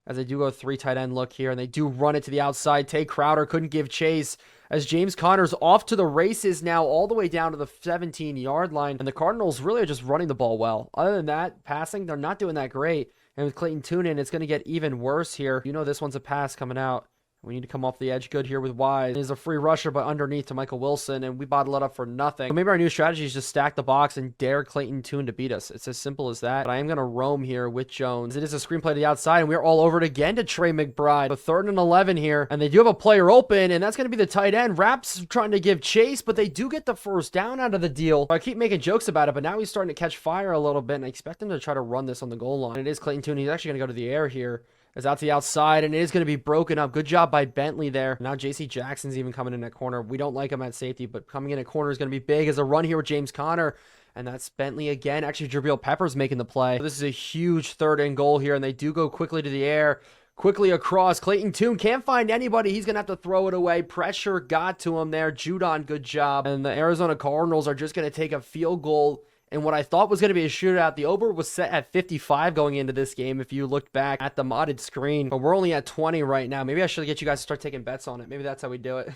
as they do go 3 tight end look here, and they do run it to the outside. Tay Crowder couldn't give chase as James Conner's off to the races now all the way down to the 17-yard line, and the Cardinals really are just running the ball well. Other than that, passing, they're not doing that great, and with Clayton Tune in, it's going to get even worse here. This one's a pass coming out. We need to come off the edge good here with Wise. He's a free rusher, but underneath to Michael Wilson, and we bottle it up for nothing. So maybe our new strategy is just stack the box and dare Clayton Tune to beat us. It's as simple as that. But I am going to roam here with Jones. It is a screenplay to the outside, and we're all over it again to Trey McBride. But 3rd and 11 here, and they do have a player open, and that's going to be the tight end. Raps trying to give chase, but they do get the first down out of the deal. I keep making jokes about it, but now he's starting to catch fire a little bit, and I expect him to try to run this on the goal line. And it is Clayton Tune. He's actually going to go to the air here. Is out to the outside, and it is going to be broken up. Good job by Bentley there. Now J.C. Jackson's even coming in that corner. We don't like him at safety, but coming in at corner is going to be big as a run here with James Conner. And that's Bentley again. Actually, Jabril Peppers making the play. So this is a huge 3rd and goal here, and they do go quickly to the air. Quickly across. Clayton Tune can't find anybody. He's going to have to throw it away. Pressure got to him there. Judon, good job. And the Arizona Cardinals are just going to take a field goal. And what I thought was going to be a shootout, the over was set at 55 going into this game if you looked back at the modded screen. But we're only at 20 right now. Maybe I should get you guys to start taking bets on it. Maybe that's how we do it.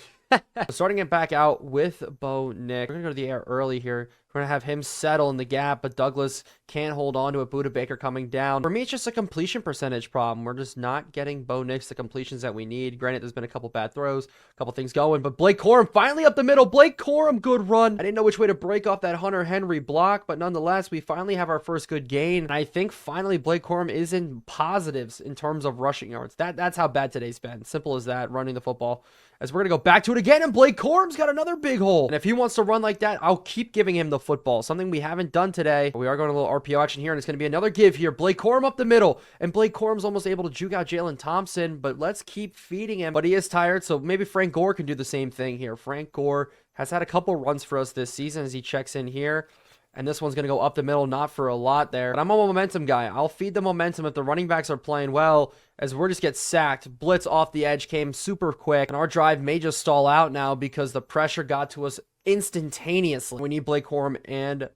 Starting it back out with Bo Nick. We're going to go to the air early here. We're going to have him settle in the gap, but Douglas can't hold on to it. Buda Baker coming down. For me, it's just a completion percentage problem. We're just not getting Bo Nix the completions that we need. Granted, there's been a couple bad throws, a couple things going, but Blake Corum finally up the middle. Blake Corum, good run. I didn't know which way to break off that Hunter Henry block, but nonetheless, we finally have our first good gain. And I think finally Blake Corum is in positives in terms of rushing yards. That's how bad today's been. Simple as that, running the football. As we're going to go back to it again, and Blake Corum's got another big hole. And if he wants to run like that, I'll keep giving him the football. Something we haven't done today. But we are going a little RPO action here, and it's going to be another give here. Blake Corum up the middle, and Blake Corum's almost able to juke out Jalen Thompson, but let's keep feeding him. But he is tired, so maybe Frank Gore can do the same thing here. Frank Gore has had a couple runs for us this season as he checks in here. And this one's going to go up the middle, not for a lot there. But I'm a momentum guy. I'll feed the momentum if the running backs are playing well, as we're just get sacked. Blitz off the edge came super quick. And our drive may just stall out now because the pressure got to us instantaneously. We need Blake Corum and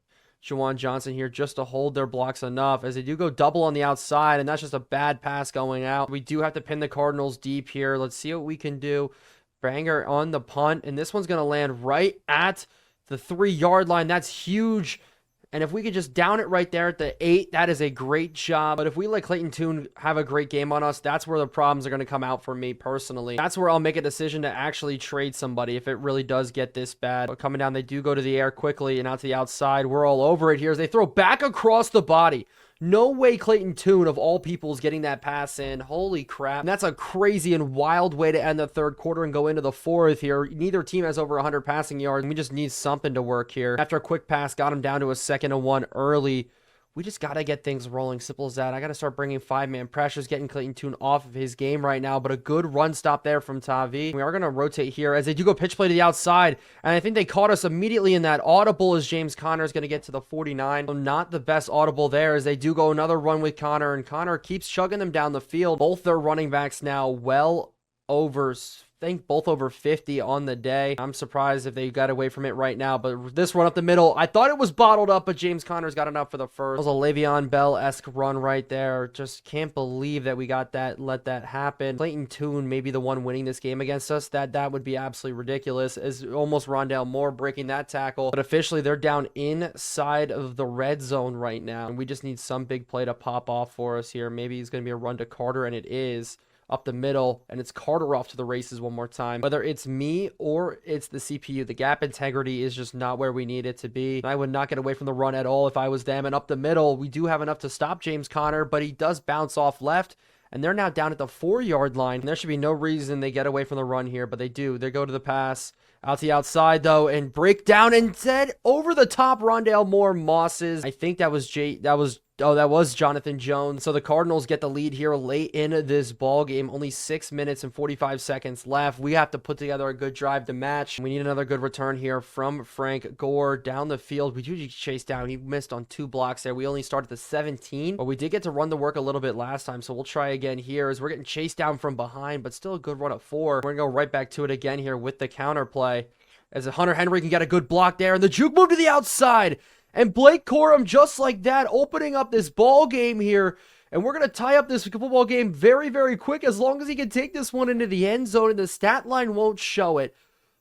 Juwan Johnson here just to hold their blocks enough, as they do go double on the outside, and that's just a bad pass going out. We do have to pin the Cardinals deep here. Let's see what we can do. Banger on the punt, and this one's going to land right at the 3-yard line. That's huge. And if we could just down it right there at the 8, that is a great job. But if we let Clayton Tune have a great game on us, that's where the problems are going to come out for me personally. That's where I'll make a decision to actually trade somebody if it really does get this bad. But coming down, they do go to the air quickly and out to the outside. We're all over it here as they throw back across the body. No way Clayton Tune, of all people, is getting that pass in. Holy crap. And that's a crazy and wild way to end the third quarter and go into the fourth here. Neither team has over 100 passing yards, and we just need something to work here. After a quick pass, got him down to a 2nd and 1 early. We just got to get things rolling. Simple as that. I got to start bringing 5-man pressures, getting Clayton Tune off of his game right now. But a good run stop there from Tavi. We are going to rotate here as they do go pitch play to the outside. And I think they caught us immediately in that audible as James Conner is going to get to the 49. So not the best audible there as they do go another run with Conner. And Conner keeps chugging them down the field. Both their running backs now well over, I think, both over 50 on the day. I'm surprised if they got away from it right now, but this run up the middle, I thought it was bottled up, but James Conner's got enough for the first. That was a Le'Veon Bell-esque run right there. Just can't believe that we got that, let that happen. Clayton Tune may be the one winning this game against us. That would be absolutely ridiculous, as almost Rondale Moore breaking that tackle. But officially, they're down inside of the red zone right now, and we just need some big play to pop off for us here. Maybe it's going to be a run to Carter, and it is. Up the middle, and it's Carter off to the races one more time. Whether it's me or it's the CPU, the gap integrity is just not where we need it to be. And I would not get away from the run at all if I was them. And up the middle, we do have enough to stop James Conner, but he does bounce off left. And they're now down at the 4-yard line. And there should be no reason they get away from the run here, but they do. They go to the pass. Out to the outside, though, and break down instead over the top. Rondale Moore mosses. I think that was Jonathan Jones. So the Cardinals get the lead here late in this ball game. Only 6 minutes and 45 seconds left. We have to put together a good drive to match. We need another good return here from Frank Gore down the field. We do chase down. He missed on 2 blocks there. We only started the 17, but we did get to run the work a little bit last time, so we'll try again here as we're getting chased down from behind, but still a good run at 4. We're going to go right back to it again here with the counter play. As Hunter Henry can get a good block there, and the juke move to the outside. And Blake Corum, just like that, opening up this ball game here. And we're going to tie up this football game very, very quick, as long as he can take this one into the end zone, and the stat line won't show it.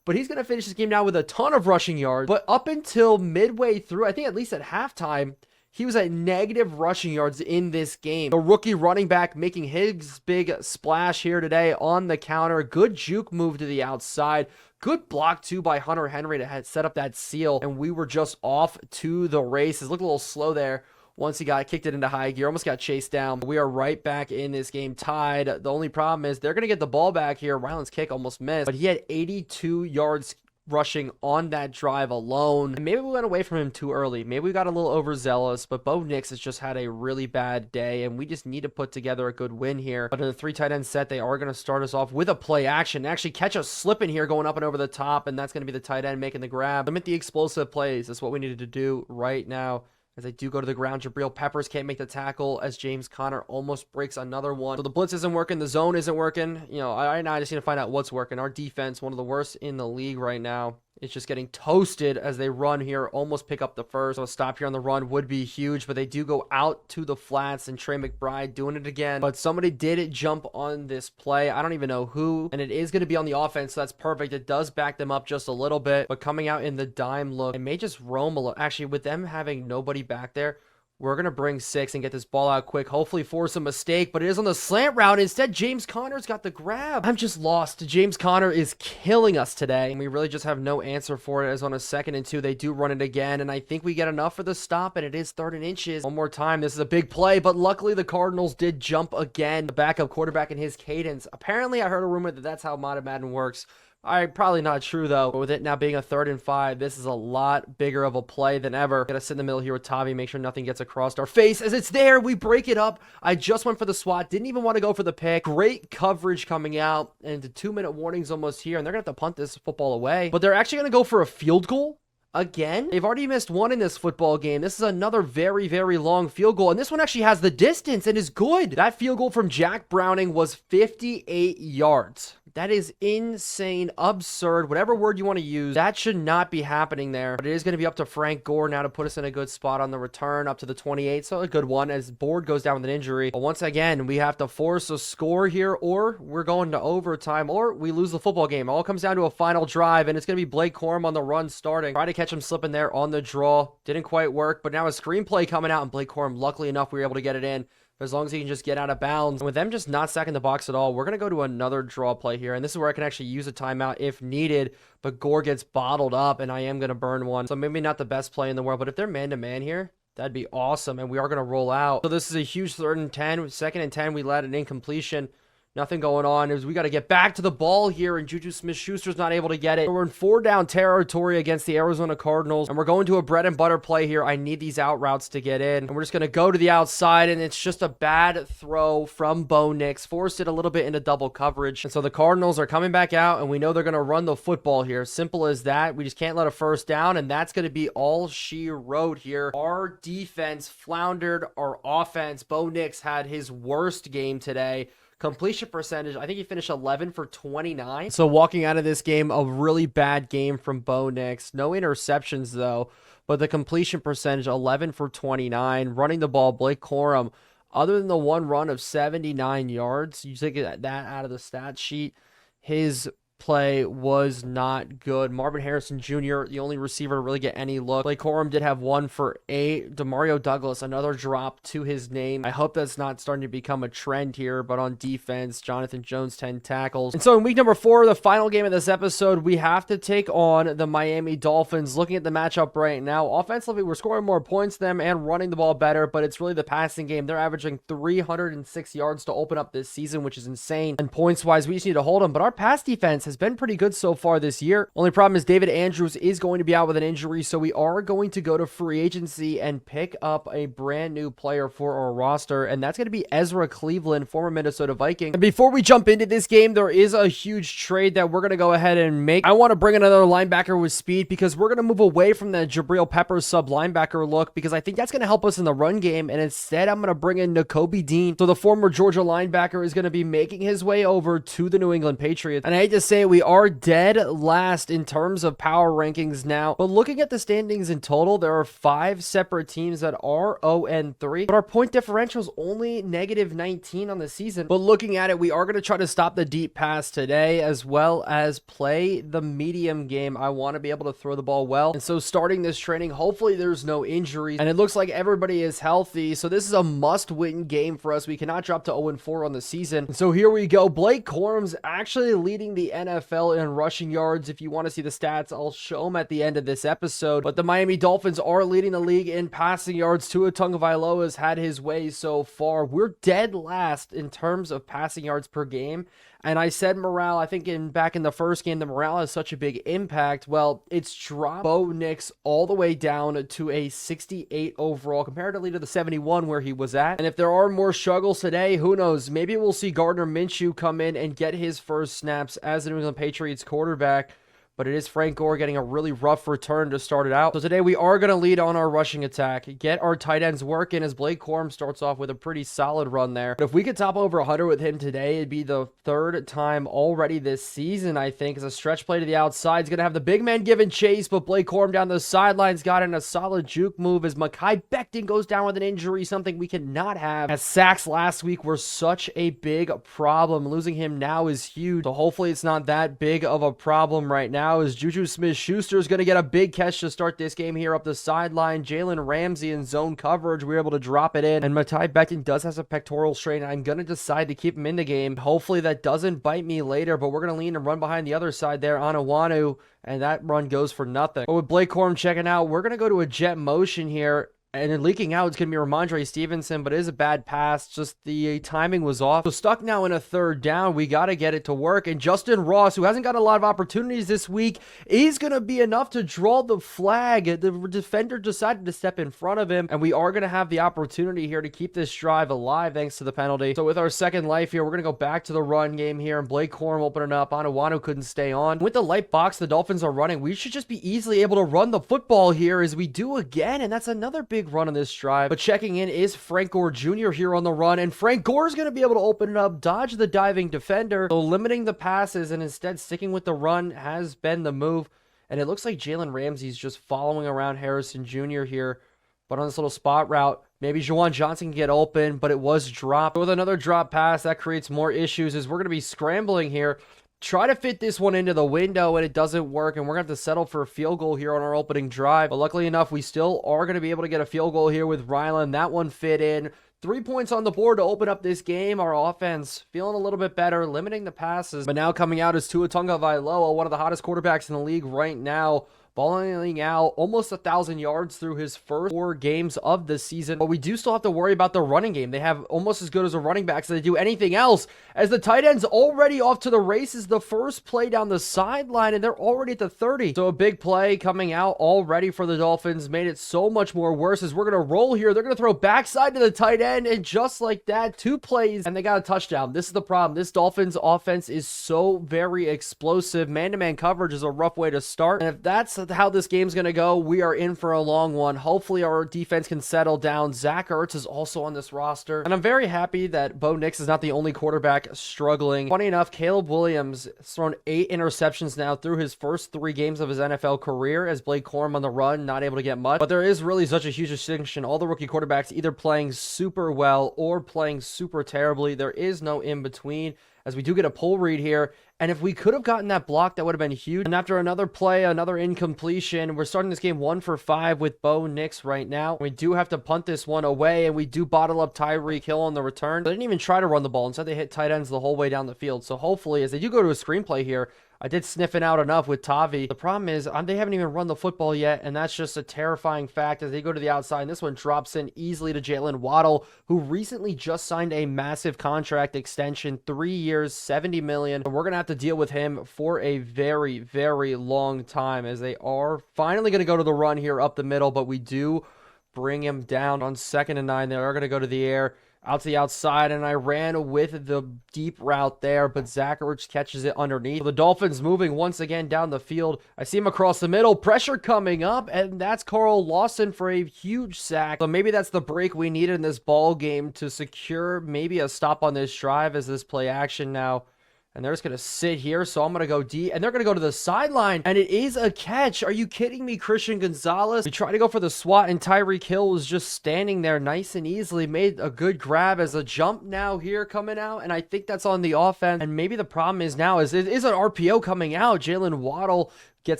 But he's going to finish this game now with a ton of rushing yards. But up until midway through, I think at least at halftime, he was at negative rushing yards in this game. The rookie running back making his big splash here today on the counter. Good juke move to the outside. Good block, too, by Hunter Henry to set up that seal. And we were just off to the races. Looked a little slow there once he kicked it into high gear. Almost got chased down. We are right back in this game tied. The only problem is they're going to get the ball back here. Ryland's kick almost missed. But he had 82 yards rushing on that drive alone. And maybe we went away from him too early. Maybe we got a little overzealous, but Bo Nix has just had a really bad day, and we just need to put together a good win here. But in the 3 tight end set, they are going to start us off with a play action. Actually catch us slipping here going up and over the top, and that's going to be the tight end making the grab. Limit the explosive plays. That's what we needed to do right now. As they do go to the ground, Jabril Peppers can't make the tackle as James Conner almost breaks another one. So the blitz isn't working. The zone isn't working. You know, I just need to find out what's working. Our defense, one of the worst in the league right now. It's just getting toasted as they run here, almost pick up the first. So a stop here on the run would be huge, but they do go out to the flats, and Trey McBride doing it again. But somebody did jump on this play. I don't even know who, and it is going to be on the offense, so that's perfect. It does back them up just a little bit, but coming out in the dime look, it may just roam a little. Actually, with them having nobody back there, we're going to bring 6 and get this ball out quick. Hopefully force a mistake, but it is on the slant route. Instead, James Conner's got the grab. I'm just lost. James Conner is killing us today, and we really just have no answer for it, as on a 2nd and 2, they do run it again, and I think we get enough for the stop, and it is 3rd and inches. One more time. This is a big play, but luckily the Cardinals did jump again. The backup quarterback in his cadence. Apparently, I heard a rumor that that's how Modded Madden works. Probably not true, though. But with it now being a 3rd and 5, this is a lot bigger of a play than ever. Gotta sit in the middle here with Tavi, make sure nothing gets across our face. As it's there, we break it up. I just went for the swat. Didn't even want to go for the pick. Great coverage coming out. And the 2-minute warning's almost here. And they're gonna have to punt this football away. But they're actually gonna go for a field goal. Again? They've already missed one in this football game. This is another very, very long field goal, and this one actually has the distance and is good. That field goal from Jack Browning was 58 yards. That is insane, absurd, whatever word you want to use. That should not be happening there. But it is going to be up to Frank Gore now to put us in a good spot on the return up to the 28. So a good one as Board goes down with an injury. But once again, we have to force a score here, or we're going to overtime, or we lose the football game. It all comes down to a final drive, and it's going to be Blake Corum on the run starting. Try to catch him slipping there on the draw. Didn't quite work, but now a screenplay coming out, and Blake Corum, luckily enough, we were able to get it in. As long as he can just get out of bounds. And with them just not stacking the box at all, we're going to go to another draw play here. And this is where I can actually use a timeout if needed. But Gore gets bottled up, and I am going to burn one. So maybe not the best play in the world. But if they're man-to-man here, that'd be awesome. And we are going to roll out. So this is a huge 3rd and 10. 2nd and 10, we let an incompletion. Nothing going on. We got to get back to the ball here, and Juju Smith-Schuster's not able to get it. So we're in 4-down territory against the Arizona Cardinals, and we're going to a bread and butter play here. I need these out routes to get in, and we're just going to go to the outside, and it's just a bad throw from Bo Nix. Forced it a little bit into double coverage, and so the Cardinals are coming back out, and we know they're going to run the football here. Simple as that. We just can't let a first down, and that's going to be all she wrote here. Our defense floundered. Our offense, Bo Nix had his worst game today. Completion percentage, I think he finished 11 for 29. So walking out of this game, a really bad game from Bo Nix. No interceptions, though. But the completion percentage, 11 for 29. Running the ball, Blake Corum, other than the one run of 79 yards, you take that out of the stat sheet, his play was not good. Marvin Harrison Jr., the only receiver to really get any look. Blake Corum did have 1 for 8. Demario Douglas, another drop to his name. I hope that's not starting to become a trend here, but on defense, Jonathan Jones, 10 tackles. And so in week number 4, the final game of this episode, we have to take on the Miami Dolphins. Looking at the matchup right now, offensively, we're scoring more points than them and running the ball better, but it's really the passing game. They're averaging 306 yards to open up this season, which is insane. And points-wise, we just need to hold them, but our pass defense has been pretty good so far this year. Only problem is David Andrews is going to be out with an injury, so we are going to go to free agency and pick up a brand new player for our roster, and that's going to be Ezra Cleveland, former Minnesota Viking. And before we jump into this game, there is a huge trade that we're going to go ahead and make. I want to bring another linebacker with speed because we're going to move away from the Jabril Peppers sub linebacker look because I think that's going to help us in the run game, and instead I'm going to bring in Nakobe Dean. So the former Georgia linebacker is going to be making his way over to the New England Patriots, and I hate to say it, we are dead last in terms of power rankings now, but looking at the standings in total, there are 5 separate teams that are 0-3, but our point differential is only -19 on the season. But looking at it, we are going to try to stop the deep pass today as well as play the medium game. I want to be able to throw the ball well, and so starting this training, hopefully there's no injuries, and it looks like everybody is healthy, so this is a must-win game for us. We cannot drop to 0-4 on the season. And so here we go. Blake Corum's actually leading the NFL in rushing yards. If you want to see the stats, I'll show them at the end of this episode. But the Miami Dolphins are leading the league in passing yards. Tua Tagovailoa has had his way so far. We're dead last in terms of passing yards per game. And I said morale, I think back in the first game, the morale has such a big impact. Well, it's dropped Bo Nix all the way down to a 68 overall, comparatively to the 71 where he was at. And if there are more struggles today, who knows? Maybe we'll see Gardner Minshew come in and get his first snaps as the New England Patriots quarterback. But it is Frank Gore getting a really rough return to start it out. So today we are going to lead on our rushing attack, get our tight ends working as Blake Corum starts off with a pretty solid run there. But if we could top over 100 with him today, it'd be the 3rd time already this season, I think. As a stretch play to the outside, he's going to have the big man giving chase, but Blake Corum down the sidelines got in a solid juke move as Mekhi Becton goes down with an injury, something we cannot have. As sacks last week were such a big problem. Losing him now is huge. So hopefully it's not that big of a problem right now. As Juju Smith-Schuster is going to get a big catch to start this game here up the sideline. Jalen Ramsey in zone coverage. We were able to drop it in. And Mekhi Becton does have a pectoral strain. I'm going to decide to keep him in the game. Hopefully that doesn't bite me later, but we're going to lean and run behind the other side there on Awanu, and that run goes for nothing. But with Blake Corum checking out, we're going to go to a jet motion here. And then leaking out, it's going to be Ramondre Stevenson, but it is a bad pass. Just the timing was off. So stuck now in a third down. We got to get it to work. And Justin Ross, who hasn't got a lot of opportunities this week, is going to be enough to draw the flag. The defender decided to step in front of him, and we are going to have the opportunity here to keep this drive alive thanks to the penalty. So with our second life here, we're going to go back to the run game here, and Blake Corum opening up. Onwenu couldn't stay on. With the light box the Dolphins are running, we should just be easily able to run the football here as we do again, and that's another big run on this drive. But checking in is Frank Gore Jr. here on the run, and Frank Gore is going to be able to open it up, dodge the diving defender. So limiting the passes and instead sticking with the run has been the move. And it looks like Jalen Ramsey's just following around Harrison Jr. here. But on this little spot route, maybe Juwan Johnson can get open, but it was dropped. With another drop pass, that creates more issues as we're going to be scrambling here. Try to fit this one into the window, and it doesn't work, and we're going to have to settle for a field goal here on our opening drive. But luckily enough, we still are going to be able to get a field goal here with Ryland. That one fit in. 3 points on the board to open up this game. Our offense feeling a little bit better, limiting the passes. But now coming out is Tua Tagovailoa, one of the hottest quarterbacks in the league right now. Balling out almost 1,000 yards through his first 4 games of the season. But we do still have to worry about the running game. They have almost as good as a running back, so they do anything else. As the tight end's already off to the races, the first play down the sideline, and they're already at the 30. So a big play coming out already for the Dolphins made it so much more worse as we're going to roll here. They're going to throw backside to the tight end, and just like that, 2 plays, and they got a touchdown. This is the problem. This Dolphins offense is so very explosive. Man-to-man coverage is a rough way to start, and if that's how this game's going to go, we are in for a long one. Hopefully our defense can settle down. Zach Ertz is also on this roster, and I'm very happy that Bo Nix is not the only quarterback struggling. Funny enough, Caleb Williams has thrown 8 interceptions now through his first 3 games of his NFL career, as Blake Corum on the run, not able to get much. But there is really such a huge distinction. All the rookie quarterbacks either playing super well or playing super terribly. There is no in between, as we do get a pull read here. And if we could have gotten that block, that would have been huge. And after another play, another incompletion, we're starting this game 1 for 5 with Bo Nix right now. We do have to punt this one away, and we do bottle up Tyreek Hill on the return. They didn't even try to run the ball. Instead, they hit tight ends the whole way down the field. So hopefully, as they do go to a screenplay here, I did sniff it out enough with Tavi. The problem is they haven't even run the football yet, and that's just a terrifying fact as they go to the outside. And this one drops in easily to Jalen Waddle, who recently just signed a massive contract extension, 3 years, $70 million. And we're going to have to deal with him for a very, very long time, as they are finally going to go to the run here up the middle, but we do bring him down on 2nd and 9. They are going to go to the air. Out to the outside, and I ran with the deep route there, but Zach Ertz catches it underneath. The Dolphins moving once again down the field. I see him across the middle, pressure coming up, and that's Carl Lawson for a huge sack. So maybe that's the break we needed in this ball game to secure maybe a stop on this drive, as this play action now. And they're just going to sit here, so I'm going to go D, and they're going to go to the sideline, and it is a catch. Are you kidding me, Christian Gonzalez? We tried to go for the swat, and Tyreek Hill was just standing there nice and easily, made a good grab as a jump now here coming out, and I think that's on the offense. And maybe the problem is now is it is an RPO coming out. Jalen Waddle get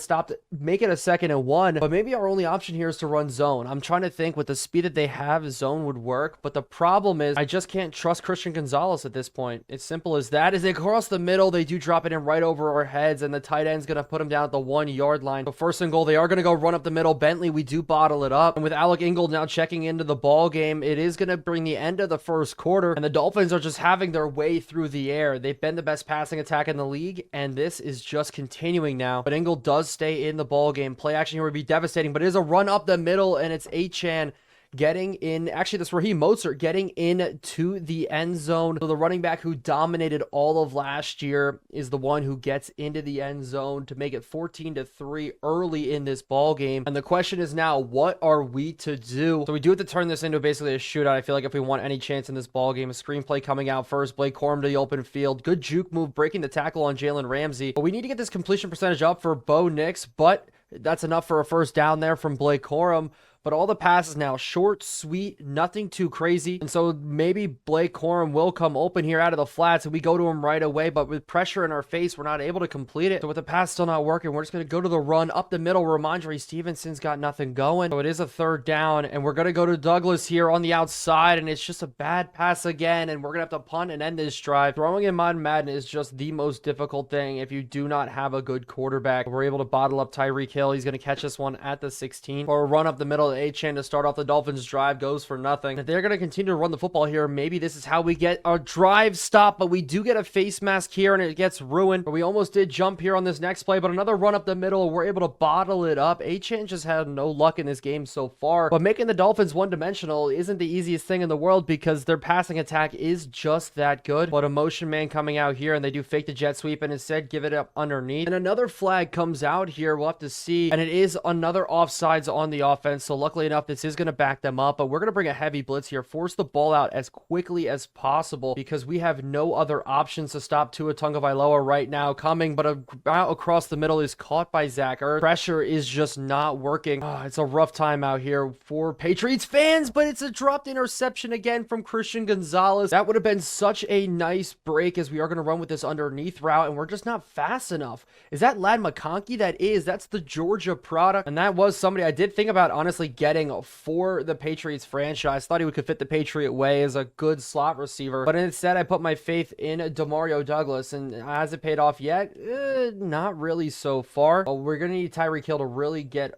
stopped, make it a 2nd and 1, but maybe our only option here is to run zone. I'm trying to think with the speed that they have, zone would work, but the problem is I just can't trust Christian Gonzalez at this point. It's simple as that. As they cross the middle, they do drop it in right over our heads, and the tight end's going to put him down at the 1-yard line. So 1st and goal, they are going to go run up the middle. Bentley, we do bottle it up, and with Alec Ingold now checking into the ball game, it is going to bring the end of the first quarter, and the Dolphins are just having their way through the air. They've been the best passing attack in the league, and this is just continuing now. But Ingold does stay in the ball game. Play action here would be devastating, but it is a run up the middle, and it's Achan getting in. Actually, that's Raheem Mostert getting in to the end zone. So the running back who dominated all of last year is the one who gets into the end zone to make it 14-3 early in this ball game. And the question is now, what are we to do? So we do have to turn this into basically a shootout. I feel like if we want any chance in this ball game, a screenplay coming out first. Blake Corum to the open field. Good juke move, breaking the tackle on Jalen Ramsey. But we need to get this completion percentage up for Bo Nix, but that's enough for a first down there from Blake Corum. But all the passes now, short, sweet, nothing too crazy. And so maybe Blake Corum will come open here out of the flats, and we go to him right away. But with pressure in our face, we're not able to complete it. So with the pass still not working, we're just going to go to the run up the middle. Ramondre Stevenson's got nothing going. So it is a 3rd down, and we're going to go to Douglas here on the outside, and it's just a bad pass again, and we're going to have to punt and end this drive. Throwing in Modded Madden is just the most difficult thing if you do not have a good quarterback. We're able to bottle up Tyreek Hill. He's going to catch this one at the 16. Or run up the middle Achane to start off the Dolphins drive goes for nothing. If they're going to continue to run the football here, maybe this is how we get our drive stop, but we do get a face mask here and it gets ruined. But we almost did jump here on this next play, but another run up the middle. We're able to bottle it up. Achane just had no luck in this game so far, but making the Dolphins one-dimensional isn't the easiest thing in the world because their passing attack is just that good. But a motion man coming out here and they do fake the jet sweep and instead give it up underneath. And another flag comes out here. We'll have to see. And it is another offsides on the offense. So luckily enough, this is going to back them up, but we're going to bring a heavy blitz here, force the ball out as quickly as possible because we have no other options to stop Tua Tagovailoa right now coming, but about across the middle is caught by Zach Ertz. Pressure is just not working. It's a rough time out here for Patriots fans, but it's a dropped interception again from Christian Gonzalez. That would have been such a nice break as we are going to run with this underneath route, and we're just not fast enough. Is that Ladd McConkey? That's the Georgia product, and that was somebody I did think about honestly getting for the Patriots franchise. Thought he could fit the Patriot way as a good slot receiver, but instead I put my faith in Demario Douglas, and has it paid off yet? Not really so far. We're going to need Tyreek Hill to really get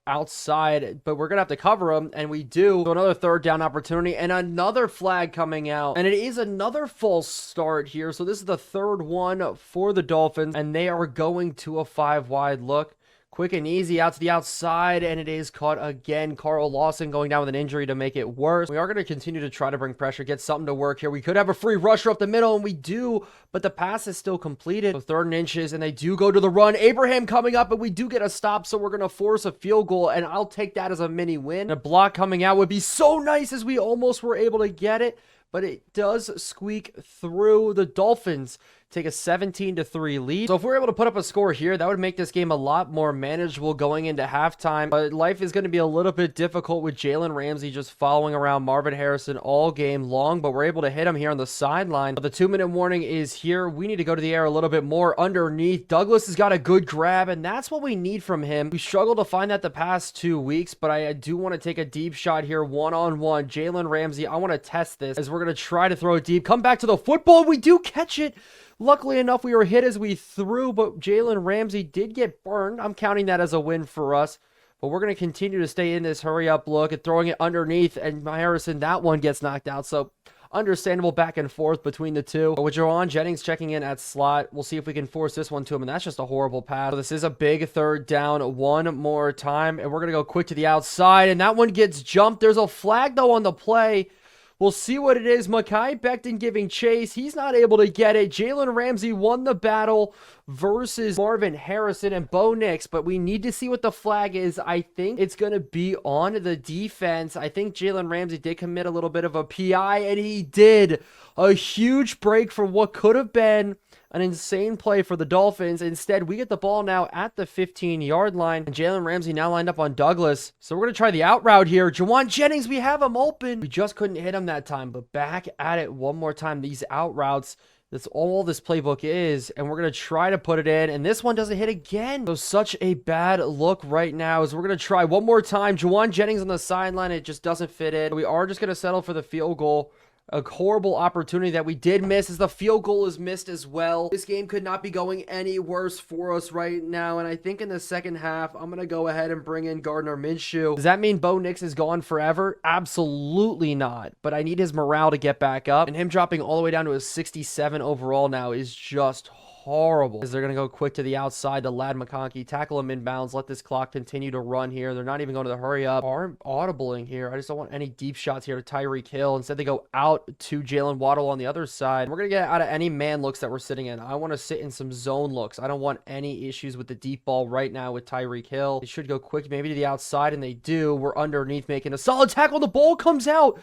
outside, but we're gonna have to cover him, and we do. So another third down opportunity and another flag coming out, and it is another false start here. So this is the third one for the Dolphins, and they are going to a 5-wide look. Quick and easy out to the outside, and it is caught again. Carl Lawson going down with an injury to make it worse. We are going to continue to try to bring pressure, get something to work here. We could have a free rusher up the middle, and we do, but the pass is still completed. So 3rd and inches, and they do go to the run. Abraham coming up, and we do get a stop, so we're going to force a field goal, and I'll take that as a mini win. And a block coming out would be so nice as we almost were able to get it, but it does squeak through. The Dolphins take a 17-3 lead. So if we're able to put up a score here, that would make this game a lot more manageable going into halftime. But life is going to be a little bit difficult with Jalen Ramsey just following around Marvin Harrison all game long, but we're able to hit him here on the sideline. But the 2-minute warning is here. We need to go to the air a little bit more underneath. Douglas has got a good grab, and that's what we need from him. We struggled to find that the past 2 weeks, but I do want to take a deep shot here one-on-one. Jalen Ramsey, I want to test this as we're going to try to throw it deep. Come back to the football. We do catch it. Luckily enough, we were hit as we threw, but Jalen Ramsey did get burned. I'm counting that as a win for us, but we're going to continue to stay in this hurry-up look and throwing it underneath, and Harrison, that one gets knocked out, so understandable back and forth between the two. But with Jawan Jennings checking in at slot, we'll see if we can force this one to him, and that's just a horrible pass. So this is a big 3rd down one more time, and we're going to go quick to the outside, and that one gets jumped. There's a flag, though, on the play. We'll see what it is. Mekhi Becton giving chase. He's not able to get it. Jalen Ramsey won the battle versus Marvin Harrison and Bo Nix, but we need to see what the flag is. I think it's going to be on the defense. I think Jalen Ramsey did commit a little bit of a PI, and he did. A huge break from what could have been an insane play for the Dolphins. Instead, we get the ball now at the 15-yard line, and Jalen Ramsey now lined up on Douglas. So we're going to try the out route here. Jawan Jennings, we have him open. We just couldn't hit him that time, but back at it one more time. These out routes, that's all this playbook is, and we're going to try to put it in, and this one doesn't hit again. So such a bad look right now as we're going to try one more time. Jawan Jennings on the sideline, it just doesn't fit in. We are just going to settle for the field goal. A horrible opportunity that we did miss as the field goal is missed as well. This game could not be going any worse for us right now, and I think in the second half, I'm going to go ahead and bring in Gardner Minshew. Does that mean Bo Nix is gone forever? Absolutely not, but I need his morale to get back up, and him dropping all the way down to a 67 overall now is just horrible. As they're going to go quick to the outside to Ladd McConkey, tackle him inbounds, let this clock continue to run here. They're not even going to the hurry up. Aren't audibling here. I just don't want any deep shots here to Tyreek Hill. Instead, they go out to Jalen Waddle on the other side. We're going to get out of any man looks that we're sitting in. I want to sit in some zone looks. I don't want any issues with the deep ball right now with Tyreek Hill. They should go quick maybe to the outside, and they do. We're underneath making a solid tackle. The ball comes out.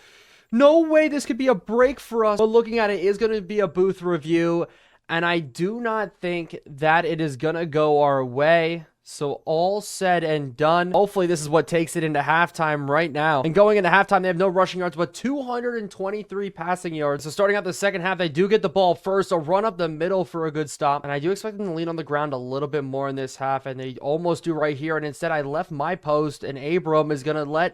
No way this could be a break for us. But looking at it is going to be a booth review, and I do not think that it is going to go our way. So all said and done, hopefully this is what takes it into halftime right now. And going into halftime, they have no rushing yards, but 223 passing yards. So starting out the second half, they do get the ball first, a run up the middle for a good stop. And I do expect them to lean on the ground a little bit more in this half, and they almost do right here. And instead, I left my post, and Abram is going to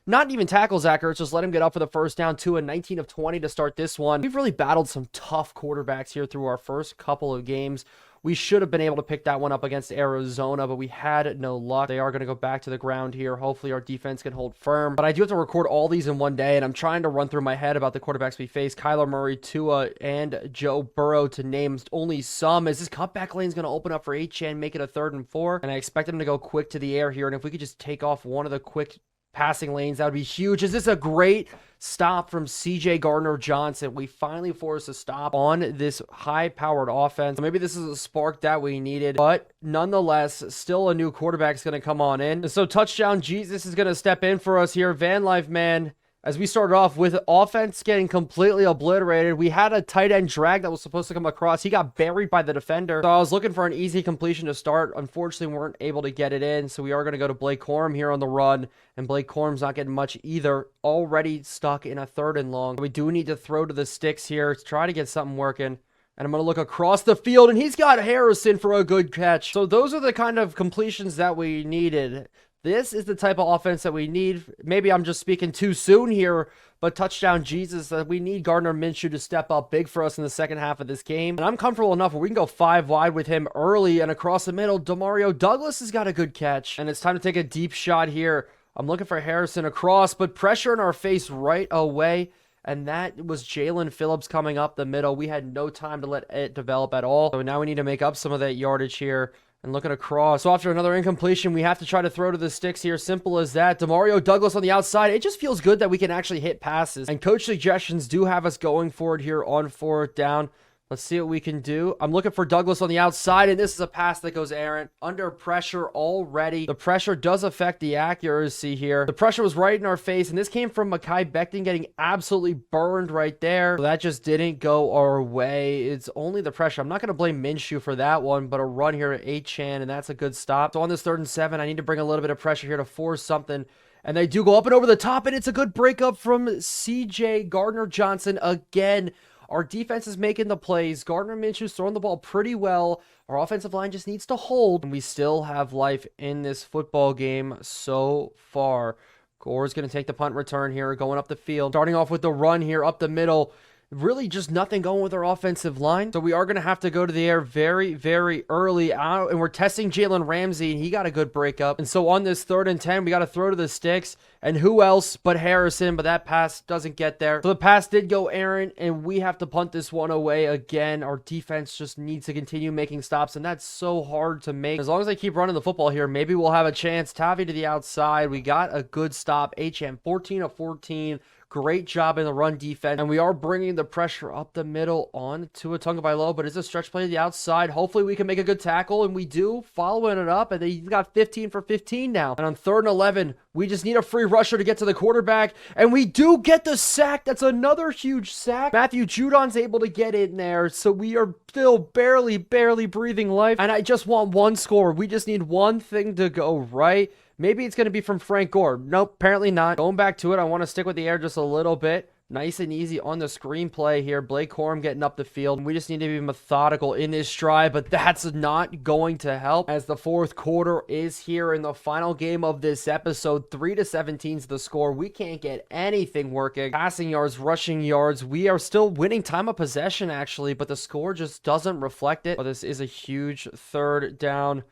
not even tackle Zach Ertz, just let him get up for the first down. 2 and 19 of 20 to start this one. We've really battled some tough quarterbacks here through our first couple of games. We should have been able to pick that one up against Arizona, but we had no luck. They are going to go back to the ground here. Hopefully our defense can hold firm. But I do have to record all these in one day, and I'm trying to run through my head about the quarterbacks we face. Kyler Murray, Tua, and Joe Burrow, to name only some. Is this cutback lane going to open up for Achane, make it a 3rd and 4? And I expect him to go quick to the air here, and if we could just take off one of the quick passing lanes, that would be huge. Is this a great stop from CJ Gardner-Johnson? We finally forced a stop on this high-powered offense. Maybe this is a spark that we needed, but nonetheless, still a new quarterback's going to come on in. So touchdown Jesus is going to step in for us here. Van Life, man, as we started off with offense getting completely obliterated. We had a tight end drag that was supposed to come across. He got buried by the defender. So I was looking for an easy completion to start. Unfortunately, we weren't able to get it in. So we are going to go to Blake Corum here on the run. And Blake Corum's not getting much either. Already stuck in a 3rd and long. We do need to throw to the sticks here to try to get something working. And I'm going to look across the field, and he's got Harrison for a good catch. So those are the kind of completions that we needed. This is the type of offense that we need. Maybe I'm just speaking too soon here, but touchdown Jesus, that we need Gardner Minshew to step up big for us in the second half of this game. And I'm comfortable enough where we can go 5 wide with him early, and across the middle, Demario Douglas has got a good catch. And it's time to take a deep shot here. I'm looking for Harrison across, but pressure in our face right away. And that was Jalen Phillips coming up the middle. We had no time to let it develop at all. So now we need to make up some of that yardage here. And looking across. So after another incompletion, we have to try to throw to the sticks here. Simple as that. Demario Douglas on the outside. It just feels good that we can actually hit passes. And coach suggestions do have us going forward here on 4th down. Let's see what we can do. I'm looking for Douglas on the outside, and this is a pass that goes errant. Under pressure already. The pressure does affect the accuracy here. The pressure was right in our face, and this came from Mekhi Becton getting absolutely burned right there. So that just didn't go our way. It's only the pressure. I'm not going to blame Minshew for that one, but a run here at Achane, and that's a good stop. So on this 3rd and 7, I need to bring a little bit of pressure here to force something. And they do go up and over the top, and it's a good breakup from CJ Gardner-Johnson again. Our defense is making the plays. Gardner Minshew's throwing the ball pretty well. Our offensive line just needs to hold. And we still have life in this football game so far. Gore's going to take the punt return here, going up the field. Starting off with the run here up the middle. Really just nothing going with our offensive line. So we are going to have to go to the air very, very early out. And we're testing Jalen Ramsey, and he got a good breakup. And so on this 3rd and 10, we got to throw to the sticks. And who else but Harrison, but that pass doesn't get there. So the pass did go errant, and we have to punt this one away again. Our defense just needs to continue making stops, and that's so hard to make. As long as I keep running the football here, maybe we'll have a chance. Tavi to the outside. We got a good stop. HM 14 of 14. Great job in the run defense. And we are bringing the pressure up the middle on Tua Tagovailoa, but it's a stretch play to the outside. Hopefully we can make a good tackle, and we do, following it up, and he's got 15 for 15 now. And on 3rd and 11, we just need a free rusher to get to the quarterback, and we do get the sack. That's another huge sack. Matthew Judon's able to get in there, so we are still barely breathing life. And I just want one score. We just need one thing to go right. Maybe it's going to be from Frank Gore. Nope, apparently not. Going back to it, I want to stick with the air just a little bit. Nice and easy on the screenplay here. Blake Corum getting up the field. We just need to be methodical in this stride, but that's not going to help as the 4th quarter is here in the final game of this episode. 3-17 is the score. We can't get anything working. Passing yards, rushing yards. We are still winning time of possession, actually, but the score just doesn't reflect it. But this is a huge 3rd down.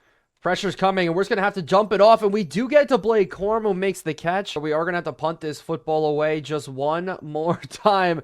Pressure's coming, and we're just going to have to jump it off, and we do get to Blake Corum, who makes the catch. So we are going to have to punt this football away just one more time.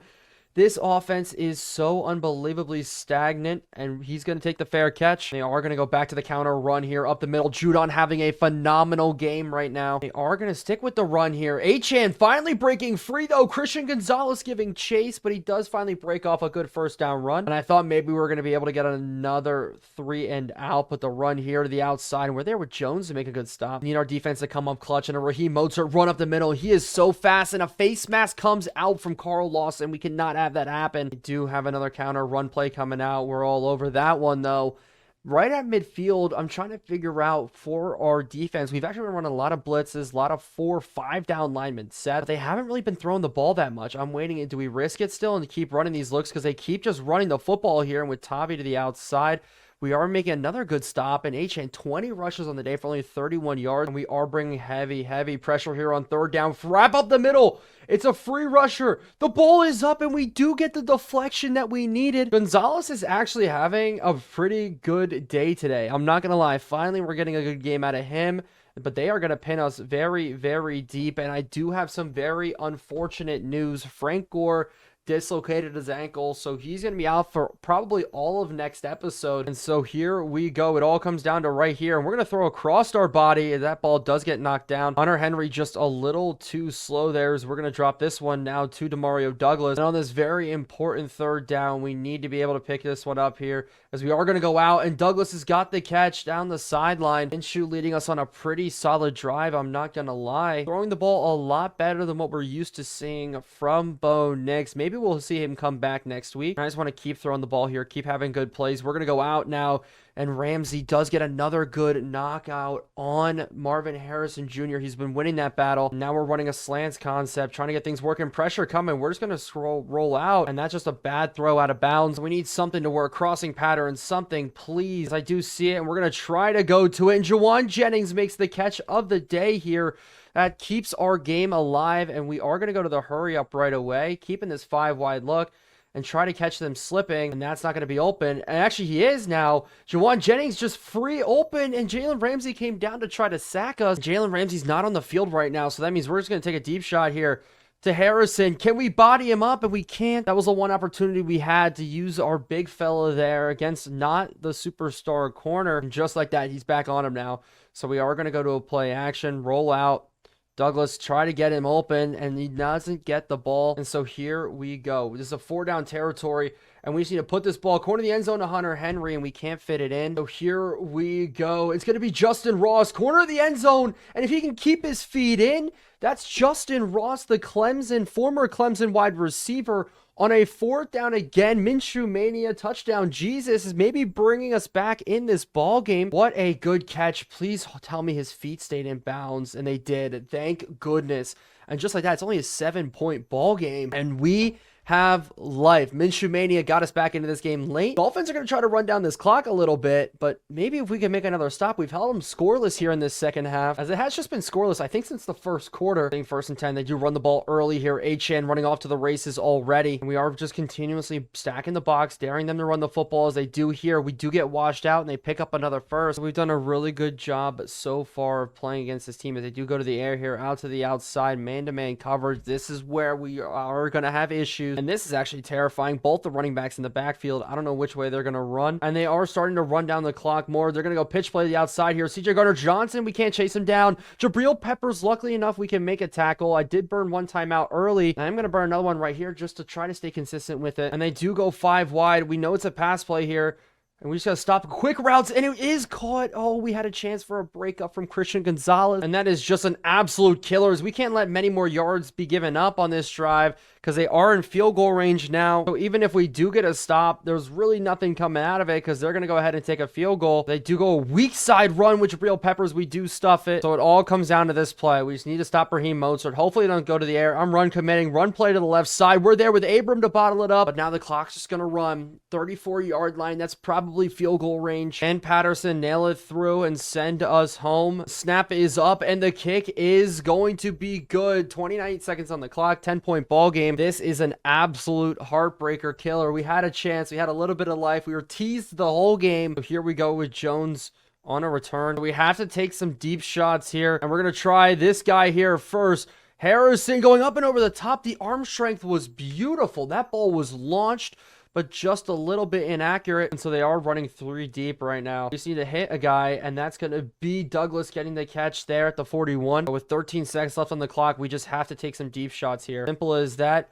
This offense is so unbelievably stagnant, and he's going to take the fair catch. They are going to go back to the counter run here up the middle. Judon having a phenomenal game right now. They are going to stick with the run here. Achane finally breaking free, though. Christian Gonzalez giving chase, but he does finally break off a good 1st down run. And I thought maybe we were going to be able to get another 3 and out, but the run here to the outside, and we're there with Jones to make a good stop. We need our defense to come up clutch, and a Raheem Mostert run up the middle. He is so fast, and a face mask comes out from Carl Lawson. We cannot have that happen. We do have another counter run play coming out. We're all over that one, though. Right at midfield, I'm trying to figure out for our defense. We've actually been running a lot of blitzes, a lot of 4-5 down linemen set, but they haven't really been throwing the ball that much. I'm waiting. Do we risk it still and keep running these looks? Because they keep just running the football here, and with Tavi to the outside, We are making another good stop, and H-N 20 rushes on the day for only 31 yards, and we are bringing heavy pressure here on third down. Wrap up the middle. It's a free rusher. The ball is up, and we do get the deflection that we needed. Gonzalez is actually having a pretty good day today. I'm not going to lie. Finally, we're getting a good game out of him. But they are going to pin us very deep. And I do have some very unfortunate news. Frank Gore dislocated his ankle, so he's going to be out for probably all of next episode. And so here we go. It all comes down to right here, and we're going to throw across our body, and that ball does get knocked down. Hunter Henry just a little too slow there, as we're going to drop this one now to Demario Douglas. And on this very important third down, we need to be able to pick this one up here, as we are going to go out, and Douglas has got the catch down the sideline. Minshew leading us on a pretty solid drive, I'm not going to lie. Throwing the ball a lot better than what we're used to seeing from Bo Nix. Maybe we'll see him come back next week. I just want to keep throwing the ball here, keep having good plays. We're going to go out now, and Ramsey does get another good knockout on Marvin Harrison Jr. He's been winning that battle. Now we're running a slants concept, trying to get things working. Pressure coming. We're just going to roll out, and that's just a bad throw out of bounds. We need something to work. Crossing pattern, something, please. I do see it, and we're going to try to go to it, and Juwan Jennings makes the catch of the day here. That keeps our game alive, and we are going to go to the hurry up right away, keeping this 5-wide look and try to catch them slipping, and that's not going to be open. And actually, he is now. Juwan Jennings just free open, and Jalen Ramsey came down to try to sack us. Jalen Ramsey's not on the field right now, so that means we're just going to take a deep shot here to Harrison. Can we body him up? And we can't. That was the one opportunity we had to use our big fella there against not the superstar corner. And just like that, he's back on him now. So we are going to go to a play action, roll out. Douglas try to get him open, and he doesn't get the ball. And so here we go. This is a 4-down territory, and we just need to put this ball corner of the end zone to Hunter Henry, and we can't fit it in. So here we go. It's going to be Justin Ross, corner of the end zone, and if he can keep his feet in, that's Justin Ross, the former Clemson wide receiver, on a 4th down again. Minshew Mania touchdown. Jesus is maybe bringing us back in this ball game. What a good catch. Please tell me his feet stayed in bounds, and they did. Thank goodness. And just like that, it's only a 7-point ball game, and we have life. Minshew Mania got us back into this game late. Dolphins are going to try to run down this clock a little bit, but maybe if we can make another stop. We've held them scoreless here in this second half, as it has just been scoreless, I think, since the first quarter. I think 1st and 10, they do run the ball early here. HN running off to the races already, and we are just continuously stacking the box, daring them to run the football as they do here. We do get washed out, and they pick up another first. We've done a really good job so far of playing against this team as they do go to the air here, out to the outside, man-to-man coverage. This is where we are going to have issues. And this is actually terrifying. Both the running backs in the backfield, I don't know which way they're going to run. And they are starting to run down the clock more. They're going to go pitch play to the outside here. CJ Gardner-Johnson, we can't chase him down. Jabril Peppers, luckily enough, we can make a tackle. I did burn one timeout early. I'm going to burn another one right here just to try to stay consistent with it. And they do go 5 wide. We know it's a pass play here. And we just got to stop quick routes, and it is caught. Oh, we had a chance for a breakup from Christian Gonzalez, and that is just an absolute killer. We can't let many more yards be given up on this drive because they are in field goal range now. So even if we do get a stop, there's really nothing coming out of it because they're going to go ahead and take a field goal. They do go a weak side run with Jabril Peppers. We do stuff it. So it all comes down to this play. We just need to stop Raheem Mostert. Hopefully it don't go to the air. I'm run committing. Run play to the left side. We're there with Abram to bottle it up, but now the clock's just going to run. 34-yard line. That's probably field goal range. And Patterson nail it through and send us home. Snap is up, and the kick is going to be good. 29 seconds on the clock. 10-point ball game. This is an absolute heartbreaker killer. We had a chance. We had a little bit of life. We were teased the whole game. So here we go with Jones on a return. We have to take some deep shots here, and we're going to try this guy here first. Harrison going up and over the top. The arm strength was beautiful. That ball was launched, but just a little bit inaccurate. And so they are running 3 deep right now. We just need to hit a guy, and that's going to be Douglas getting the catch there at the 41. With 13 seconds left on the clock, we just have to take some deep shots here. Simple as that.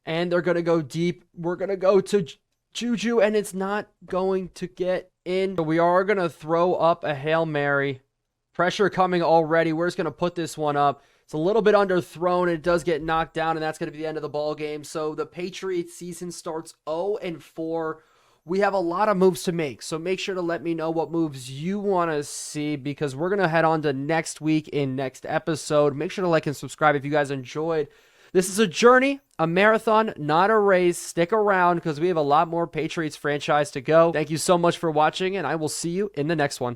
And they're going to go deep. We're going to go to Juju, and it's not going to get in. So we are going to throw up a Hail Mary. Pressure coming already. We're just going to put this one up. It's a little bit underthrown, and it does get knocked down, and that's going to be the end of the ball game. So the Patriots season starts 0-4. We have a lot of moves to make, so make sure to let me know what moves you want to see, because we're going to head on to next week in next episode. Make sure to like and subscribe if you guys enjoyed This is a journey, a marathon, not a race. Stick around because we have a lot more Patriots franchise to go. Thank you so much for watching, and I will see you in the next one.